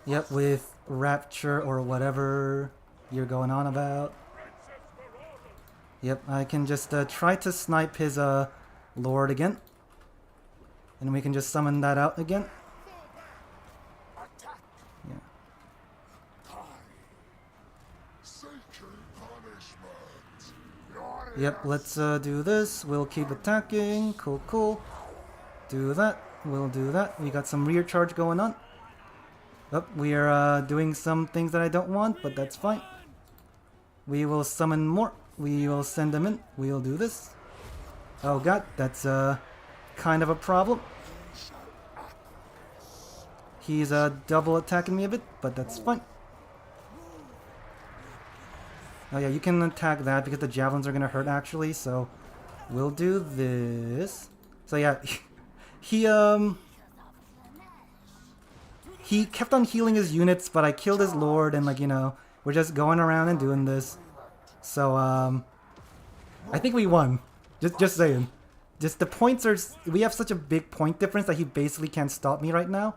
Speaker 1: Yep, with Rapture or whatever you're going on about. Yep, I can just try to snipe his Lord again. And we can just summon that out again. Yeah. Yep, let's do this. We'll keep attacking. Cool, cool. Do that. We'll do that. We got some rear charge going on. Oh, we are doing some things that I don't want, but that's fine. We will summon more. We will send them in. We'll do this. Oh god, that's kind of a problem. He's double attacking me a bit, but that's fine. Oh yeah, you can attack that because the javelins are gonna hurt actually, so we'll do this. So yeah, he kept on healing his units, but I killed his lord, and like, you know, we're just going around and doing this. So I think we won. Just saying. Just the points are, we have such a big point difference that he basically can't stop me right now.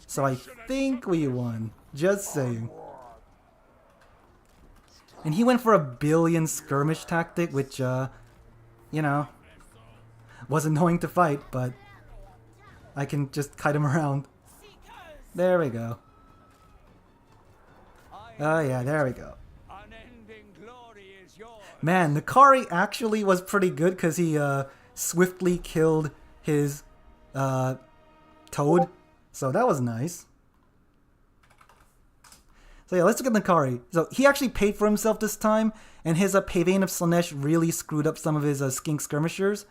Speaker 1: So I think we won. Just saying. And he went for a billion skirmish tactic, which, you know, was annoying to fight, but I can just kite him around. There we go. Oh yeah, there we go. Man, Nikari actually was pretty good because he swiftly killed his toad. So that was nice. So yeah, let's look at Nikari. So he actually paid for himself this time, and his Pavane of Slaanesh really screwed up some of his skink skirmishers.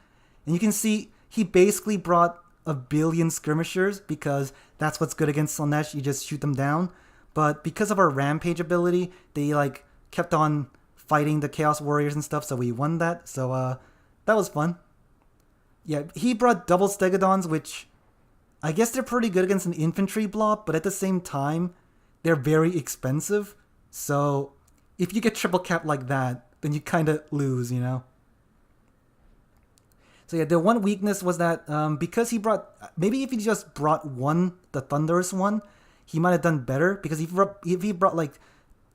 Speaker 1: And you can see he basically brought a billion skirmishers because that's what's good against Slaanesh. You just shoot them down. But because of our rampage ability, they like kept on fighting the Chaos Warriors and stuff, so we won that. So that was fun. Yeah, he brought double Stegodons, which I guess they're pretty good against an infantry blob, but at the same time, they're very expensive. So if you get triple cap like that, then you kind of lose, you know? So yeah, the one weakness was that because he brought, maybe if he just brought one, the Thunderous one, he might have done better. Because if he brought like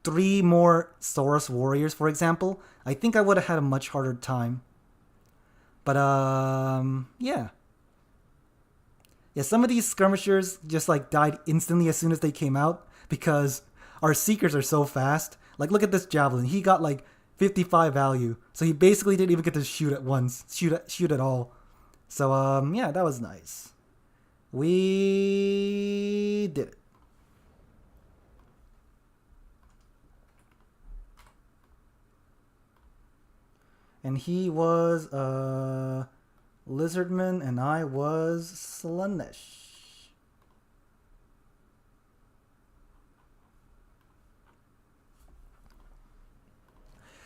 Speaker 1: 3 more Saurus Warriors, for example, I think I would have had a much harder time. But yeah. Yeah, some of these skirmishers just like died instantly as soon as they came out because our Seekers are so fast. Like, look at this Javelin. He got like 55 value. So he basically didn't even get to shoot at once. Shoot at all. So, yeah, that was nice. We did it. And he was Lizardman, and I was Slaanesh.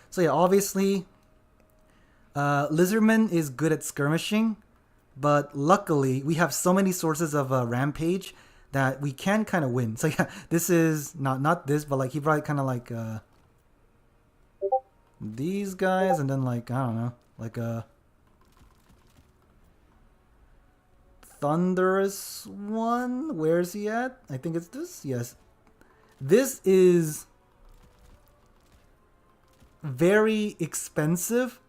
Speaker 1: So yeah, obviously, Lizardman is good at skirmishing, but luckily we have so many sources of rampage that we can kind of win. So yeah, this is not this, but like he brought kind of like these guys, and then like, I don't know, like a Thunderous one. Where's he at? I think it's this. Yes, this is very expensive.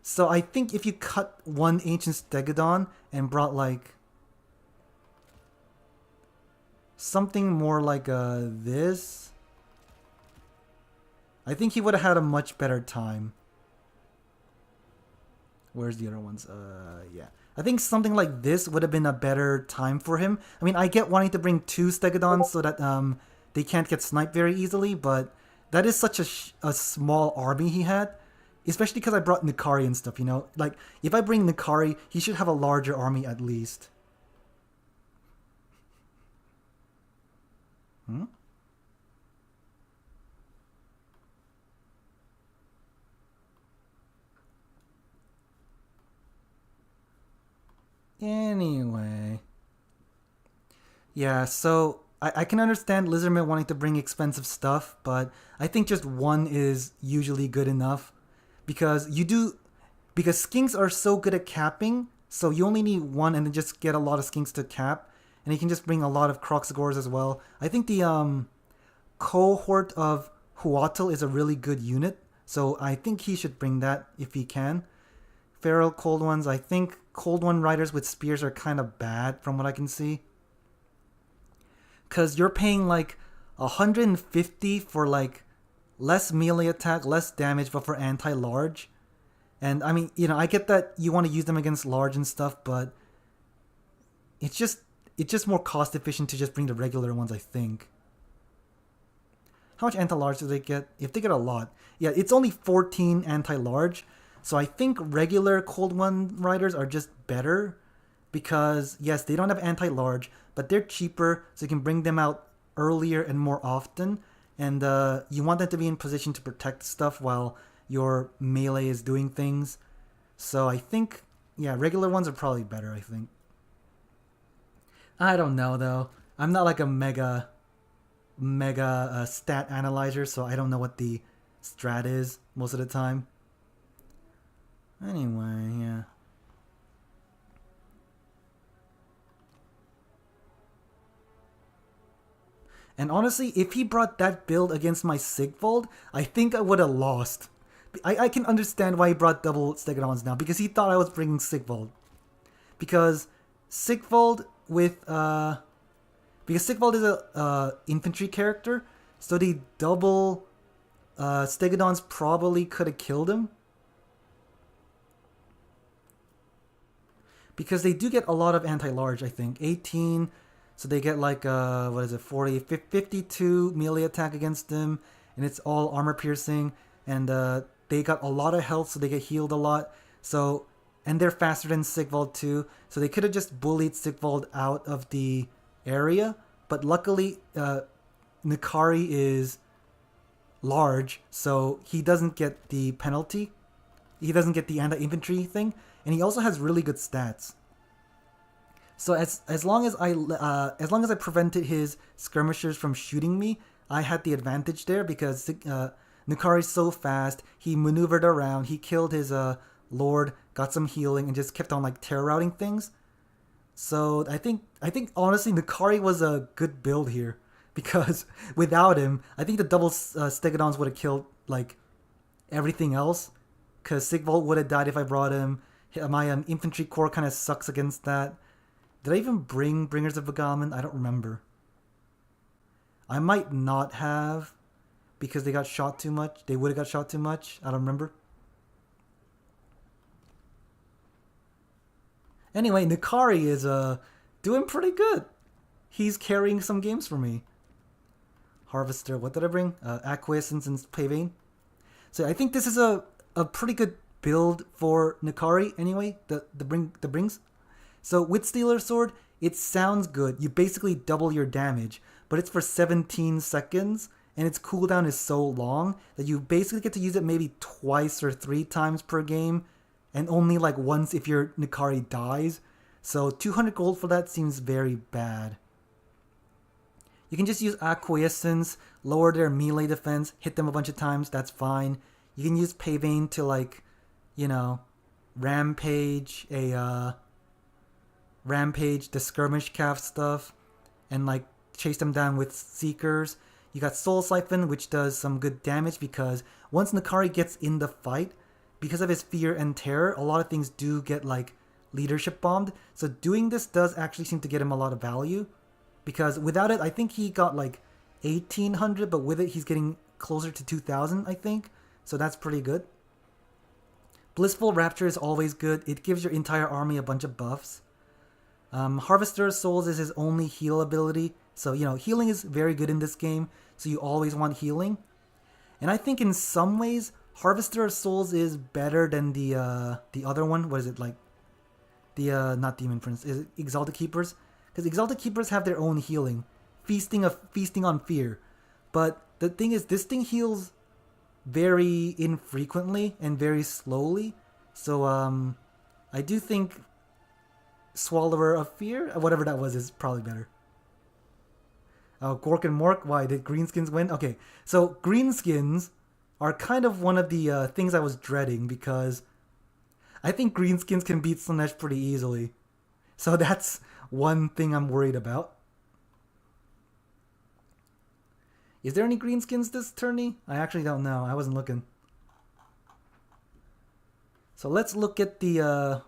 Speaker 1: So I think if you cut one Ancient Stegodon and brought like something more like this, I think he would have had a much better time. Where's the other ones? Yeah. I think something like this would have been a better time for him. I mean, I get wanting to bring 2 Stegodons so that they can't get sniped very easily, but that is such a small army he had. Especially because I brought Nikari and stuff, you know? Like, if I bring Nikari, he should have a larger army at least. Hmm? Anyway. Yeah, so I can understand Lizardman wanting to bring expensive stuff, but I think just one is usually good enough. Because because skinks are so good at capping, so you only need one and then just get a lot of skinks to cap. And you can just bring a lot of Kroxigors as well. I think the cohort of Huatl is a really good unit, so I think he should bring that if he can. Feral Cold Ones, I think Cold One Riders with spears are kind of bad from what I can see. Because you're paying like 150 for like less melee attack, less damage, but for anti-large. And I mean, I get that you want to use them against large and stuff, but it's just more cost efficient to just bring the regular ones, I think. How much anti-large do they get? If they get a lot. Yeah, it's only 14 anti-large. So I think regular Cold One Riders are just better. Because, yes, they don't have anti-large, but they're cheaper, so you can bring them out earlier and more often. And you want them to be in position to protect stuff while your melee is doing things. So I think, yeah, regular ones are probably better, I think. I don't know, though. I'm not like a mega stat analyzer, so I don't know what the strat is most of the time. Anyway, yeah. And honestly, if he brought that build against my Sigvold, I think I would have lost. I can understand why he brought double Stegodons now, because he thought I was bringing Sigvold. Because Sigvold with because Sigvold is a infantry character, so the double Stegodons probably could have killed him. Because they do get a lot of anti-large, I think. 18, so they get like, 52 melee attack against them, and it's all armor piercing, and they got a lot of health, so they get healed a lot. So, and they're faster than Sigvold too, so they could have just bullied Sigvold out of the area, but luckily, Nikari is large, so he doesn't get the penalty. He doesn't get the anti-infantry thing, and he also has really good stats. So as long as I prevented his skirmishers from shooting me, I had the advantage there because Nikari's so fast. He maneuvered around. He killed his lord, got some healing, and just kept on like terror routing things. So I think honestly Nikari was a good build here because without him, I think the double Stegodons would have killed like everything else. Because Sigvold would have died if I brought him. My infantry corps kind of sucks against that. Did I even bring Bringers of Beguilement? I don't remember. I might not have, because they got shot too much. They would have got shot too much. I don't remember. Anyway, Nikari is doing pretty good. He's carrying some games for me. Harvester, what did I bring? Acquiescence and Pavane. So I think this is a pretty good build for Nikari anyway, the brings. So with Stealer Sword, it sounds good. You basically double your damage, but it's for 17 seconds, and its cooldown is so long that you basically get to use it maybe twice or 3 times per game, and only like once if your Nikari dies. So 200 gold for that seems very bad. You can just use Acquiescence, lower their melee defense, hit them a bunch of times, that's fine. You can use Pavane to like, rampage the skirmish calf stuff, and like chase them down with Seekers. You got Soul Siphon, which does some good damage because once Nikari gets in the fight, because of his fear and terror, a lot of things do get like leadership bombed. So doing this does actually seem to get him a lot of value, because without it, I think he got like 1800, but with it, he's getting closer to 2000, I think. So that's pretty good. Blissful Rapture is always good. It gives your entire army a bunch of buffs. Harvester of Souls is his only heal ability. So, healing is very good in this game. So you always want healing. And I think in some ways, Harvester of Souls is better than the other one. What is it, like? Not Demon Prince. Is it Exalted Keepers? Because Exalted Keepers have their own healing. Feasting on Fear. But the thing is, this thing heals very infrequently and very slowly. So, I do think Swallower of Fear, whatever that was, is probably better. Oh, Gork and Mork. Why did greenskins win? Okay, so greenskins are kind of one of the things I was dreading because I think greenskins can beat Slaanesh pretty easily. So that's one thing I'm worried about. Is there any greenskins this tourney? I actually don't know. I wasn't looking. So let's look at the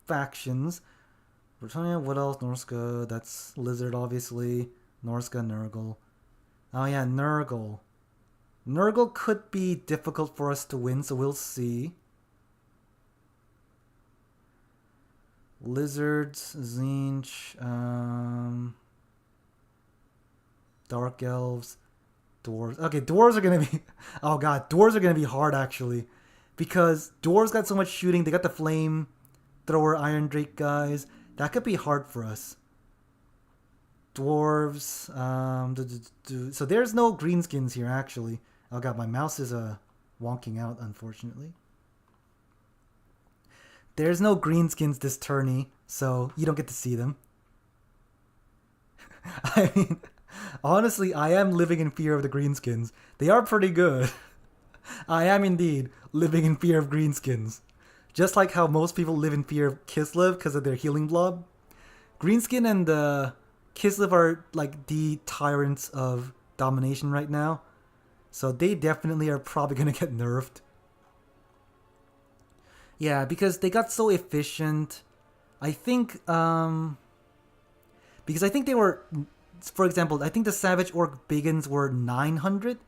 Speaker 1: factions. Britannia, what else? Norska, that's Lizard, obviously. Norska, Nurgle. Oh yeah, Nurgle. Nurgle could be difficult for us to win, so we'll see. Lizards, Zinch, Dark Elves, Dwarves. Okay, Dwarves are gonna be... Oh god, Dwarves are gonna be hard, actually. Because Dwarves got so much shooting, they got the Flame Thrower Iron Drake guys. That could be hard for us. Dwarves, so there's no greenskins here, actually. Oh god, my mouse is wonking out, unfortunately. There's no greenskins this tourney, so you don't get to see them. I mean, honestly, I am living in fear of the greenskins. They are pretty good. I am indeed living in fear of greenskins. Just like how most people live in fear of Kislev because of their healing blob. Greenskin and Kislev are like the tyrants of domination right now. So they definitely are probably going to get nerfed. Yeah, because they got so efficient. I think, because I think they were, for example, I think the Savage Orc Biggins were 900.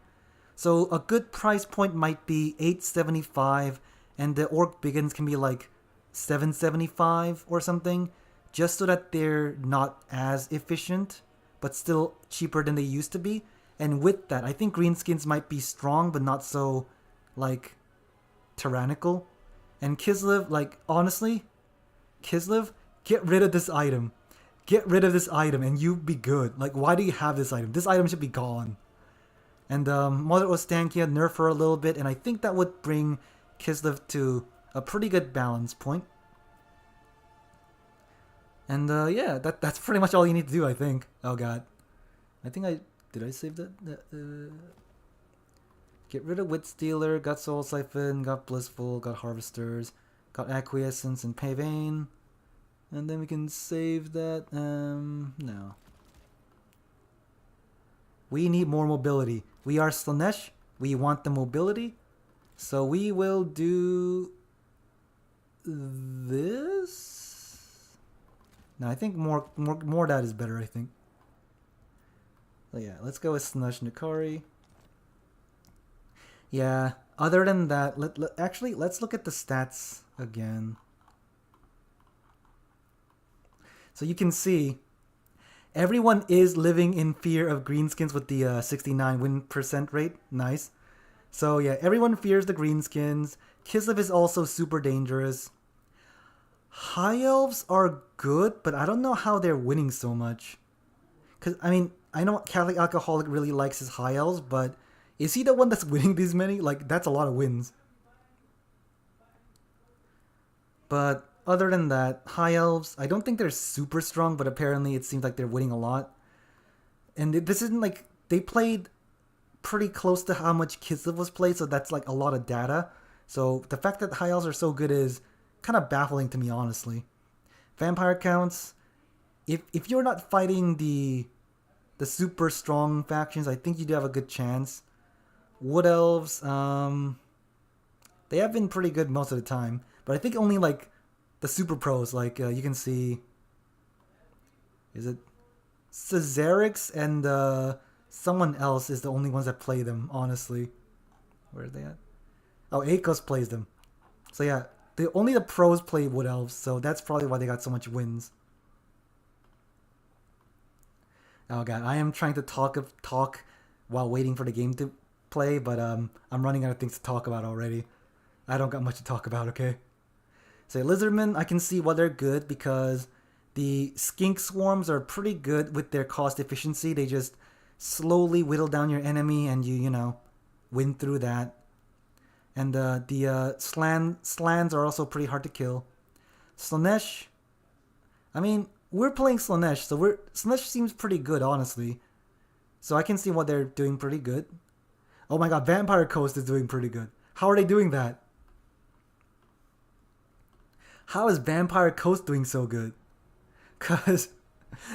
Speaker 1: So a good price point might be 875, and the Orc Biggins can be like 775 or something, just so that they're not as efficient, but still cheaper than they used to be. And with that, I think greenskins might be strong, but not so, like, tyrannical. And Kislev, like, honestly, Kislev, get rid of this item. Get rid of this item and you be good. Like, why do you have this item? This item should be gone. And Mother Ostankia, nerf her a little bit, and I think that would bring Kislev to a pretty good balance point. And yeah, that's pretty much all you need to do, I think. Oh god. I think did I save that? Get rid of Wit Stealer, got Soul Siphon, got Blissful, got Harvesters, got Acquiescence and Pavane. And then we can save that. No. We need more mobility. We are Slaanesh. We want the mobility. So we will do this. No, I think more that is better, I think. So yeah, let's go with Slaanesh Nikari. Yeah, other than that, actually, let's look at the stats again. So you can see, everyone is living in fear of greenskins with the 69 win % rate. Nice. So yeah, everyone fears the greenskins. Kislev is also super dangerous. High Elves are good, but I don't know how they're winning so much. Because, I mean, I know Catholic Alcoholic really likes his High Elves, but is he the one that's winning these many? Like, that's a lot of wins. But other than that, High Elves, I don't think they're super strong, but apparently it seems like they're winning a lot. And this isn't like, they played pretty close to how much Kislev was played, so that's like a lot of data. So the fact that High Elves are so good is kind of baffling to me, honestly. Vampire counts, if you're not fighting the super strong factions, I think you do have a good chance. Wood Elves, they have been pretty good most of the time, but I think only like the super pros, like you can see, is it Cesarix and someone else is the only ones that play them, honestly. Where are they at? Oh, Akos plays them. So yeah, only the pros play Wood Elves, so that's probably why they got so much wins. Oh god, I am trying to talk while waiting for the game to play, but I'm running out of things to talk about already. I don't got much to talk about, okay? So Lizardmen, I can see why they're good because the Skink Swarms are pretty good with their cost efficiency. They just slowly whittle down your enemy and you know, win through that. And the Slans are also pretty hard to kill. Slaanesh, I mean, we're playing Slaanesh, so Slaanesh seems pretty good, honestly. So I can see what they're doing pretty good. Oh my god, Vampire Coast is doing pretty good. How are they doing that? How is Vampire Coast doing so good? Cause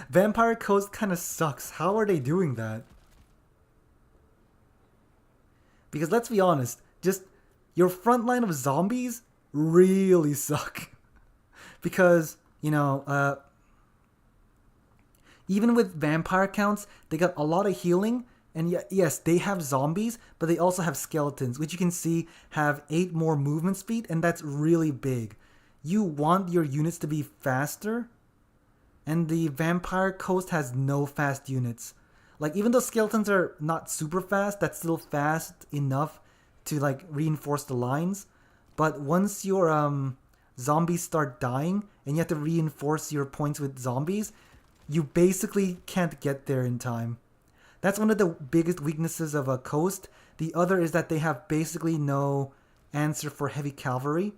Speaker 1: Vampire Coast kind of sucks. How are they doing that? Because let's be honest, just your front line of zombies really suck. Because, you know, even with vampire counts, they got a lot of healing. And yes, they have zombies, but they also have skeletons, which you can see have 8 more movement speed, and that's really big. You want your units to be faster, and the Vampire Coast has no fast units. Like, even though skeletons are not super fast, that's still fast enough to, like, reinforce the lines. But once your zombies start dying, and you have to reinforce your points with zombies, you basically can't get there in time. That's one of the biggest weaknesses of a coast. The other is that they have basically no answer for heavy cavalry.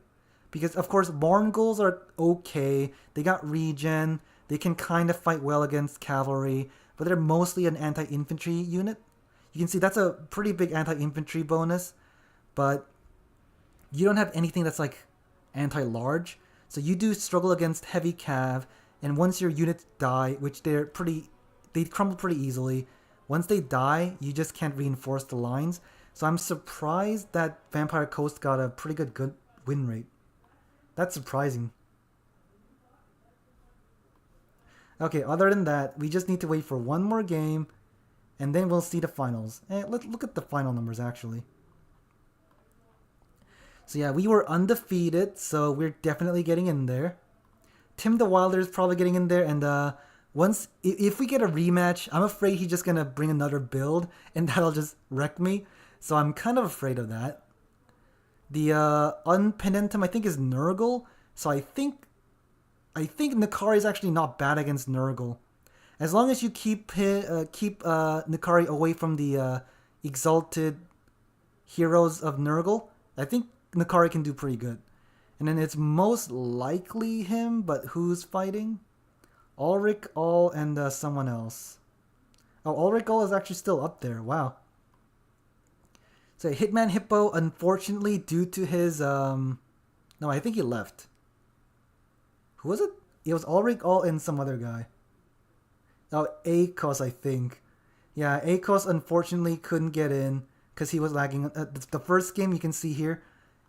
Speaker 1: Because, of course, Mournguls are okay. They got regen. They can kind of fight well against cavalry. But they're mostly an anti-infantry unit. You can see that's a pretty big anti-infantry bonus. But you don't have anything that's like anti-large. So you do struggle against heavy cav. And once your units die, which they crumble pretty easily. Once they die, you just can't reinforce the lines. So I'm surprised that Vampire Coast got a pretty good win rate. That's surprising. Okay, other than that, we just need to wait for one more game, and then we'll see the finals. Let's look at the final numbers, actually. So yeah, we were undefeated, so we're definitely getting in there. Tim the Wilder is probably getting in there, and if we get a rematch, I'm afraid he's just gonna bring another build, and that'll just wreck me. So I'm kind of afraid of that. The Unpenentum, I think, is Nurgle. So I think Nikari is actually not bad against Nurgle. As long as you keep Nikari away from the exalted heroes of Nurgle, I think Nikari can do pretty good. And then it's most likely him, but who's fighting? Ulrich All and someone else. Oh, Ulrich All is actually still up there. Wow. So Hitman Hippo, unfortunately, due to his no, I think he left. Who was it? It was Ulrich All and some other guy. Oh, Akos, I think. Yeah, Akos unfortunately couldn't get in because he was lagging. The first game you can see here,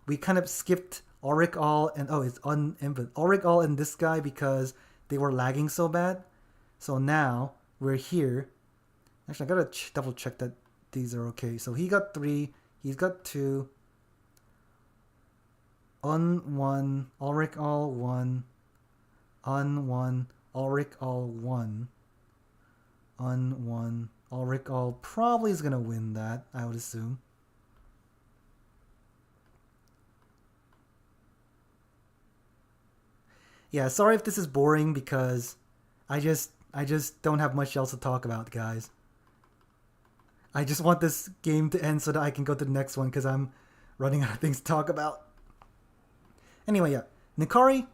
Speaker 1: we kind of skipped Ulrich All and it's Ulrich All and this guy because they were lagging so bad. So now we're here. Actually, I gotta double check that these are okay. So he got 3. He's got 2. 1, Ulrich All 1. 1, Ulrich All 1. 1, Ulrich All probably is gonna win that, I would assume. Yeah, sorry if this is boring because I just don't have much else to talk about, guys. I just want this game to end so that I can go to the next one because I'm running out of things to talk about. Anyway, yeah. Nikari,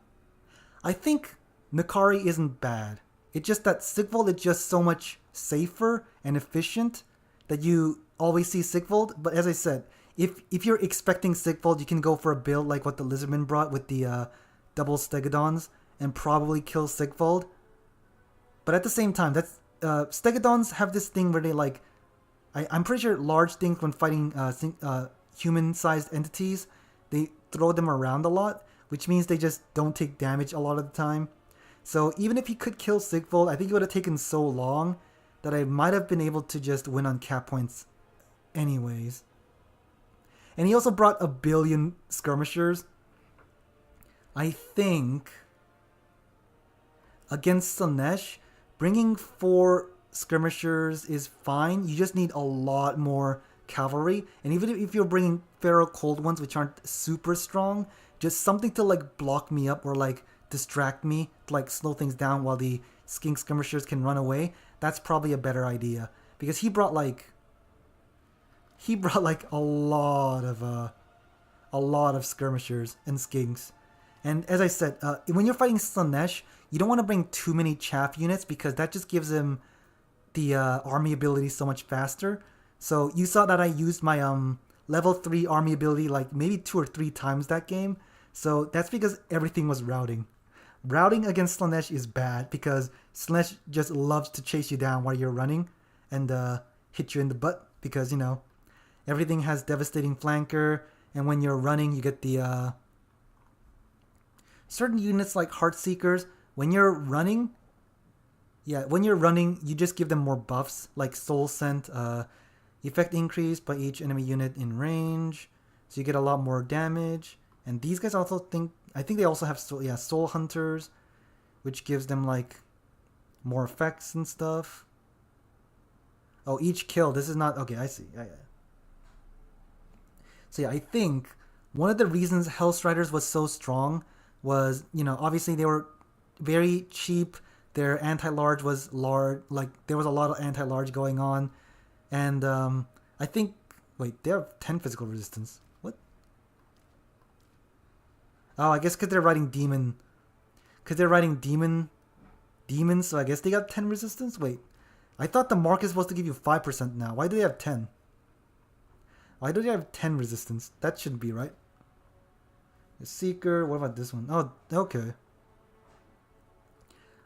Speaker 1: I think Nikari isn't bad. It's just that Sigvold is just so much safer and efficient that you always see Sigvold. But as I said, if you're expecting Sigvold, you can go for a build like what the Lizardman brought with the double Stegodons and probably kill Sigvold. But at the same time, that's Stegodons have this thing where they like... I'm pretty sure large things when fighting human-sized entities, they throw them around a lot, which means they just don't take damage a lot of the time. So even if he could kill Sigvold, I think it would have taken so long that I might have been able to just win on cap points anyways. And he also brought 1 billion skirmishers. I think against Slaanesh, bringing 4 skirmishers is fine. You just need a lot more cavalry. And even if you're bringing Pharaoh Cold ones, which aren't super strong, just something to like block me up or like distract me, to like slow things down while the skink skirmishers can run away, that's probably a better idea. Because he brought like a lot of skirmishers and skinks. And as I said, when you're fighting Slaanesh, you don't want to bring too many chaff units because that just gives him the army ability so much faster. So you saw that I used my level 3 army ability like maybe 2 or 3 times that game. So that's because everything was routing. Routing against Slaanesh is bad because Slaanesh just loves to chase you down while you're running and hit you in the butt because, you know, everything has devastating flanker, and when you're running you get the certain units like Heartseekers. When you're running, you just give them more buffs like Soul Scent, effect increased by each enemy unit in range, so you get a lot more damage. And these guys also I think they also have Soul Hunters, which gives them like more effects and stuff. Oh, each kill. This is not okay. I see. Yeah. So yeah, I think one of the reasons Hellstriders was so strong was, you know, obviously they were very cheap. Their anti-large was large. Like there was a lot of anti-large going on, and I think they have 10 physical resistance. What? Oh, I guess because they're riding demon. Demons. So I guess they got 10 resistance. Wait, I thought the mark is supposed to give you 5% now. Why do they have 10? Why do they have 10 resistance? That shouldn't be right. The Seeker. What about this one? Oh, okay.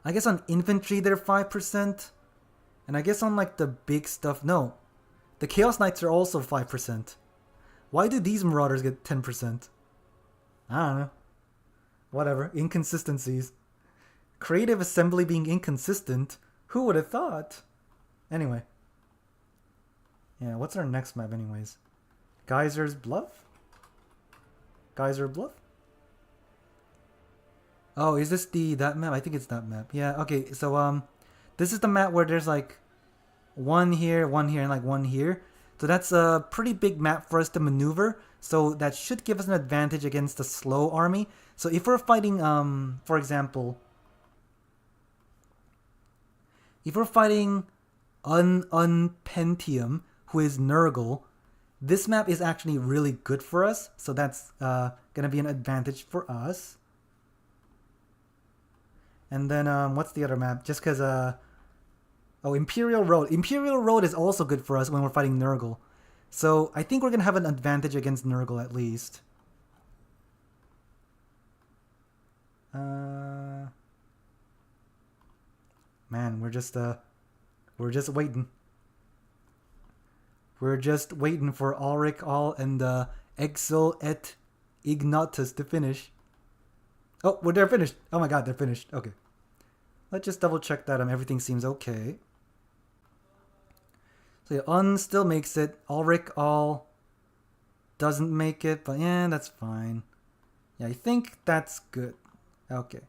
Speaker 1: I guess on infantry they're 5%. And I guess on like the big stuff, no. The Chaos Knights are also 5%. Why do these Marauders get 10%? I don't know. Whatever. Inconsistencies. Creative assembly being inconsistent. Who would have thought? Anyway. Yeah, what's our next map anyways? Geyser's Bluff? Geyser Bluff? Oh, is this that map? I think it's that map. Yeah, okay, so this is the map where there's like one here, and like one here. So that's a pretty big map for us to maneuver. So that should give us an advantage against the slow army. So if we're fighting, for example, if we're fighting Unpentium, who is Nurgle, this map is actually really good for us. So that's gonna be an advantage for us. And then what's the other map? Just because oh, Imperial Road. Imperial Road is also good for us when we're fighting Nurgle. So I think we're gonna have an advantage against Nurgle at least. Man, we're just waiting. We're just waiting for Ulrich All and Exil et Ignatus to finish. Oh, well, they're finished. Oh my god, they're finished. Okay. Let's just double check that everything seems okay. So yeah, Un still makes it. Ulrich All doesn't make it, but yeah, that's fine. Yeah, I think that's good. Okay.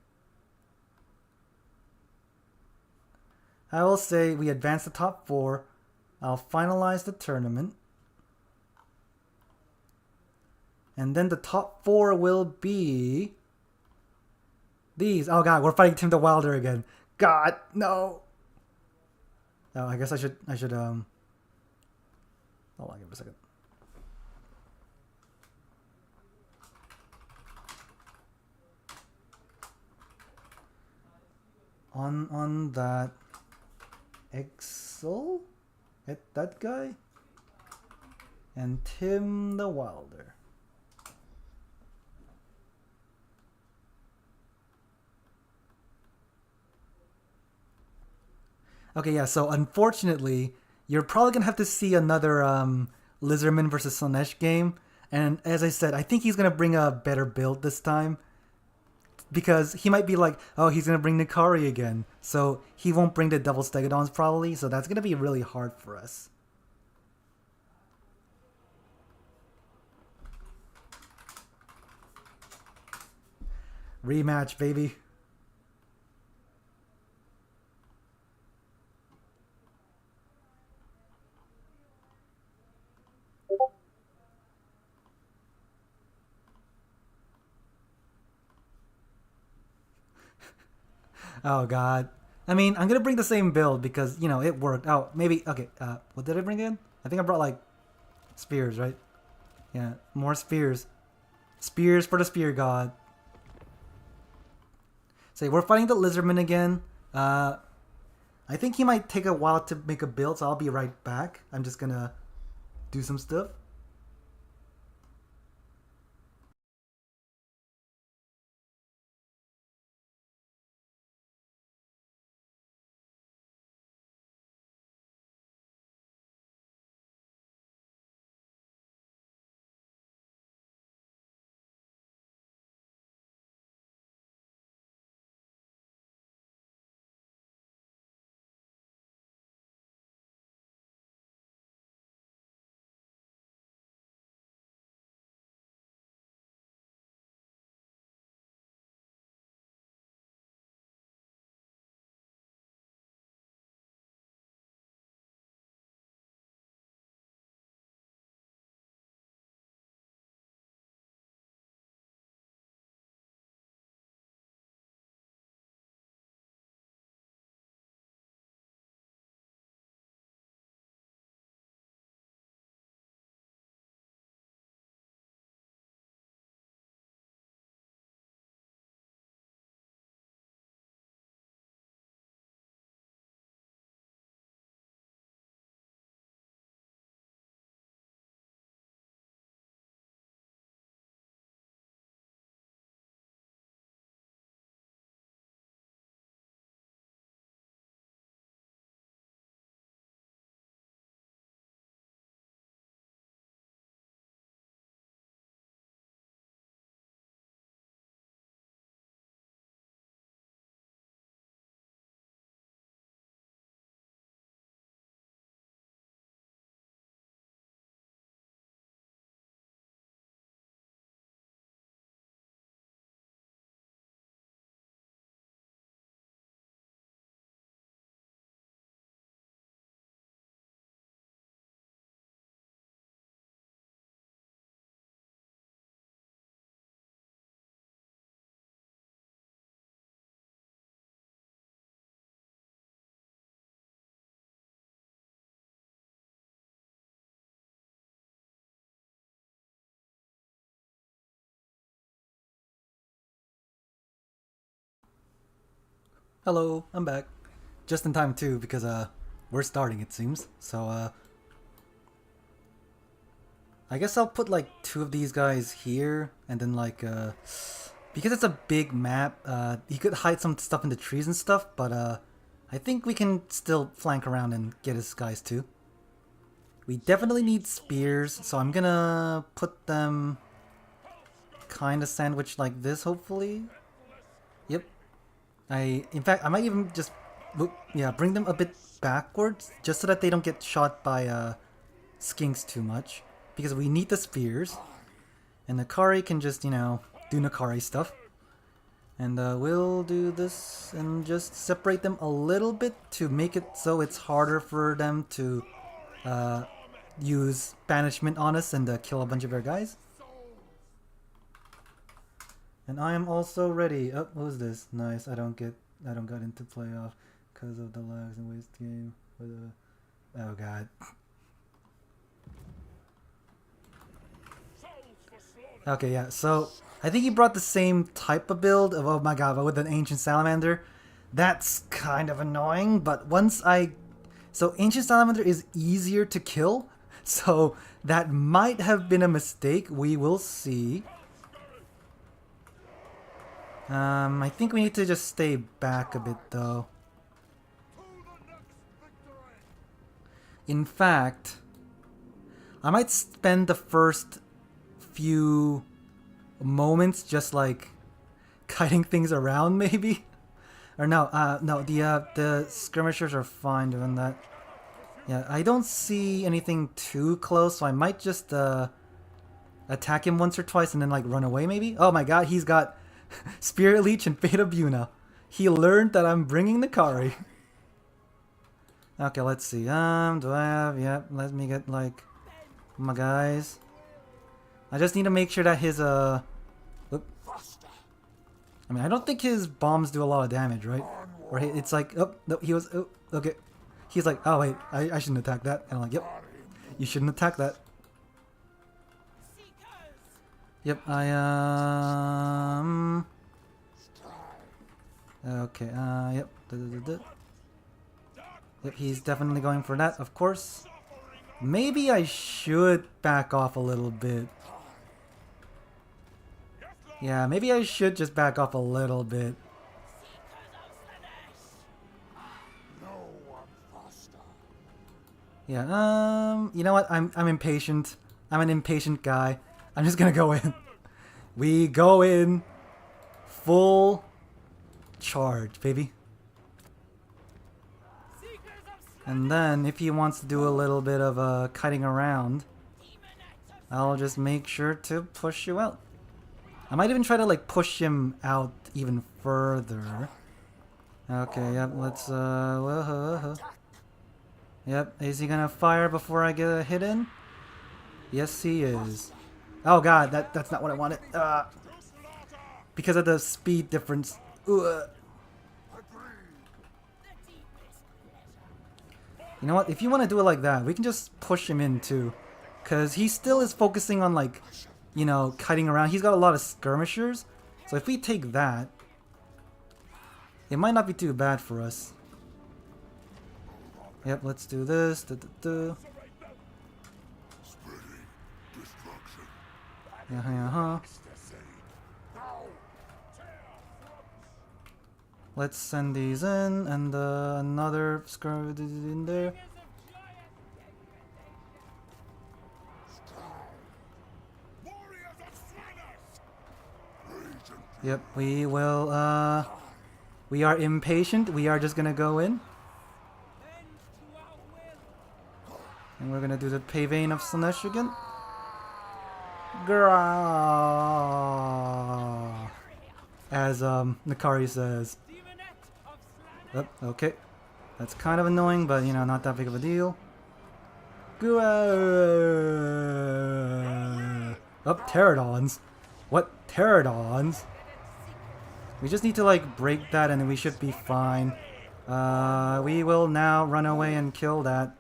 Speaker 1: I will say we advance the top 4. I'll finalize the tournament. And then the top 4 will be these. Oh god, we're fighting Tim the Wilder again. God, no. Oh, I guess I should hold on, give me a second. On that Exil? That guy? And Tim the Wilder. Okay, yeah, so unfortunately, you're probably going to have to see another Lizardman versus Slaanesh game. And as I said, I think he's going to bring a better build this time. Because he might be like, oh, he's going to bring Nikari again. So he won't bring the double Stegodons probably. So that's going to be really hard for us. Rematch, baby. Oh god. I mean, I'm gonna bring the same build because, you know, it worked. Oh, maybe, okay, what did I bring in? I think I brought, like, spears, right? Yeah, more spears. Spears for the spear god. So we're fighting the lizardman again. I think he might take a while to make a build, so I'll be right back. I'm just gonna do some stuff. Hello, I'm back. Just in time too, because we're starting it seems. So I guess I'll put like 2 of these guys here, and then like because it's a big map, you could hide some stuff in the trees and stuff, but I think we can still flank around and get his guys too. We definitely need spears, so I'm gonna put them kind of sandwiched like this, hopefully. Yep. In fact, I might even just, yeah, bring them a bit backwards, just so that they don't get shot by skinks too much. Because we need the spears, and Nakari can just, you know, do Nakari stuff. And we'll do this and just separate them a little bit to make it so it's harder for them to use banishment on us and kill a bunch of our guys. And I am also ready. Oh, who's this? Nice. I don't got into playoff because of the lags and waste game. Oh god. Okay, yeah. So I think he brought the same type of build of, oh my god, but with an ancient salamander. That's kind of annoying. But so ancient salamander is easier to kill. So that might have been a mistake. We will see. I think we need to just stay back a bit though. In fact, I might spend the first few moments just like kiting things around maybe. Or no, the skirmishers are fine doing that. Yeah, I don't see anything too close, so I might just attack him once or twice and then like run away maybe. Oh my god, he's got Spirit Leech and Fate of Buna. He learned that I'm bringing the Kari. Okay, let's see. Do I have... Yep, let me get, like, my guys. I just need to make sure that his, I mean, I don't think his bombs do a lot of damage, right? Or it's like... Oh, no, he was... Oh, okay. He's like, oh, wait, I shouldn't attack that. And I'm like, yep. You shouldn't attack that. Yep, Okay, yep. Yep, he's definitely going for that, of course. Maybe I should back off a little bit. Yeah, maybe I should just back off a little bit. Yeah, you know what? I'm impatient. I'm an impatient guy. I'm just gonna go in. We go in full charge, baby. And then if he wants to do a little bit of cutting around, I'll just make sure to push you out. I might even try to like push him out even further. Okay, yep, let's Yep, is he gonna fire before I get a hit in? Yes, he is. Oh god, that's not what I wanted. Because of the speed difference. Ugh. You know what? If you want to do it like that, we can just push him in too. Because he still is focusing on like, you know, cutting around. He's got a lot of skirmishers. So if we take that, it might not be too bad for us. Yep, let's do this. Let's send these in, and another skirmish in there. Yep, we will, we are impatient. We are just gonna go in. And we're gonna do the Pavane of Slaanesh again. Grah! As, Nakari says. Oh, okay. That's kind of annoying, but, you know, not that big of a deal. Grah! Oh, Pterodons. What? Pterodons? We just need to, like, break that and then we should be fine. We will now run away and kill that.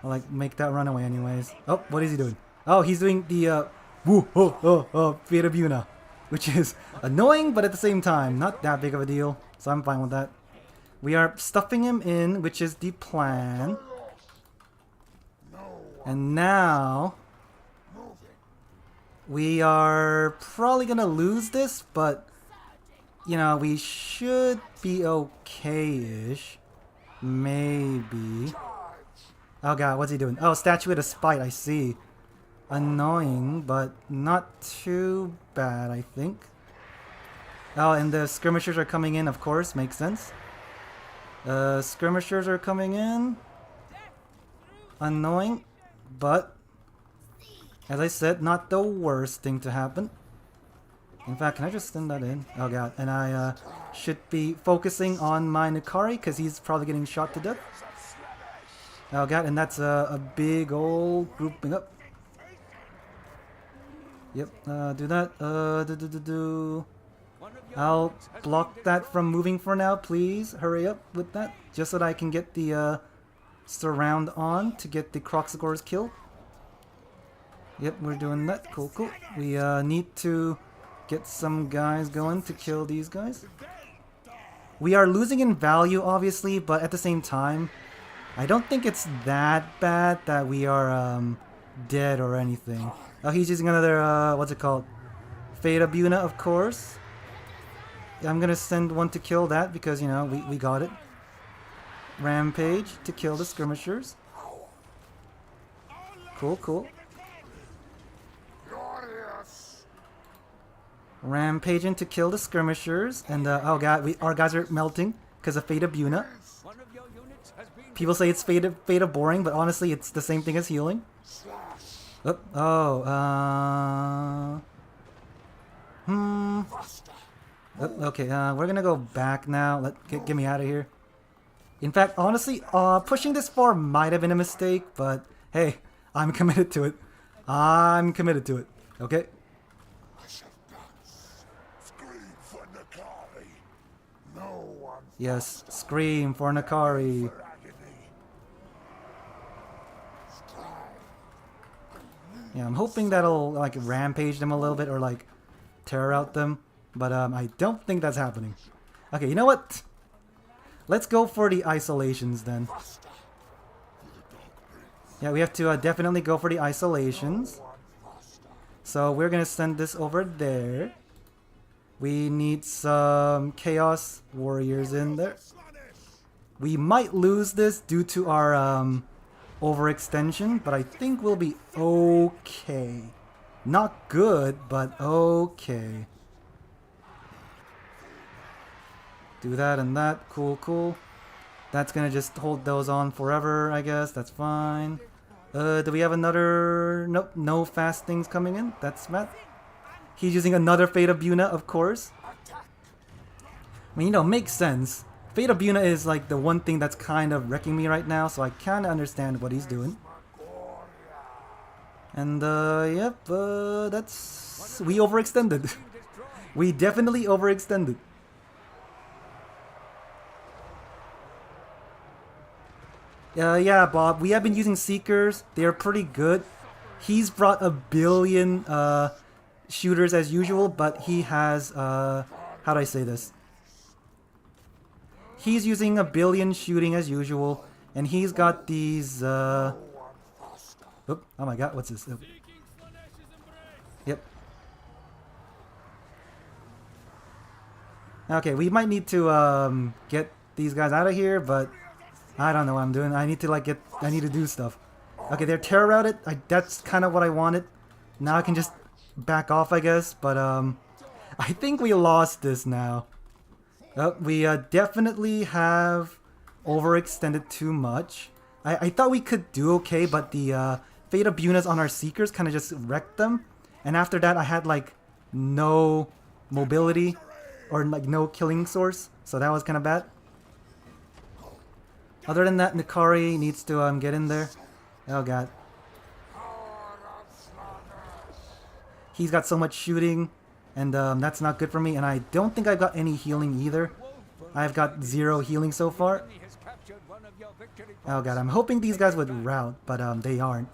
Speaker 1: I'll, like, make that run away anyways. Oh, what is he doing? Oh, he's doing the, Fata Buna. Which is annoying, but at the same time, not that big of a deal. So I'm fine with that. We are stuffing him in, which is the plan. And now we are probably gonna lose this, but you know, we should be okay-ish. Maybe. Oh god, what's he doing? Oh, Statue of Spite, I see. Annoying, but not too bad, I think. Oh, and the skirmishers are coming in, of course, makes sense. Skirmishers are coming in. Annoying, but as I said, not the worst thing to happen. In fact, can I just send that in? Oh god, and I should be focusing on my Nakari because he's probably getting shot to death. Oh god, and that's a big old grouping up. Yep, do that. I'll block that from moving for now, please. Hurry up with that, just so that I can get the surround on to get the Croxagores killed. Yep, we're doing that. Cool, cool. We need to get some guys going to kill these guys. We are losing in value, obviously, but at the same time, I don't think it's that bad that we are dead or anything. Oh, he's using another, what's it called? Fata Buna, of course. I'm gonna send one to kill that because, you know, we got it. Rampage to kill the skirmishers. Cool, cool. Rampaging to kill the skirmishers. And, oh god, our guys are melting because of Fata Buna. People say it's Fata boring, but honestly, it's the same thing as healing. Okay, we're gonna go back now. Get me out of here. In fact, honestly, pushing this far might have been a mistake, but hey, I'm committed to it. I'm committed to it. Okay? Yes, scream for Nakari. Yeah, I'm hoping that'll like rampage them a little bit or like tear out them, but I don't think that's happening. Okay, you know what? Let's go for the isolations then. Yeah, we have to definitely go for the isolations. So we're gonna send this over there. We need some Chaos Warriors in there. We might lose this due to our overextension, but I think we'll be okay. Not good, but okay. Do that and that. Cool, cool. That's gonna just hold those on forever, I guess. That's fine. Do we have another... Nope, no fast things coming in. That's Matt. He's using another Fate of Buna, of course. I mean, you know, makes sense. Fate of Buna is like the one thing that's kind of wrecking me right now, so I kind of understand what he's doing. And, yep, that's... We overextended. We definitely overextended. Yeah, Bob, we have been using Seekers. They're pretty good. He's brought a billion shooters as usual, but he has... how do I say this? He's using a billion shooting as usual, and he's got these... Oop, oh my god, what's this? Oop. Yep. Okay, we might need to get these guys out of here, but... I don't know what I'm doing. I need to like I need to do stuff. Okay, they're terror routed. That's kind of what I wanted. Now I can just back off, I guess. But I think we lost this now. We definitely have overextended too much. I thought we could do okay, but the Fate of Bunas on our Seekers kind of just wrecked them. And after that, I had like no mobility or like no killing source, so that was kind of bad. Other than that, Nikari needs to get in there. Oh god. He's got so much shooting, and that's not good for me, and I don't think I've got any healing either. I've got 0 healing so far. Oh god, I'm hoping these guys would rout, but they aren't.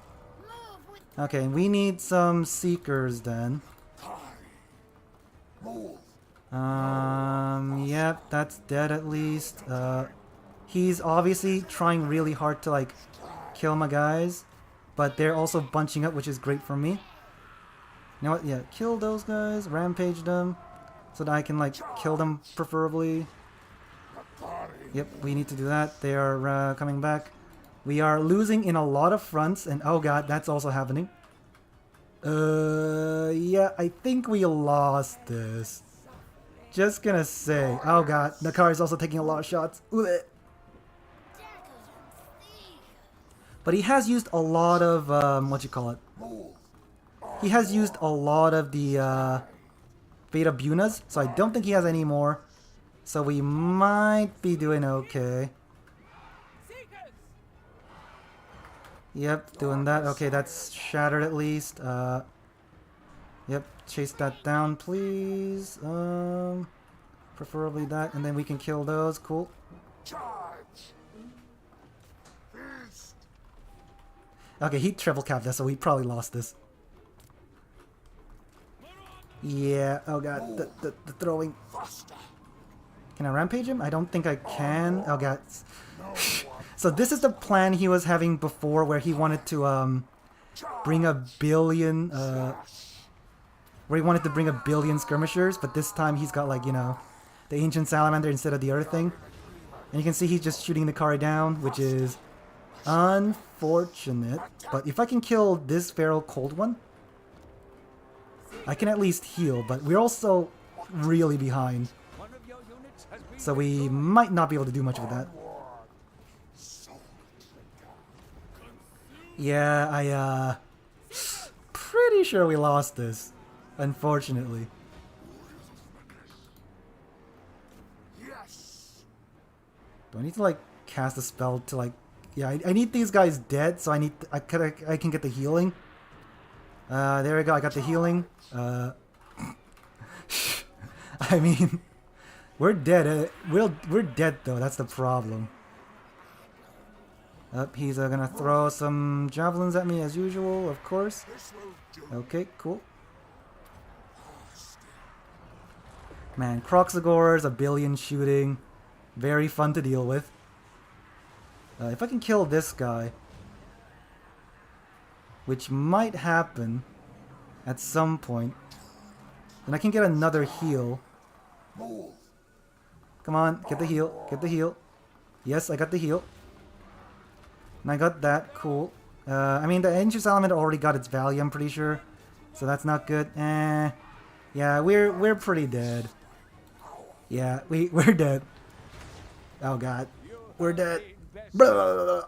Speaker 1: Okay, we need some Seekers then. Yep, that's dead at least. He's obviously trying really hard to like kill my guys, but they're also bunching up, which is great for me. You know what? Yeah, kill those guys, rampage them, so that I can like kill them preferably. Yep, we need to do that. They are coming back. We are losing in a lot of fronts, and oh god, that's also happening. Yeah, I think we lost this. Just gonna say, oh god, Nakari's also taking a lot of shots. Blech. But he has used a lot of, what you call it? He has used a lot of the Fate of Bunas, so I don't think he has any more. So we might be doing okay. Yep, doing that. Okay, that's shattered at least. Yep, chase that down, please. Preferably that, and then we can kill those. Cool. Okay, he triple capped us, so we probably lost this. Yeah, oh god, the throwing. Can I rampage him? I don't think I can. Oh god. So this is the plan he was having before, where he wanted to bring a billion skirmishers, but this time he's got like, you know, the ancient salamander instead of the other thing. And you can see he's just shooting the Nikari down, which is unfortunate. But if I can kill this feral cold one, I can at least heal, but we're also really behind. So we might not be able to do much with that. Yeah, pretty sure we lost this, unfortunately. Do I need to like cast a spell to like... Yeah, I need these guys dead, so I can get the healing. There we go, I got the healing. I mean, we're dead. We're dead though, that's the problem. He's gonna throw some javelins at me as usual, of course. Okay, cool. Man, Croxagores, a billion shooting. Very fun to deal with. If I can kill this guy, which might happen at some point, then I can get another heal. Come on, get the heal, get the heal. Yes, I got the heal. And I got that, cool. I mean, the Ancient Salamander already got its value, I'm pretty sure. So that's not good. Yeah, we're pretty dead. Yeah, we're dead. Oh god. We're dead. Blah, blah, blah, blah.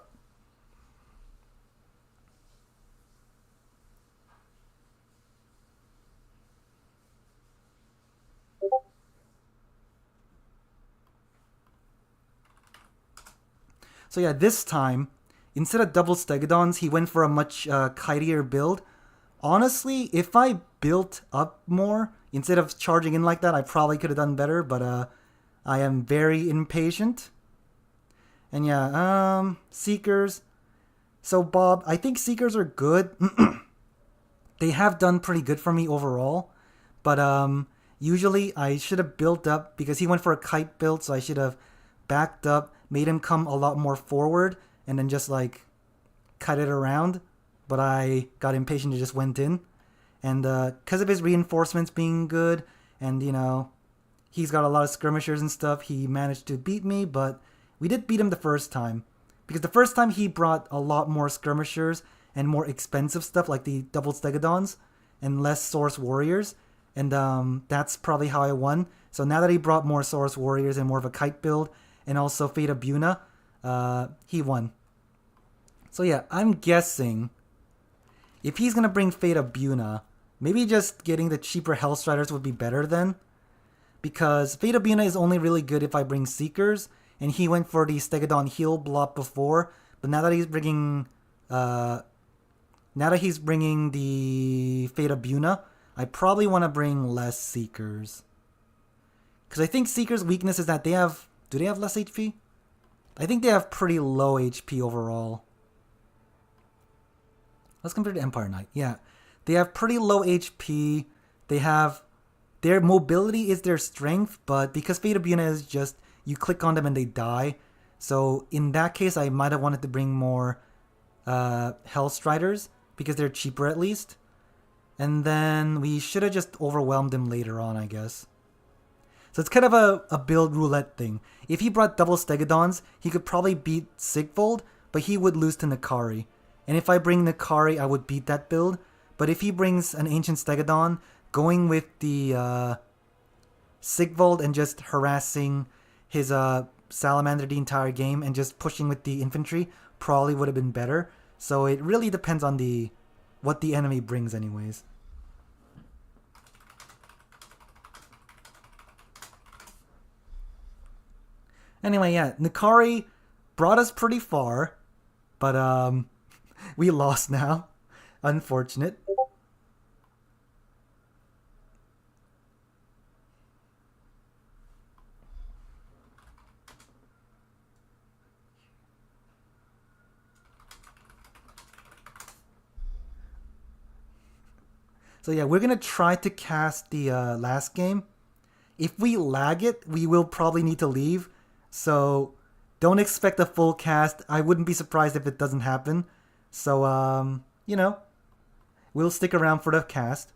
Speaker 1: So yeah, this time, instead of double Stegodons, he went for a much kitier build. Honestly, if I built up more, instead of charging in like that, I probably could have done better, but I am very impatient. And yeah, Seekers. So Bob, I think Seekers are good. They have done pretty good for me overall. But usually I should have built up, because he went for a kite build, so I should have backed up, made him come a lot more forward, and then just like cut it around. But I got impatient and just went in. And because of his reinforcements being good, and you know, he's got a lot of skirmishers and stuff, he managed to beat me, but we did beat him the first time. Because the first time he brought a lot more skirmishers and more expensive stuff like the double Stegodons and less Source Warriors. And that's probably how I won. So now that he brought more Source Warriors and more of a kite build, and also Fate of Buna, he won. So yeah, I'm guessing if he's going to bring Fate of Buna, maybe just getting the cheaper Hellstriders would be better then. Because Fate of Buna is only really good if I bring Seekers, and he went for the Stegodon heal block before, but now that he's bringing the Fate of Buna, I probably want to bring less Seekers. Because I think Seekers' weakness is that they have... Do they have less HP? I think they have pretty low HP overall. Let's compare to Empire Knight. Yeah, they have pretty low HP. They have... Their mobility is their strength, but because Fate of Buna is just... You click on them and they die. So in that case, I might have wanted to bring more Hellstriders, because they're cheaper at least. And then we should have just overwhelmed them later on, I guess. So it's kind of a build roulette thing. If he brought double Stegodons, he could probably beat Sigvold, but he would lose to Nakari. And if I bring Nakari, I would beat that build. But if he brings an Ancient Stegodon, going with the Sigvold and just harassing his Salamander the entire game and just pushing with the infantry probably would have been better. So it really depends on what the enemy brings anyways. Anyway, yeah, Nakari brought us pretty far, but we lost now. Unfortunate. So yeah, we're gonna try to cast the last game. If we lag it, we will probably need to leave. So don't expect a full cast. I wouldn't be surprised if it doesn't happen. So you know, we'll stick around for the cast.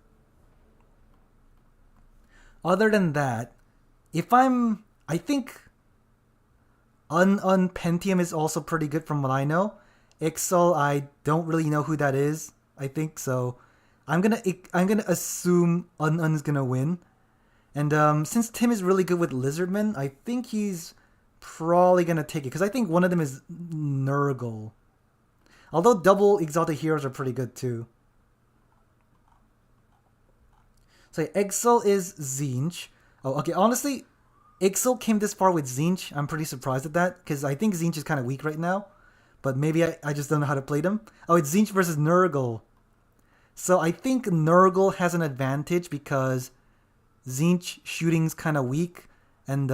Speaker 1: Other than that, I think Pentium is also pretty good from what I know. Ixal, I don't really know who that is. I think so. I'm gonna assume is gonna win, and since Tim is really good with Lizardmen, I think he's probably gonna take it because I think one of them is Nurgle. Although double Exalted Heroes are pretty good too. So Exil is Zinch. Oh, okay. Honestly, Ixil came this far with Zinch. I'm pretty surprised at that because I think Zinch is kind of weak right now, but maybe I just don't know how to play them. Oh, it's Zinch versus Nurgle. So I think Nurgle has an advantage because Zinch shooting's kind of weak, and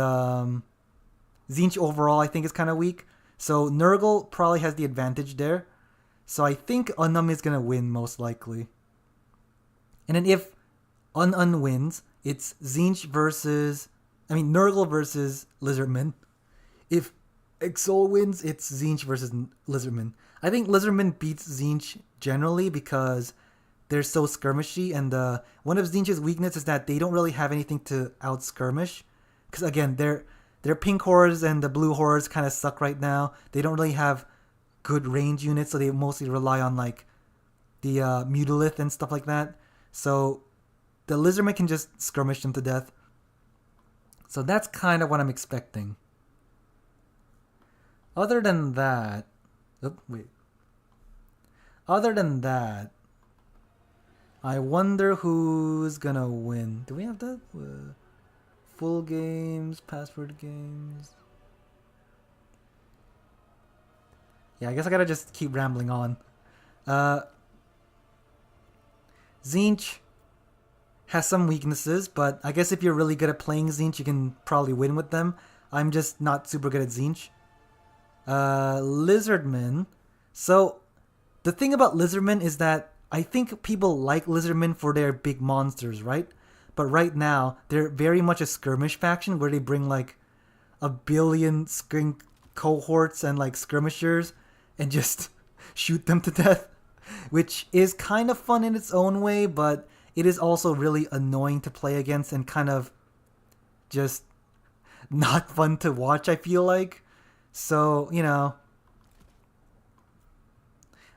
Speaker 1: Zinch overall I think is kind of weak. So Nurgle probably has the advantage there. So I think Unum is gonna win most likely. And then if Un wins, it's Zinch versus, I mean, Nurgle versus Lizardman. If Exol wins, it's Zinch versus Lizardman. I think Lizardman beats Zinch generally because they're so skirmishy, and one of Zinch's weaknesses is that they don't really have anything to out skirmish. Because again, their pink hordes and the blue hordes kind of suck right now. They don't really have good range units, so they mostly rely on like the Mutalith and stuff like that. So the Lizardman can just skirmish them to death. So that's kind of what I'm expecting. Other than that, Other than that, I wonder who's gonna win. Do we have that? Full games, password games. Yeah, I guess I gotta just keep rambling on. Zinch has some weaknesses, but I guess if you're really good at playing Zinch, you can probably win with them. I'm just not super good at Zinch. Lizardman. So, the thing about Lizardman is that I think people like Lizardmen for their big monsters, right? But right now, they're very much a skirmish faction where they bring like a billion skink cohorts and like skirmishers and just shoot them to death, which is kind of fun in its own way, but it is also really annoying to play against and kind of just not fun to watch, I feel like. So, you know,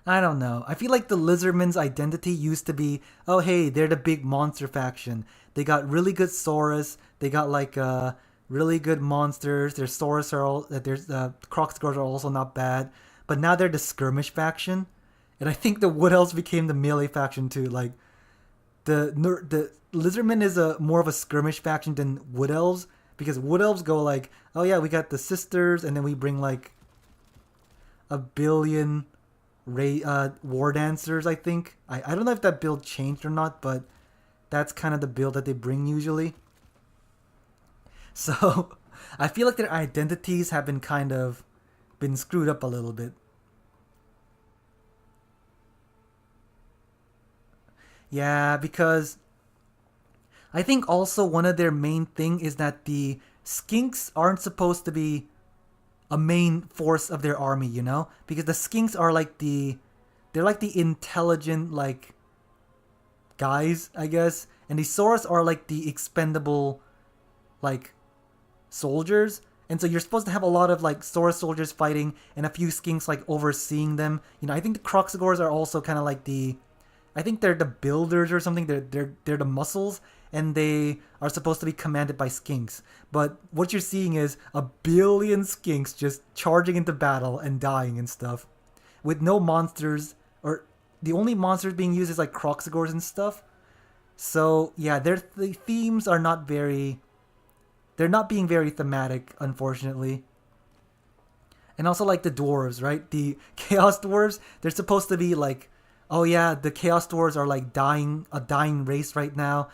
Speaker 1: I don't know. I feel like the Lizardmen's identity used to be, oh hey, they're the big monster faction. They got really good Saurus. They got like really good monsters. Their Saurus are all, there's Crocsgors are also not bad. But now they're the skirmish faction, and I think the Wood Elves became the melee faction too. Like the Lizardmen is a more of a skirmish faction than Wood Elves, because Wood Elves go like, oh yeah, we got the sisters, and then we bring like a billion war dancers, I think. I don't know if that build changed or not, but that's kind of the build that they bring usually. So I feel like their identities have been kind of been screwed up a little bit. Yeah, because I think also one of their main thing is that the skinks aren't supposed to be a main force of their army, you know? Because the skinks are like they're like the intelligent, like, guys, I guess. And the Saurus are like the expendable, like, soldiers. And so you're supposed to have a lot of, like, Saurus soldiers fighting and a few skinks, like, overseeing them. You know, I think the Crocsgors are also kind of like I think they're the builders or something. They're the muscles, and they are supposed to be commanded by skinks. But what you're seeing is a billion skinks just charging into battle and dying and stuff, with no monsters, or the only monsters being used is like Crocsgors and stuff. So yeah, the themes are not very. They're not being very thematic, unfortunately. And also like the dwarves, right? The Chaos Dwarves, they're supposed to be like, oh yeah, the Chaos Dwarves are like a dying race right now.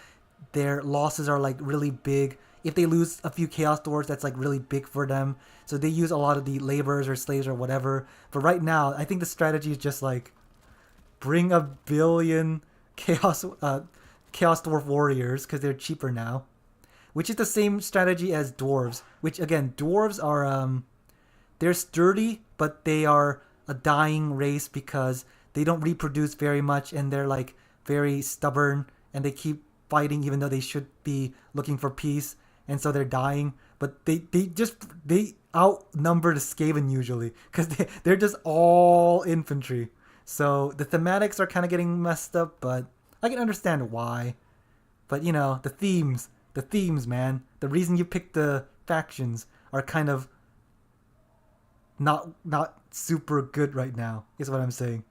Speaker 1: Their losses are like really big. If they lose a few Chaos Dwarves, that's like really big for them. So they use a lot of the laborers or slaves or whatever. But right now, I think the strategy is just like bring a billion Chaos Dwarf warriors because they're cheaper now, which is the same strategy as dwarves. Which again, dwarves are they're sturdy, but they are a dying race because they don't reproduce very much, and they're like very stubborn, and they keep fighting even though they should be looking for peace, and so they're dying. But they outnumber the Skaven usually because they're just all infantry. So the thematics are kind of getting messed up, but I can understand why. But you know, the themes, man. The reason you pick the factions are kind of not super good right now, is what I'm saying.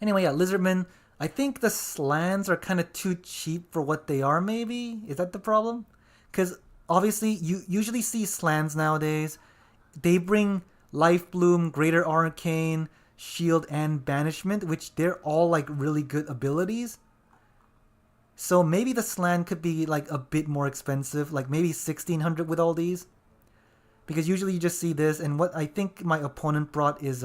Speaker 1: Anyway, yeah, Lizardmen. I think the Slaans are kind of too cheap for what they are, maybe? Is that the problem? Because obviously, you usually see Slaans nowadays. They bring Life Bloom, Greater Arcane, Shield, and Banishment, which they're all like really good abilities. So maybe the Slan could be like a bit more expensive, like maybe 1600 with all these. Because usually you just see this, and what I think my opponent brought is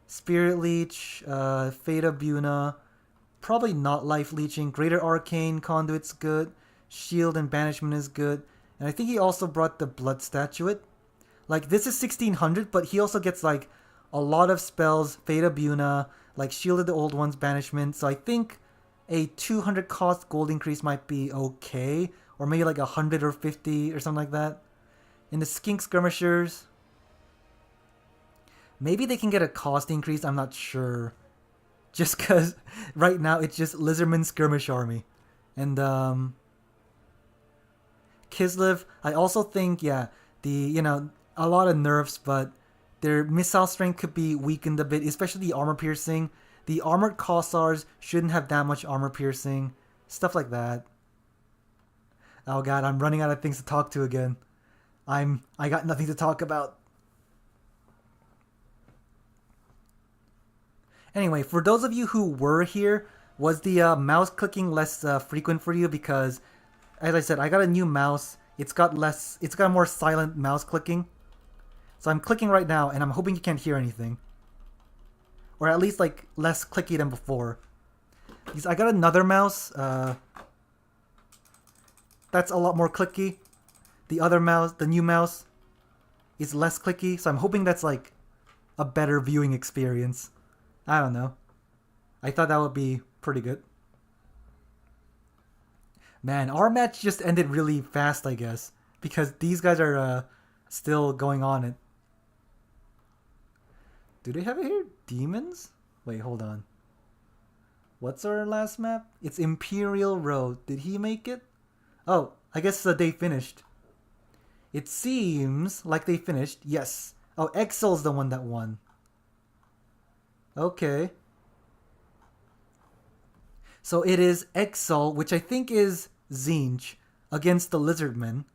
Speaker 1: Spirit Leech, Fata Buna, Probably not life leeching. Greater Arcane Conduit's good. Shield and Banishment is good. And I think he also brought the Blood Statuette. Like, this is 1600, but he also gets, like, a lot of spells. Fate of Buna, like, Shield of the Old Ones, Banishment. So I think a 200 cost gold increase might be okay. Or maybe, like, 100 or 50 or something like that. In the Skink Skirmishers, maybe they can get a cost increase. I'm not sure. Just because right now it's just Lizardman Skirmish Army. And, Kislev, I also think, yeah, a lot of nerfs, but their missile strength could be weakened a bit, especially the armor piercing. The armored Kossars shouldn't have that much armor piercing. Stuff like that. Oh god, I'm running out of things to talk to again. I got nothing to talk about. Anyway, for those of you who were here, was the mouse clicking less frequent for you? Because, as I said, I got a new mouse. It's got more silent mouse clicking. So I'm clicking right now, and I'm hoping you can't hear anything. Or at least, like, less clicky than before. Because I got another mouse. That's a lot more clicky. The other mouse, the new mouse, is less clicky. So I'm hoping that's, like, a better viewing experience. I don't know. I thought that would be pretty good. Man, our match just ended really fast, I guess. Because these guys are still going on it. Do they have it here? Demons? Wait, hold on. What's our last map? It's Imperial Road. Did he make it? Oh, I guess they finished. It seems like they finished. Yes. Oh, Exil's the one that won. Okay. So it is Exile, which I think is Tzeentch, against the Lizardmen.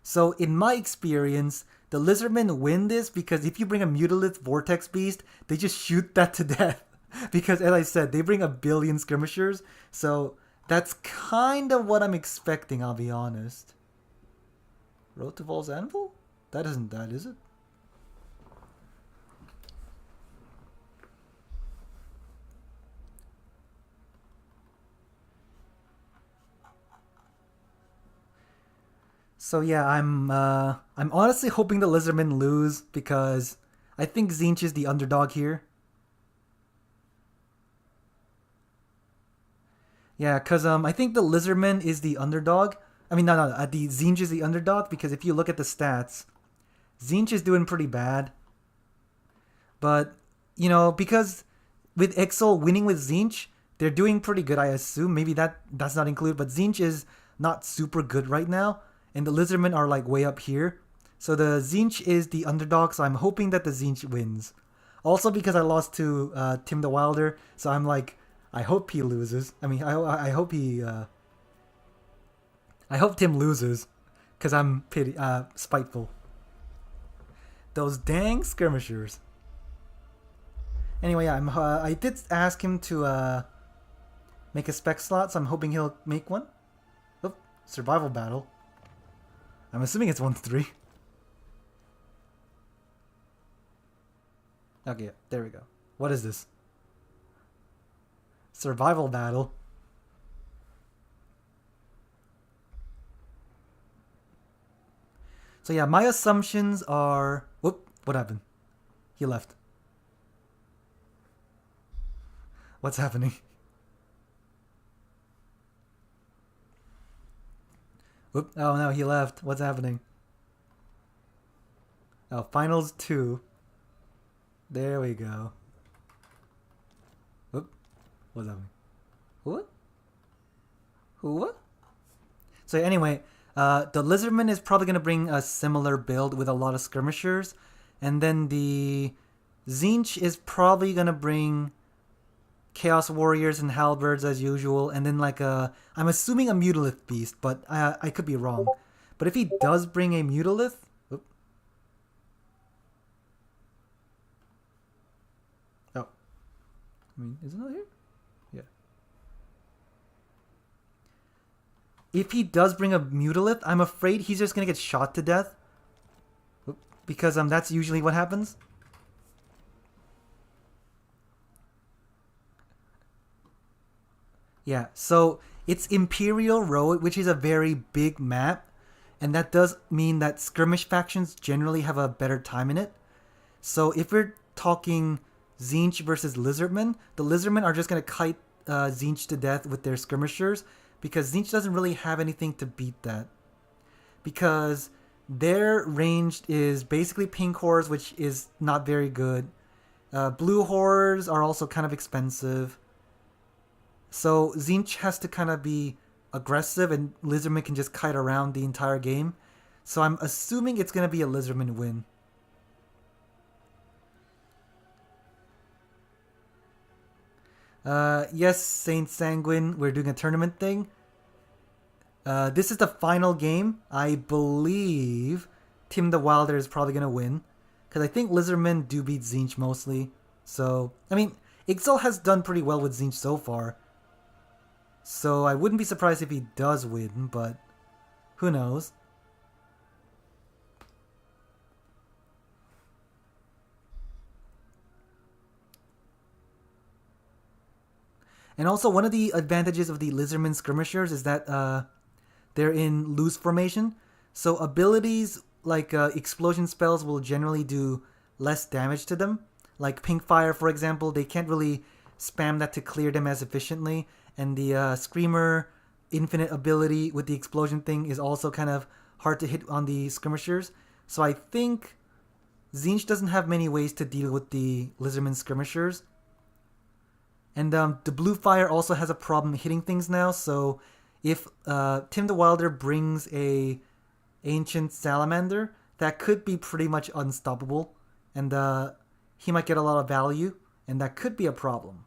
Speaker 1: So in my experience, the Lizardmen win this because if you bring a Mutalith Vortex Beast, they just shoot that to death. Because as I said, they bring 1 billion skirmishers. So that's kind of what I'm expecting, I'll be honest. Road to Vol's Anvil? That isn't that, is it? So yeah, I'm honestly hoping the Lizardmen lose because I think Tzeentch is the underdog here. Yeah, cause I think the Lizardman is the underdog. I mean, no, the Tzeentch is the underdog because if you look at the stats, Tzeentch is doing pretty bad. But you know, because with Exil winning with Tzeentch, they're doing pretty good. I assume maybe that's not included, but Tzeentch is not super good right now. And the Lizardmen are like way up here. So the Tzeentch is the underdog, so I'm hoping that the Tzeentch wins. Also because I lost to Tim the Wilder, so I'm like, I hope he loses. I mean, I hope he... I hope Tim loses, because I'm spiteful. Those dang skirmishers. Anyway, I did ask him to make a spec slot, so I'm hoping he'll make one. Oh, survival battle. I'm assuming it's 1-3. Okay, there we go. What is this? Survival battle. So yeah, my assumptions are... Whoop, what happened? He left. What's happening? Whoop, oh no, he left. What's happening? Oh, finals 2. There we go. Whoop, what's happening? What? Who what? So anyway, the Lizardman is probably going to bring a similar build with a lot of skirmishers. And then the Tzeentch is probably going to bring Chaos Warriors and Halberds as usual. And then like I'm assuming a Mutalith Beast, but I could be wrong. But if he does bring a Mutalith... Whoop. Oh. I mean, isn't it here? Yeah. If he does bring a Mutalith, I'm afraid he's just going to get shot to death. Whoop. Because that's usually what happens. Yeah, so it's Imperial Road, which is a very big map, and that does mean that skirmish factions generally have a better time in it. So if we're talking Zinch versus Lizardmen, the Lizardmen are just going to kite Zinch to death with their skirmishers because Zinch doesn't really have anything to beat that. Because their ranged is basically pink horrors, which is not very good. Blue horrors are also kind of expensive. So Zinch has to kind of be aggressive, and Lizardman can just kite around the entire game. So I'm assuming it's going to be a Lizardman win. Yes, Saint Sanguine, we're doing a tournament thing. This is the final game. I believe Tim the Wilder is probably going to win. Because I think Lizardmen do beat Zinch mostly. So, I mean, Ixal has done pretty well with Zinch so far. So I wouldn't be surprised if he does win, but who knows. And also, one of the advantages of the Lizardman skirmishers is that they're in loose formation. So abilities like explosion spells will generally do less damage to them. Like Pink Fire, for example, they can't really spam that to clear them as efficiently. And the Screamer infinite ability with the explosion thing is also kind of hard to hit on the skirmishers. So I think Zinch doesn't have many ways to deal with the Lizardman skirmishers. And the Blue Fire also has a problem hitting things now, so if Tim the Wilder brings a Ancient Salamander, that could be pretty much unstoppable, and he might get a lot of value, and that could be a problem.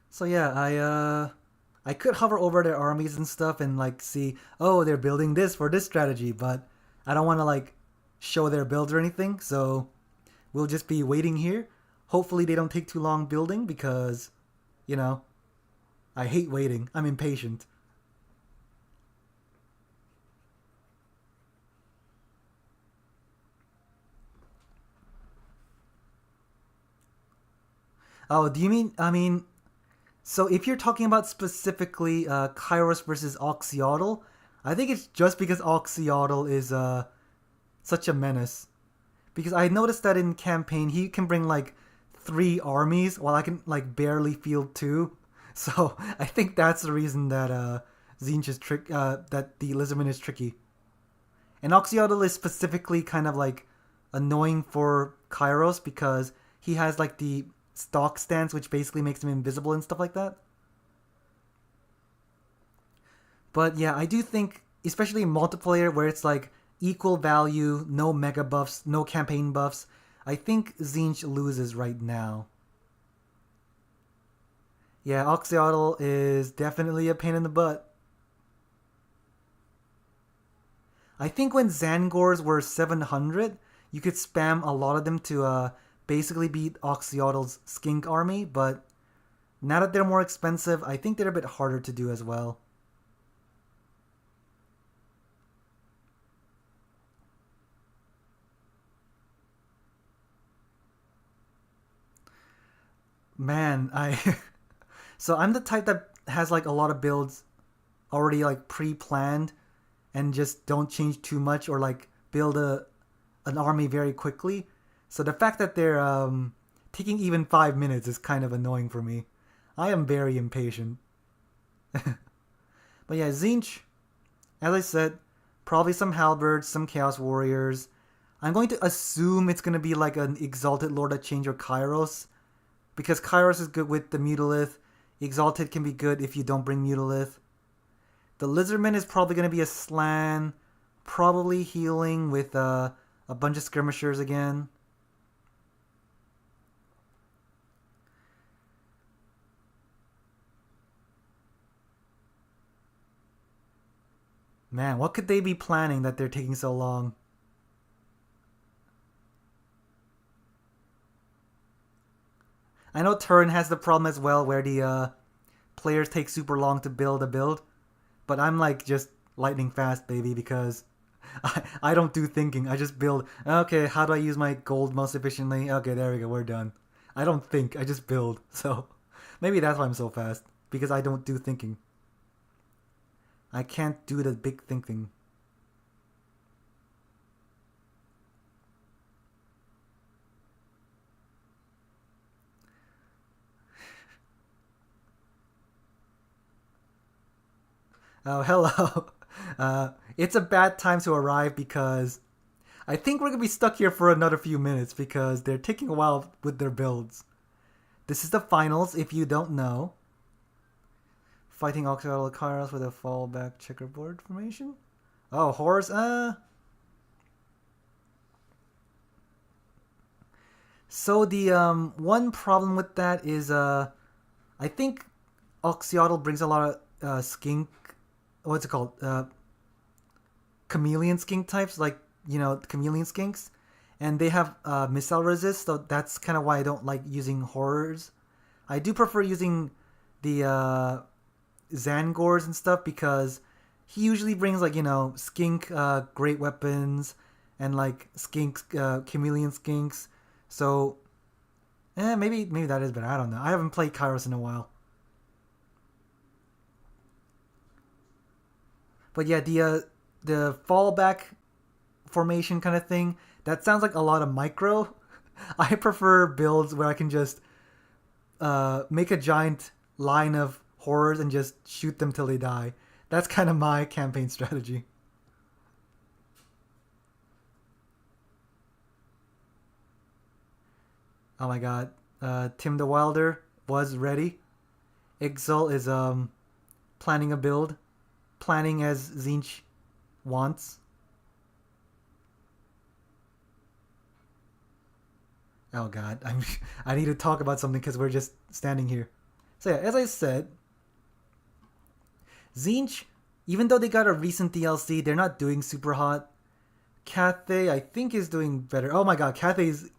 Speaker 1: So yeah, I could hover over their armies and stuff and like see, oh, they're building this for this strategy, but I don't want to like show their builds or anything, so we'll just be waiting here. Hopefully they don't take too long building because, you know, I hate waiting. I'm impatient. Oh, do you mean, I mean, so if you're talking about specifically Kairos versus Oxyotl, I think it's just because Oxyotl is such a menace. Because I noticed that in campaign he can bring like 3 armies while I can like barely field 2. So I think that's the reason that Zinch is that the Lizardman is tricky. And Oxyotl is specifically kind of like annoying for Kairos because he has like the stock stance, which basically makes him invisible and stuff like that. But yeah, I do think, especially in multiplayer where it's like equal value, no mega buffs, no campaign buffs, I think Zinch loses right now. Yeah, Oxyotl is definitely a pain in the butt. I think when Zangors were 700, you could spam a lot of them to basically beat Oxyotl's Skink army, but now that they're more expensive, I think they're a bit harder to do as well. Man, I so I'm the type that has like a lot of builds already like pre-planned and just don't change too much or like build an army very quickly. So the fact that they're taking even 5 minutes is kind of annoying for me. I am very impatient. But yeah, Zinch, as I said, probably some halberds, some chaos warriors. I'm going to assume it's going to be like an exalted lord of change or Kairos, because Kairos is good with the Mutalith. Exalted can be good if you don't bring Mutalith. The Lizardman is probably going to be a Slan, probably healing with a bunch of skirmishers again. Man, what could they be planning that they're taking so long? I know Turin has the problem as well where the players take super long to build a build. But I'm like just lightning fast, baby, because I don't do thinking. I just build. Okay, how do I use my gold most efficiently? Okay, there we go. We're done. I don't think. I just build. So maybe that's why I'm so fast. Because I don't do thinking. I can't do the big thinking. Oh, hello. It's a bad time to arrive because I think we're gonna be stuck here for another few minutes because they're taking a while with their builds. This is the finals, if you don't know. Fighting Occidental Kairos with a fallback checkerboard formation. Oh, horse. So the one problem with that is I think Oxyotl brings a lot of skink. What's it called? Chameleon skink types, like chameleon skinks, and they have missile resist. So that's kind of why I don't like using horrors. I do prefer using the Zangors and stuff because he usually brings like skink great weapons and like skink chameleon skinks. So maybe that is better. I don't know. I haven't played Kairos in a while. But yeah, the fallback formation kind of thing, that sounds like a lot of micro. I prefer builds where I can just make a giant line of horrors and just shoot them till they die. That's kind of my campaign strategy. Oh my god. Tim the Wilder was ready. Ixal is planning a build. Planning as Tzeentch wants. Oh god, I need to talk about something because we're just standing here. So yeah, as I said, Tzeentch, even though they got a recent DLC, they're not doing super hot. Cathay, I think, is doing better. Oh my god, Cathay's...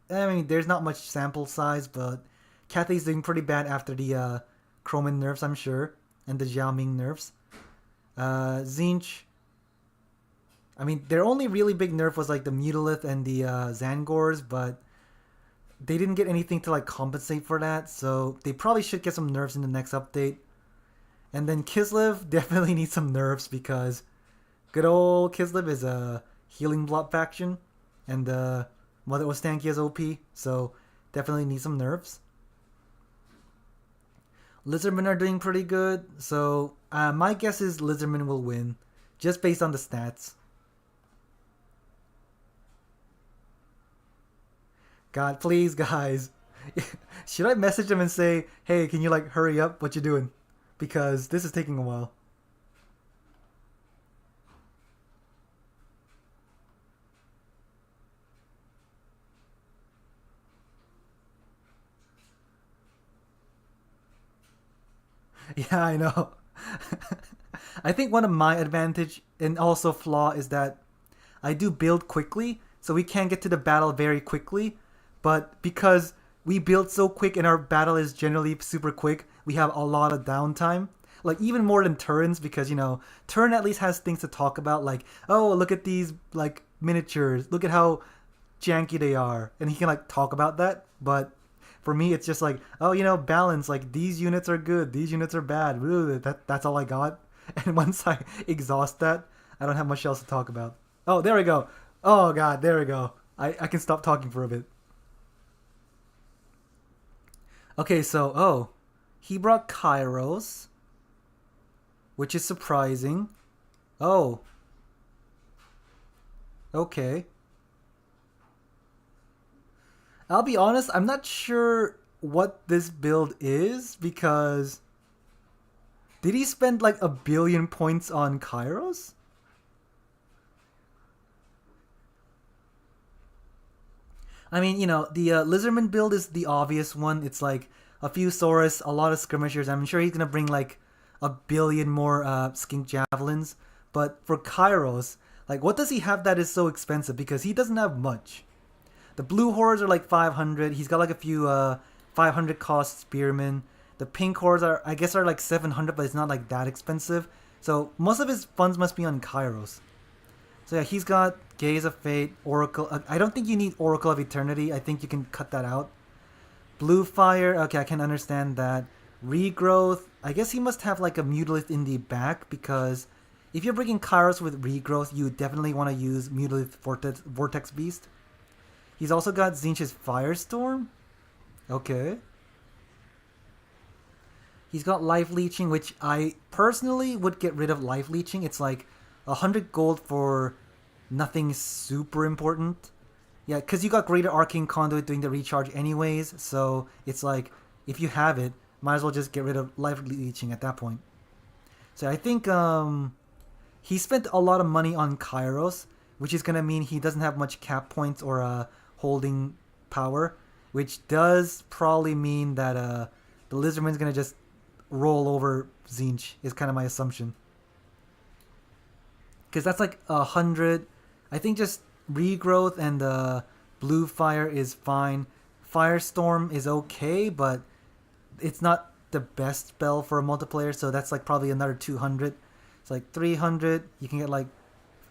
Speaker 1: I mean, there's not much sample size, but Cathay's doing pretty bad after the Chromin nerfs, I'm sure. And the Xiaoming nerfs. Tzeentch, I mean, their only really big nerf was like the Mutalith and the Zangors, but they didn't get anything to like compensate for that, so they probably should get some nerfs in the next update. And then Kislev definitely needs some nerfs because good old Kislev is a healing block faction, and Mother Ostanky is OP, so definitely needs some nerfs. Lizardmen are doing pretty good, so my guess is Lizardmen will win, just based on the stats. God, please, guys. Should I message them and say, hey, can you like hurry up what you're doing? Because this is taking a while. Yeah, I know. I think one of my advantage and also flaw is that I do build quickly, so we can get to the battle very quickly. But because we build so quick and our battle is generally super quick, we have a lot of downtime. Like even more than turns, because Turn at least has things to talk about, like, oh, look at these like miniatures, look at how janky they are, and he can like talk about that. But for me, it's just like, oh, balance. Like these units are good, these units are bad. Ooh, that's all I got. And once I exhaust that, I don't have much else to talk about. Oh, there we go. Oh god, there we go. I can stop talking for a bit. Okay, so he brought Kairos, which is surprising. Oh. Okay. I'll be honest, I'm not sure what this build is because did he spend like 1 billion points on Kairos? I mean, the Lizardman build is the obvious one. It's like a few Saurus, a lot of skirmishers. I'm sure he's gonna bring like 1 billion more skink javelins. But for Kairos, like, what does he have that is so expensive? Because he doesn't have much. The blue hordes are like 500. He's got like a few 500 cost spearmen. The pink hordes are, I guess, are like 700, but it's not like that expensive. So most of his funds must be on Kairos. So yeah, he's got Gaze of Fate, Oracle. I don't think you need Oracle of Eternity. I think you can cut that out. Blue Fire. Okay, I can understand that. Regrowth. I guess he must have like a Mutalith in the back, because if you're bringing Kairos with Regrowth, you definitely want to use Mutalith Vortex Beast. He's also got Tzeentch's Firestorm. Okay. He's got Life Leeching, which I personally would get rid of Life Leeching. It's like 100 gold for nothing super important. Yeah, because you got Greater Arcane Conduit doing the recharge anyways, so it's like, if you have it, might as well just get rid of Life Leeching at that point. So I think he spent a lot of money on Kairos, which is going to mean he doesn't have much cap points or holding power, which does probably mean that the Lizardman's going to just roll over Tzeentch, is kind of my assumption. Because that's like 100. I think just Regrowth and Blue Fire is fine. Firestorm is okay, but it's not the best spell for a multiplayer, so that's like probably another 200. It's like 300. You can get like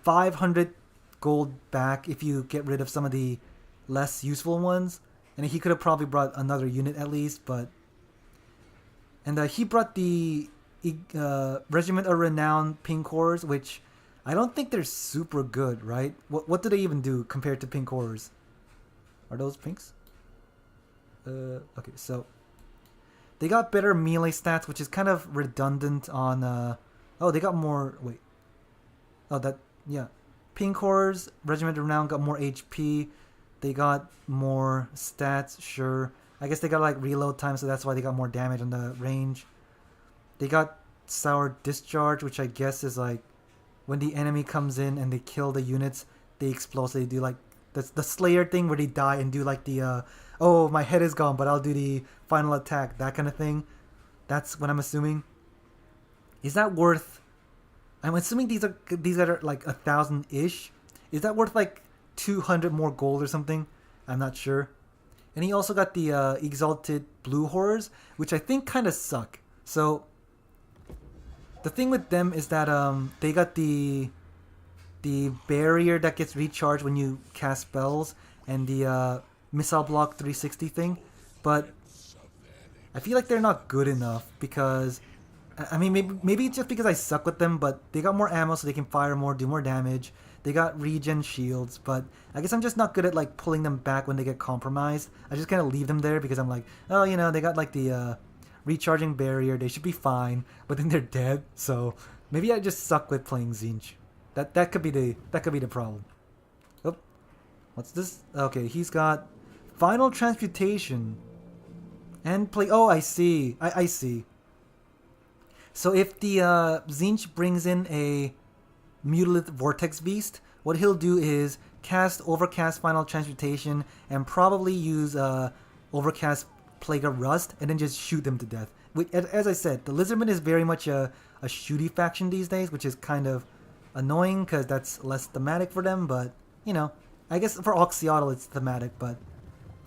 Speaker 1: 500 gold back if you get rid of some of the less useful ones. And he could have probably brought another unit at least, but... And he brought the Regiment of Renown Pink Horrors, which I don't think they're super good, right? What do they even do compared to Pink Horrors? Are those pinks? Okay, so... They got better melee stats, which is kind of redundant on... Oh, they got more... Wait. Oh, that... Yeah. Pink Horrors, Regiment of Renown got more HP. They got more stats, sure. I guess they got like reload time, so that's why they got more damage on the range. They got Sour Discharge, which I guess is like when the enemy comes in and they kill the units, they explode. So they do like the Slayer thing where they die and do like the oh, my head is gone, but I'll do the final attack, that kind of thing. That's what I'm assuming. Is that worth? I'm assuming these are like 1,000-ish. Is that worth like 200 more gold or something? I'm not sure. And he also got the Exalted Blue Horrors, which I think kind of suck. So, the thing with them is that they got the barrier that gets recharged when you cast spells, and the Missile Block 360 thing. But I feel like they're not good enough because... I mean, maybe it's just because I suck with them, but they got more ammo so they can fire more, do more damage. They got regen shields, but I guess I'm just not good at like pulling them back when they get compromised. I just kind of leave them there because I'm like, oh, you know, they got like the recharging barrier. They should be fine, but then they're dead. So maybe I just suck with playing Tzeentch. That could be the problem. Oh, what's this? Okay, he's got Final Transmutation and play. Oh, I see. I see. So if the Tzeentch brings in a Mutalith Vortex Beast, what he'll do is cast Overcast Final Transmutation and probably use Overcast Plague of Rust and then just shoot them to death. As I said, the Lizardman is very much a shooty faction these days, which is kind of annoying because that's less thematic for them, but, you know, I guess for Oxyotl it's thematic, but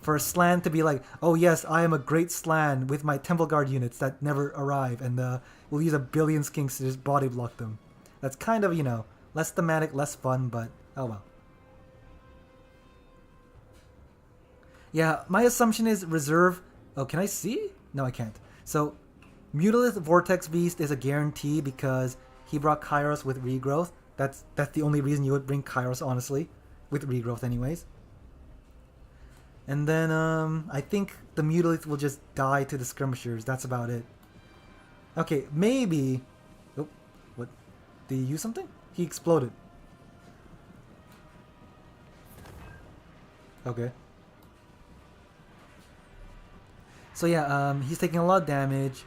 Speaker 1: for Slan to be like, oh yes, I am a great Slan with my Temple Guard units that never arrive, and we'll use 1 billion skinks to just body block them. That's kind of, you know, less thematic, less fun, but oh well. Yeah, my assumption is reserve... Oh, can I see? No, I can't. So, Mutalith Vortex Beast is a guarantee because he brought Kairos with Regrowth. That's the only reason you would bring Kairos, honestly. With Regrowth anyways. And then, I think the Mutalith will just die to the Skirmishers. That's about it. Okay, maybe... Oh, what? Did he use something? He exploded. Okay. So yeah, he's taking a lot of damage.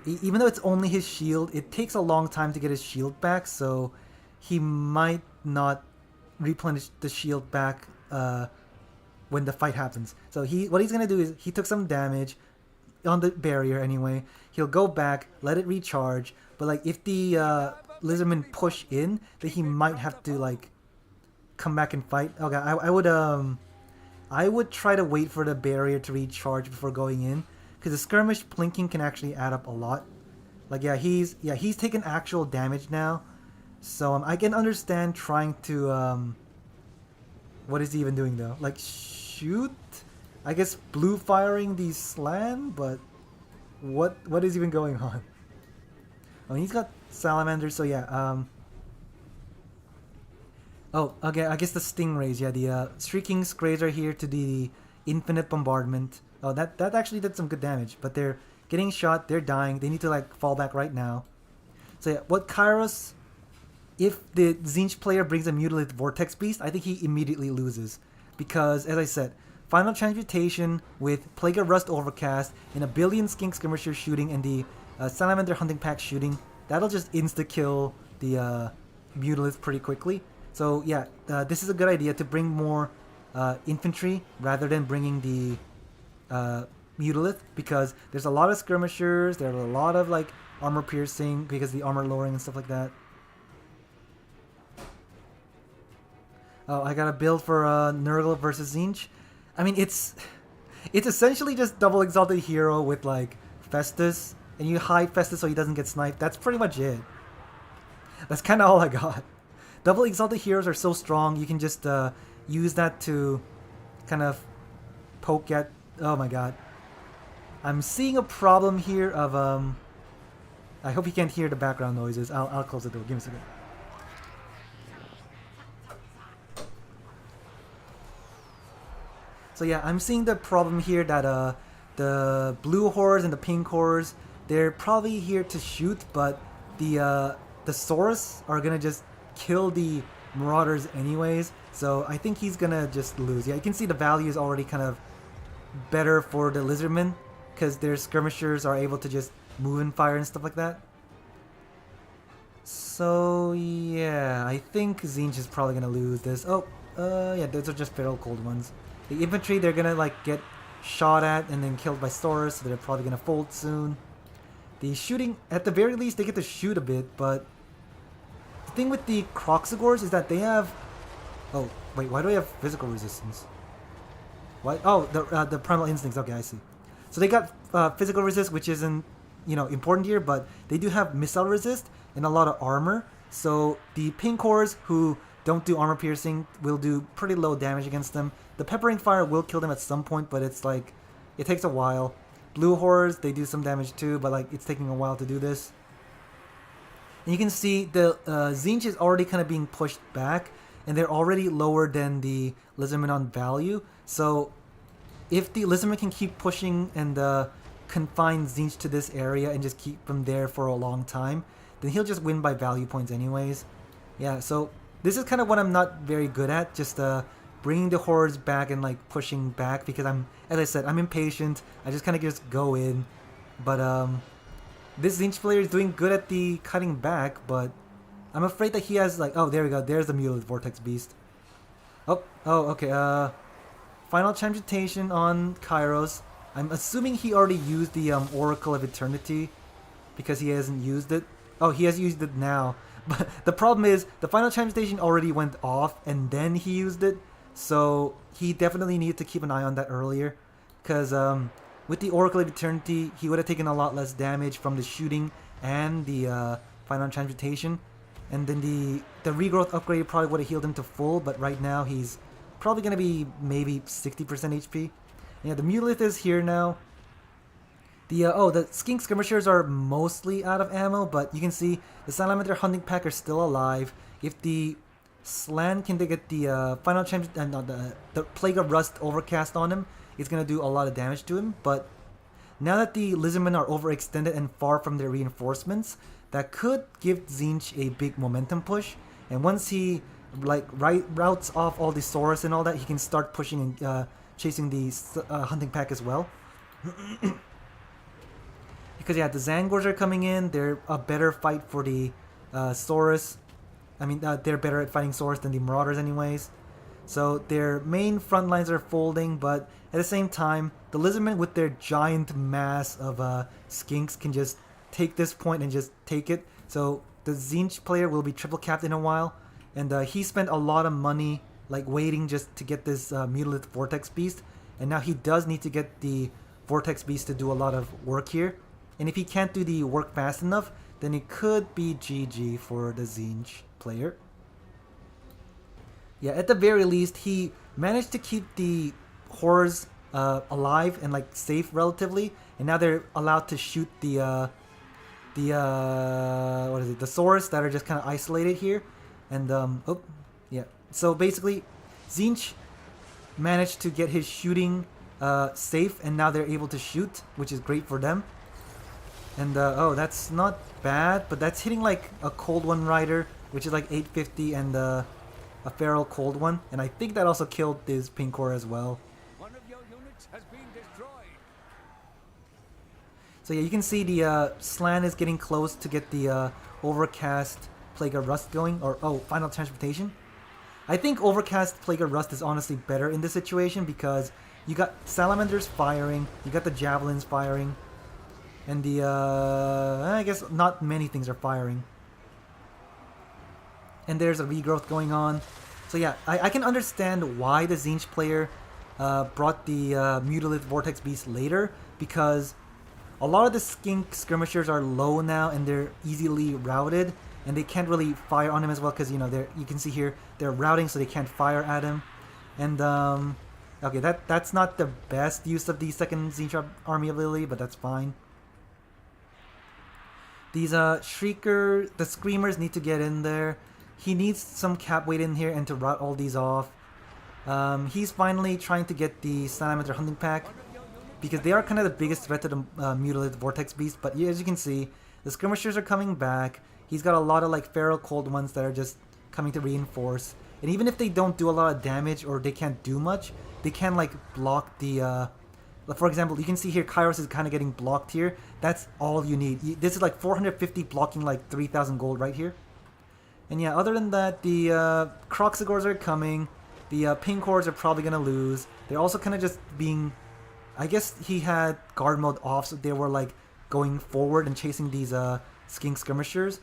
Speaker 1: Even though it's only his shield, it takes a long time to get his shield back, so he might not replenish the shield back when the fight happens. So what he's gonna do is he took some damage on the barrier anyway. He'll go back, let it recharge. But like if the lizardmen push in, then he might have to like come back and fight. Okay, I would try to wait for the barrier to recharge before going in, because the skirmish plinking can actually add up a lot. Like he's taken actual damage now, so I can understand trying to what is he even doing though? Like shoot? I guess blue firing the slam, but what is even going on? Oh, he's got salamanders, so yeah. Oh, okay, I guess the stingrays, yeah, the shrieking scrays are here to the infinite bombardment. Oh, that actually did some good damage, but they're getting shot, they're dying, they need to like fall back right now. So yeah, what Kairos, if the Tzeentch player brings a Mutilate Vortex Beast, I think he immediately loses. Because, as I said, Final Transmutation with Plague of Rust Overcast and a billion Skink Skirmishers shooting and the Salamander Hunting Pack shooting, that'll just insta-kill the Mutilith pretty quickly. So yeah, this is a good idea to bring more infantry rather than bringing the Mutilith, because there's a lot of skirmishers, there's a lot of like armor piercing because the armor lowering and stuff like that. Oh, I got a build for Nurgle versus Tzeentch. I mean, it's essentially just double exalted hero with like Festus, and you hide Festus so he doesn't get sniped. That's pretty much it. That's kind of all I got. Double exalted heroes are so strong, you can just use that to kind of poke at. Oh my god, I'm seeing a problem here of I hope you can't hear the background noises. I'll close the door. Give me a second. So yeah, I'm seeing the problem here that the blue hordes and the pink hordes, they're probably here to shoot, but the Saurus are gonna just kill the Marauders anyways. So I think he's gonna just lose. Yeah, you can see the value is already kind of better for the Lizardmen because their skirmishers are able to just move and fire and stuff like that. So yeah, I think Tzeentch is probably gonna lose this. Oh, yeah, those are just feral cold ones. The infantry, they're gonna like get shot at and then killed by Saurus, so they're probably gonna fold soon. The shooting, at the very least, they get to shoot a bit, but the thing with the Croxagores is that they have... Oh, wait, why do I have physical resistance? Why? Oh, the Primal Instincts, okay, I see. So they got physical resist, which isn't, you know, important here, but they do have missile resist and a lot of armor. So the pink cores who don't do armor piercing will do pretty low damage against them. The peppering fire will kill them at some point, but it's like, it takes a while. Blue horrors, they do some damage too, but like it's taking a while to do this. And you can see the Tzeentch is already kind of being pushed back, and they're already lower than the Lizardmen on value. So if the Lizardmen can keep pushing and confine Tzeentch to this area and just keep them there for a long time, then he'll just win by value points anyways. Yeah, so this is kind of what I'm not very good at, just bringing the hordes back and like pushing back, because I'm, as I said, I'm impatient. I just kind of just go in. But this Tzeentch player is doing good at the cutting back, but I'm afraid that he has like, oh, there we go, there's the Mutilate Vortex Beast. Oh, okay, Final Transmutation on Kairos. I'm assuming he already used the Oracle of Eternity, because he hasn't used it. Oh, he has used it now. But the problem is, the Final Transmutation already went off, and then he used it. So he definitely needed to keep an eye on that earlier, because with the Oracle of Eternity, he would have taken a lot less damage from the shooting and the Final Transmutation. And then the Regrowth upgrade probably would have healed him to full, but right now he's probably going to be maybe 60% HP. Yeah, the Mutilith is here now. The Skink Skirmishers are mostly out of ammo, but you can see the Salamander Hunting Pack are still alive. If the Slan can get the Final Champion, the Plague of Rust Overcast on him, it's going to do a lot of damage to him. But now that the Lizardmen are overextended and far from their reinforcements, that could give Tzeentch a big momentum push. And once he like routes off all the Saurus and all that, he can start pushing and chasing the Hunting Pack as well. Because yeah, the Zangors are coming in. They're a better fight for the Saurus. I mean, they're better at fighting Saurus than the Marauders anyways. So their main front lines are folding, but at the same time, the Lizardmen with their giant mass of skinks can just take this point and just take it. So the Tzeentch player will be triple capped in a while, and he spent a lot of money like waiting just to get this Mutalith Vortex Beast, and now he does need to get the Vortex Beast to do a lot of work here. And if he can't do the work fast enough, then it could be GG for the Tzeentch player. Yeah, at the very least, he managed to keep the horrors alive and like safe relatively, and now they're allowed to shoot the what is it? The swords that are just kind of isolated here, and oh, yeah. So basically, Tzeentch managed to get his shooting safe, and now they're able to shoot, which is great for them. And oh, that's not bad, but that's hitting like a Cold One Rider, which is like 850, and a Feral Cold One, and I think that also killed this Pink Core as well.
Speaker 2: One of your units has been destroyed.
Speaker 1: So yeah, you can see the Slan is getting close to get the Overcast Plague of Rust going, or oh, Final Transportation. I think Overcast Plague of Rust is honestly better in this situation because you got Salamanders firing, you got the Javelins firing, and the I guess not many things are firing. And there's a regrowth going on. So yeah, I can understand why the Tzeentch player brought the Mutalith Vortex Beast later, because a lot of the Skink skirmishers are low now and they're easily routed, and they can't really fire on him as well because, you know, you can see here they're routing, so they can't fire at him. And okay, that's not the best use of the second Tzeentch army ability, but that's fine. These Shrieker, the Screamers need to get in there. He needs some cap weight in here and to rout all these off. He's finally trying to get the Salamander Hunting Pack, because they are kind of the biggest threat to the Mutalith Vortex Beast. But as you can see, the Skirmishers are coming back. He's got a lot of like Feral Cold Ones that are just coming to reinforce. And even if they don't do a lot of damage or they can't do much, they can like block the... for example, you can see here Kairos is kind of getting blocked here. That's all you need. This is like 450 blocking like 3,000 gold right here. And yeah, other than that, the Croxigors are coming. The Pink Hordes are probably going to lose. They're also kind of just being... I guess he had guard mode off, so they were like going forward and chasing these Skink Skirmishers.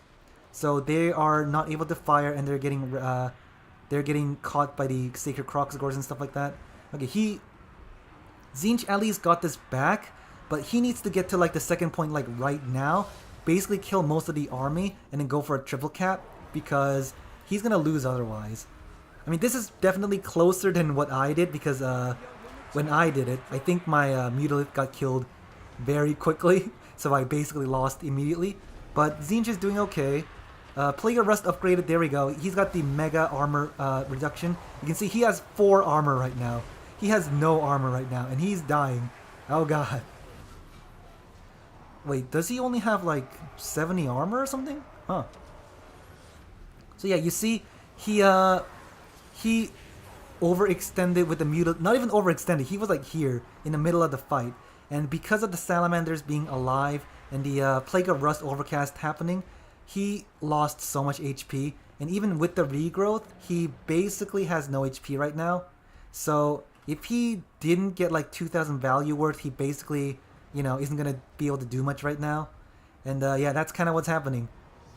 Speaker 1: So they are not able to fire, and they're getting caught by the Sacred Croxigors and stuff like that. Okay, Tzeentch at least got this back, but he needs to get to like the second point like right now. Basically kill most of the army and then go for a triple cap, because he's gonna lose otherwise. I mean, this is definitely closer than what I did, because when I did it, I think my Mutalith got killed very quickly, so I basically lost immediately. But Tzeentch is doing okay. Plague of Rust upgraded, there we go. He's got the Mega Armor reduction. You can see he has 4 armor right now. He has no armor right now, and he's dying. Oh god. Wait, does he only have like 70 armor or something? Huh. So yeah, you see, he overextended with the Mutalith. Not even overextended, he was like here in the middle of the fight. And because of the Salamanders being alive and the Plague of Rust Overcast happening, he lost so much HP. And even with the regrowth, he basically has no HP right now. So if he didn't get like 2,000 value worth, he basically, you know, isn't going to be able to do much right now. And yeah, that's kind of what's happening.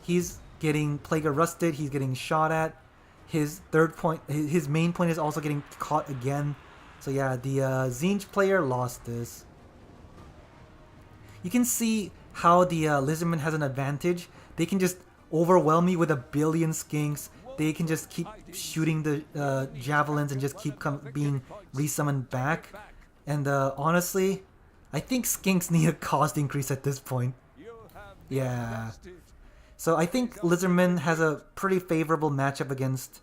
Speaker 1: He's getting Plague of Rusted, he's getting shot at. His third point, his main point is also getting caught again. So yeah, the Tzeentch player lost this. You can see how the Lizardmen has an advantage. They can just overwhelm me with a billion skinks. They can just keep shooting the javelins and just keep being resummoned back. And honestly, I think skinks need a cost increase at this point. Yeah. So I think Lizardman has a pretty favorable matchup against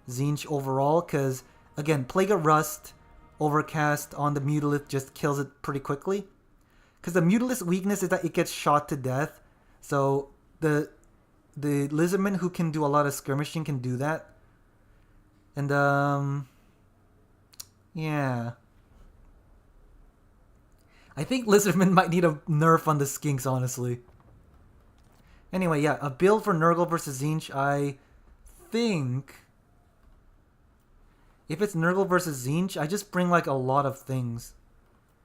Speaker 1: Tzeentch overall, because again, Plague of Rust Overcast on the Mutalith just kills it pretty quickly. Because the Mutalith's weakness is that it gets shot to death. So the Lizardman who can do a lot of skirmishing can do that. And yeah. I think Lizardman might need a nerf on the skinks, honestly. Anyway, yeah, a build for Nurgle versus Tzeentch, I think... If it's Nurgle versus Tzeentch, I just bring like a lot of things.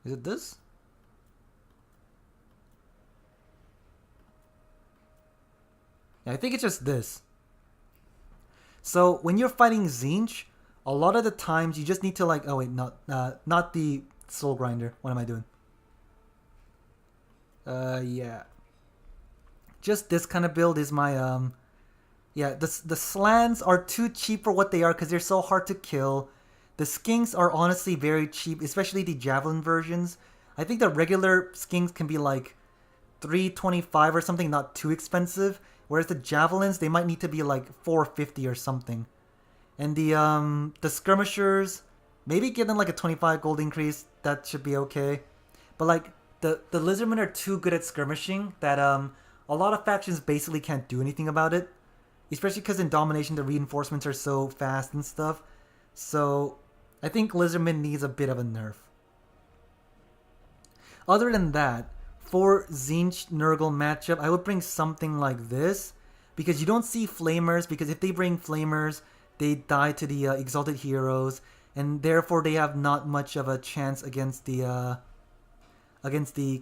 Speaker 1: Is it this? Yeah, I think it's just this. So when you're fighting Zinch, a lot of the times you just need to like, oh wait, not the Soul Grinder. What am I doing? Yeah. Just this kind of build is my yeah, the Slans are too cheap for what they are because they're so hard to kill. The Skinks are honestly very cheap, especially the Javelin versions. I think the regular Skinks can be like 325 or something, not too expensive. Whereas the Javelins, they might need to be like 450 or something. And the Skirmishers, maybe give them like a 25 gold increase. That should be okay. But like the Lizardmen are too good at skirmishing that a lot of factions basically can't do anything about it. Especially because in Domination the reinforcements are so fast and stuff. So I think Lizardman needs a bit of a nerf. Other than that, for Zinch Nurgle matchup, I would bring something like this. Because you don't see Flamers, because if they bring Flamers, they die to the Exalted Heroes. And therefore they have not much of a chance against the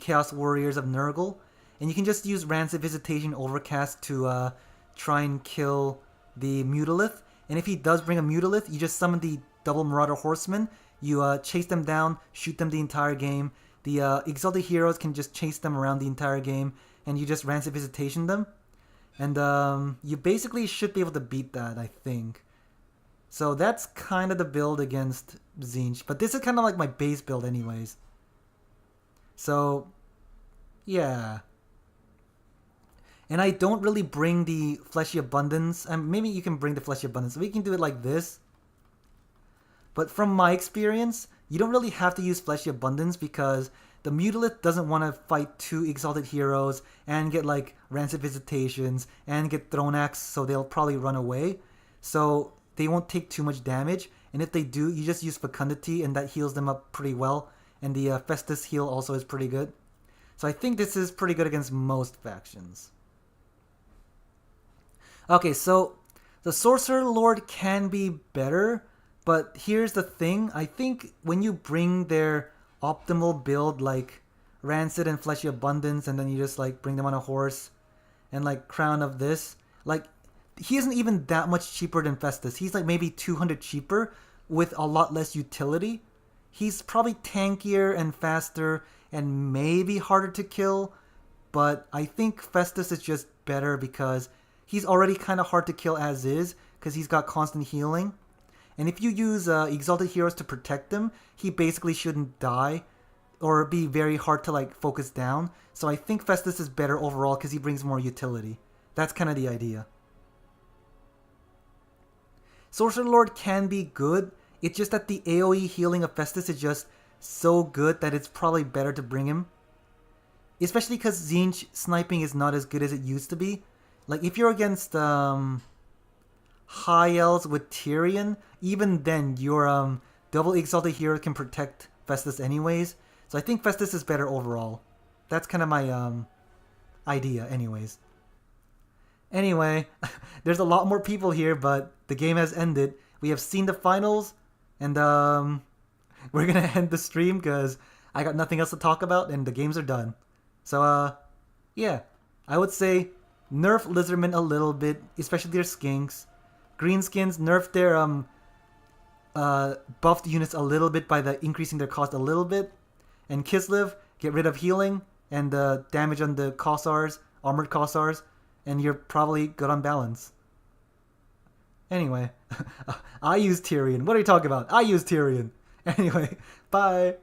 Speaker 1: Chaos Warriors of Nurgle. And you can just use Rancid Visitation Overcast to try and kill the Mutalith. And if he does bring a Mutalith, you just summon the double Marauder Horsemen. You chase them down, shoot them the entire game. The Exalted Heroes can just chase them around the entire game, and you just Rancid Visitation them. And you basically should be able to beat that, I think. So that's kind of the build against Zinch. But this is kind of like my base build anyways. So, yeah. And I don't really bring the Fleshy Abundance. Maybe you can bring the Fleshy Abundance. We can do it like this. But from my experience, you don't really have to use Fleshy Abundance because the Mutalith doesn't want to fight two Exalted Heroes and get like Rancid Visitations and get Throne Axe, so they'll probably run away. So they won't take too much damage. And if they do, you just use Fecundity and that heals them up pretty well. And the Festus heal also is pretty good. So I think this is pretty good against most factions. Okay, so the Sorcerer Lord can be better, but here's the thing. I think when you bring their optimal build like Rancid and Fleshy Abundance and then you just like bring them on a horse and like Crown of this, like he isn't even that much cheaper than Festus. He's like maybe 200 cheaper with a lot less utility. He's probably tankier and faster and maybe harder to kill, but I think Festus is just better because he's already kind of hard to kill as is because he's got constant healing. And if you use Exalted Heroes to protect him, he basically shouldn't die or be very hard to like focus down. So I think Festus is better overall because he brings more utility. That's kind of the idea. Sorcerer Lord can be good. It's just that the AoE healing of Festus is just so good that it's probably better to bring him. Especially because Zinch sniping is not as good as it used to be. Like if you're against High Elves with Tyrion, even then your double Exalted Hero can protect Festus anyways. So I think Festus is better overall. That's kind of my idea anyways. Anyway, there's a lot more people here, but the game has ended. We have seen the finals, and we're gonna end the stream because I got nothing else to talk about, and the games are done. So yeah, I would say nerf Lizardmen a little bit, especially their skinks. Greenskins nerf their buffed units a little bit by the increasing their cost a little bit, and Kislev get rid of healing and damage on the Kossars, armored Kossars, and you're probably good on balance. Anyway, I use Tyrion. What are you talking about? I use Tyrion. Anyway, bye.